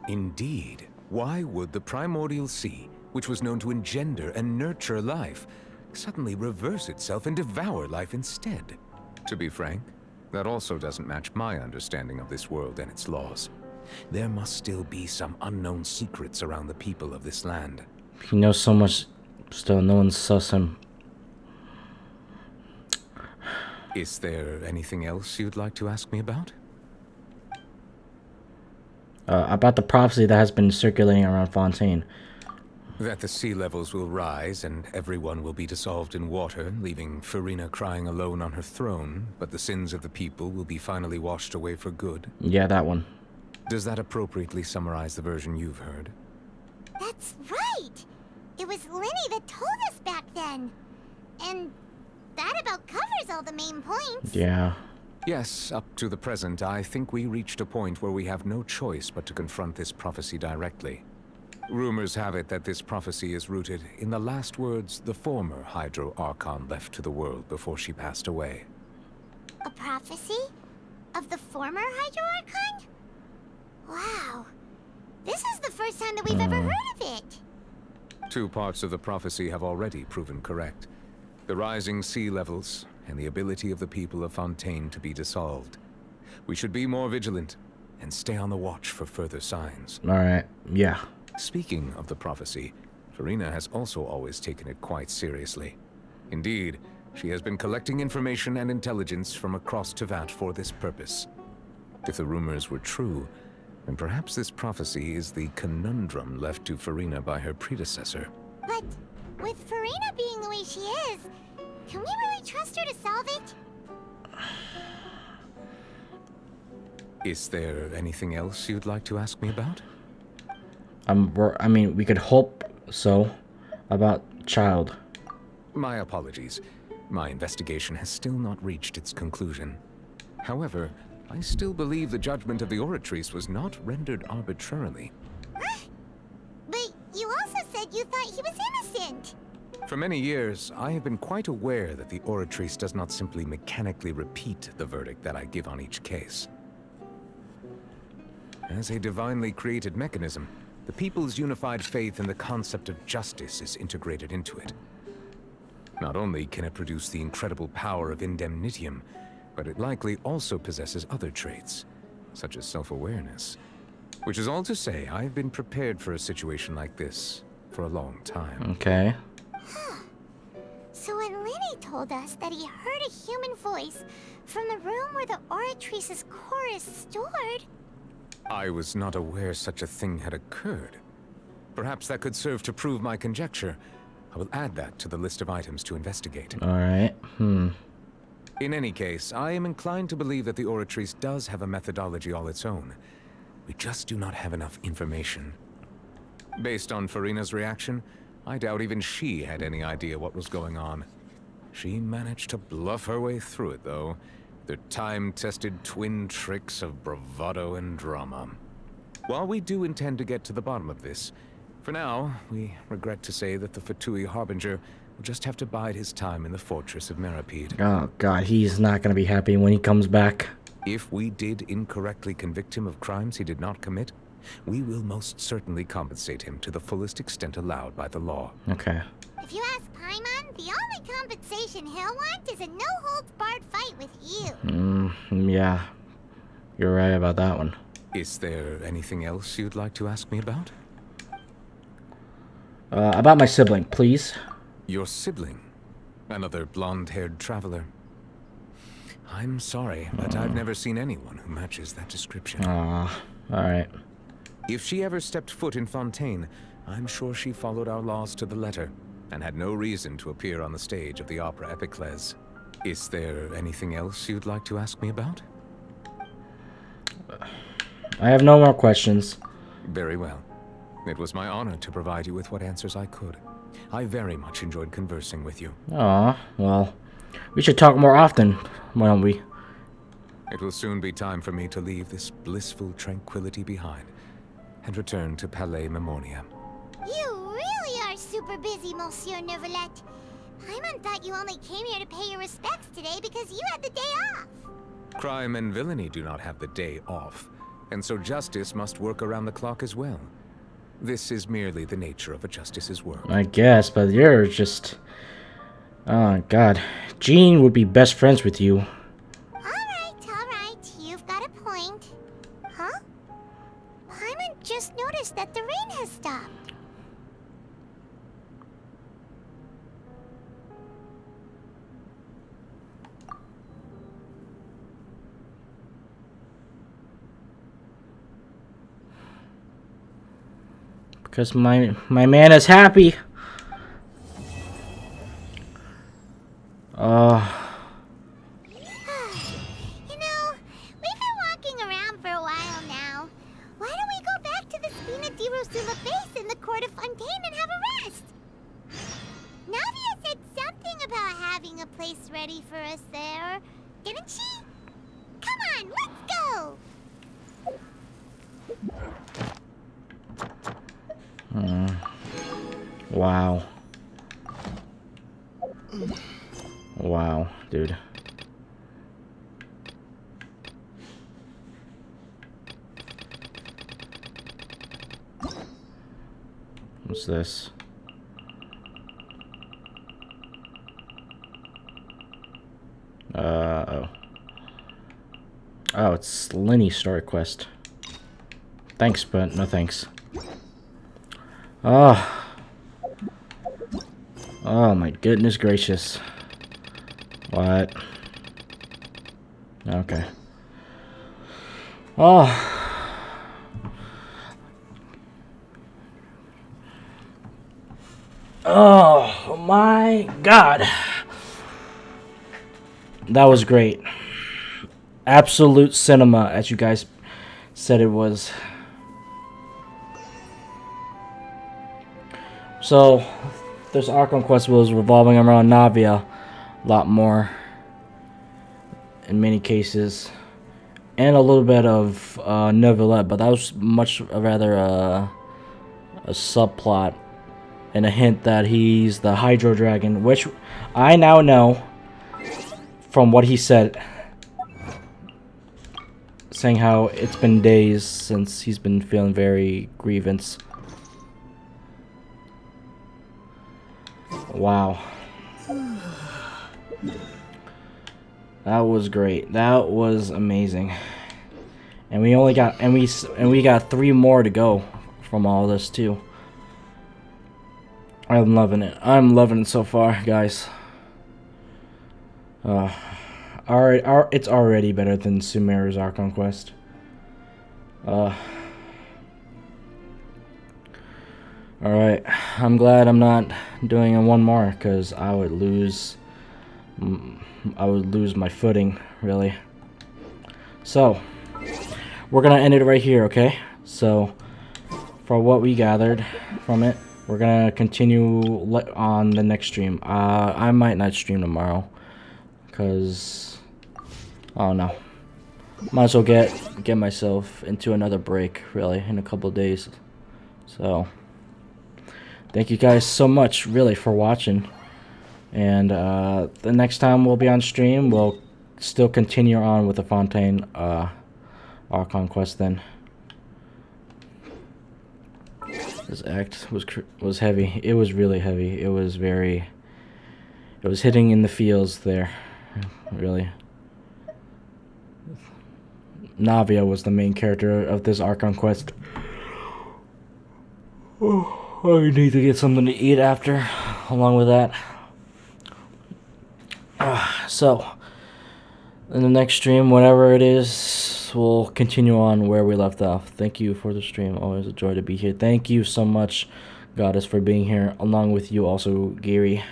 Indeed. Why would the primordial sea, which was known to engender and nurture life, suddenly reverse itself and devour life instead? To be frank, that also doesn't match my understanding of this world and its laws. There must still be some unknown secrets around the people of this land. He knows so much, still no one's sus him. Is there anything else you'd like to ask me about? About the prophecy that has been circulating around Fontaine. That the sea levels will rise and everyone will be dissolved in water, leaving Farina crying alone on her throne, but the sins of the people will be finally washed away for good. Yeah, that one. Does that appropriately summarize the version you've heard? That's right! It was Linny that told us back then. And that about covers all the main points. Yeah. Yes, up to the present, I think we reached a point where we have no choice but to confront this prophecy directly. Rumors have it that this prophecy is rooted in the last words the former Hydro Archon left to the world before she passed away. A prophecy? Of the former Hydro Archon? Wow. This is the first time that we've ever heard of it. Two parts of the prophecy have already proven correct. The rising sea levels, and the ability of the people of Fontaine to be dissolved. We should be more vigilant, and stay on the watch for further signs. Alright, yeah. Speaking of the prophecy, Farina has also always taken it quite seriously. Indeed, she has been collecting information and intelligence from across Tevat for this purpose. If the rumors were true, then perhaps this prophecy is the conundrum left to Farina by her predecessor. But with Farina being the way she is, can we really trust her to solve it? Is there anything else you'd like to ask me about? I mean, we could hope so. About Child. My apologies. My investigation has still not reached its conclusion. However, I still believe the judgment of the Oratrice was not rendered arbitrarily. But you also said you thought he was innocent. For many years, I have been quite aware that the Oratrice does not simply mechanically repeat the verdict that I give on each case. As a divinely created mechanism, the people's unified faith in the concept of justice is integrated into it. Not only can it produce the incredible power of indemnitium, but it likely also possesses other traits, such as self-awareness. Which is all to say, I've been prepared for a situation like this for a long time. Okay. So when Linny told us that he heard a human voice from the room where the Oratrice's core is stored... I was not aware such a thing had occurred. Perhaps that could serve to prove my conjecture. I will add that to the list of items to investigate. Alright, In any case, I am inclined to believe that the Oratrice does have a methodology all its own. We just do not have enough information. Based on Farina's reaction, I doubt even she had any idea what was going on. She managed to bluff her way through it, though. Their time-tested twin tricks of bravado and drama. While we do intend to get to the bottom of this, for now, we regret to say that the Fatui Harbinger will just have to bide his time in the fortress of Meripede. Oh god, he's not gonna be happy when he comes back. If we did incorrectly convict him of crimes he did not commit, we will most certainly compensate him to the fullest extent allowed by the law. Okay. If you ask Paimon, the only compensation he'll want is a no-holds-barred fight with you. Yeah. You're right about that one. Is there anything else you'd like to ask me about? About my sibling, please. Your sibling? Another blonde-haired traveler? I'm sorry, but I've never seen anyone who matches that description. Alright. If she ever stepped foot in Fontaine, I'm sure she followed our laws to the letter, and had no reason to appear on the stage of the opera Epiclese. Is there anything else you'd like to ask me about? I have no more questions. Very well. It was my honor to provide you with what answers I could. I very much enjoyed conversing with you. Well, we should talk more often, why don't we? It will soon be time for me to leave this blissful tranquility behind and return to Palais Memonia. You really are super busy, Monsieur Neuvillette. Paimon thought you only came here to pay your respects today because you had the day off. Crime and villainy do not have the day off, and so justice must work around the clock as well. This is merely the nature of a justice's work. I guess, but you're just... Oh, God. Jean would be best friends with you. Alright. You've got a point. Huh? Paimon just noticed that the rain has stopped. Because my man is happy. You know, we've been walking around for a while now. Why don't we go back to the Spina di Rosula base in the court of Fontaine and have a rest? Navia said something about having a place ready for us there, didn't she? Come on, let's go! Wow. Wow, dude. What's this? Oh. Oh, it's Lenny's story quest. Thanks, but no thanks. Oh. Oh my goodness gracious. What? Okay. Oh. Oh my God. That was great. Absolute cinema, as you guys said it was. So, this Archon quest was revolving around Navia a lot more, in many cases, and a little bit of Neuvillette, but that was much rather a subplot and a hint that he's the Hydro Dragon, which I now know from what he said, saying how it's been days since he's been feeling very grievance. Wow. That was great. That was amazing. And we only got we got 3 more to go from all this too. I'm loving it. I'm loving it so far, guys. It's already better than Sumeru's Archon quest. Alright, I'm glad I'm not doing one more, because I would lose my footing, really. So, we're gonna end it right here, okay? So, for what we gathered from it, we're gonna continue on the next stream. I might not stream tomorrow, because, I don't know. Might as well get myself into another break, really, in a couple of days. So, thank you guys so much, really, for watching. And the next time we'll be on stream, we'll still continue on with the Fontaine Archon quest then. This act was heavy. It was really heavy. It was hitting in the feels there, really. Navia was the main character of this Archon quest. Oh, I need to get something to eat after, along with that. So, in the next stream, whatever it is, we'll continue on where we left off. Thank you for the stream. Always a joy to be here. Thank you so much, Goddess, for being here, along with you also, Geary.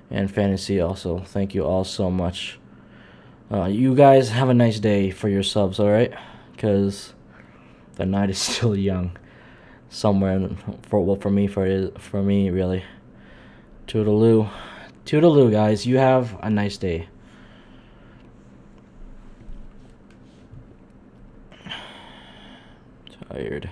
And Fantasy also. Thank you all so much. You guys have a nice day for yourselves, alright? Because the night is still young. Somewhere, for me, really. Toodaloo. Toodaloo, guys. You have a nice day. Tired.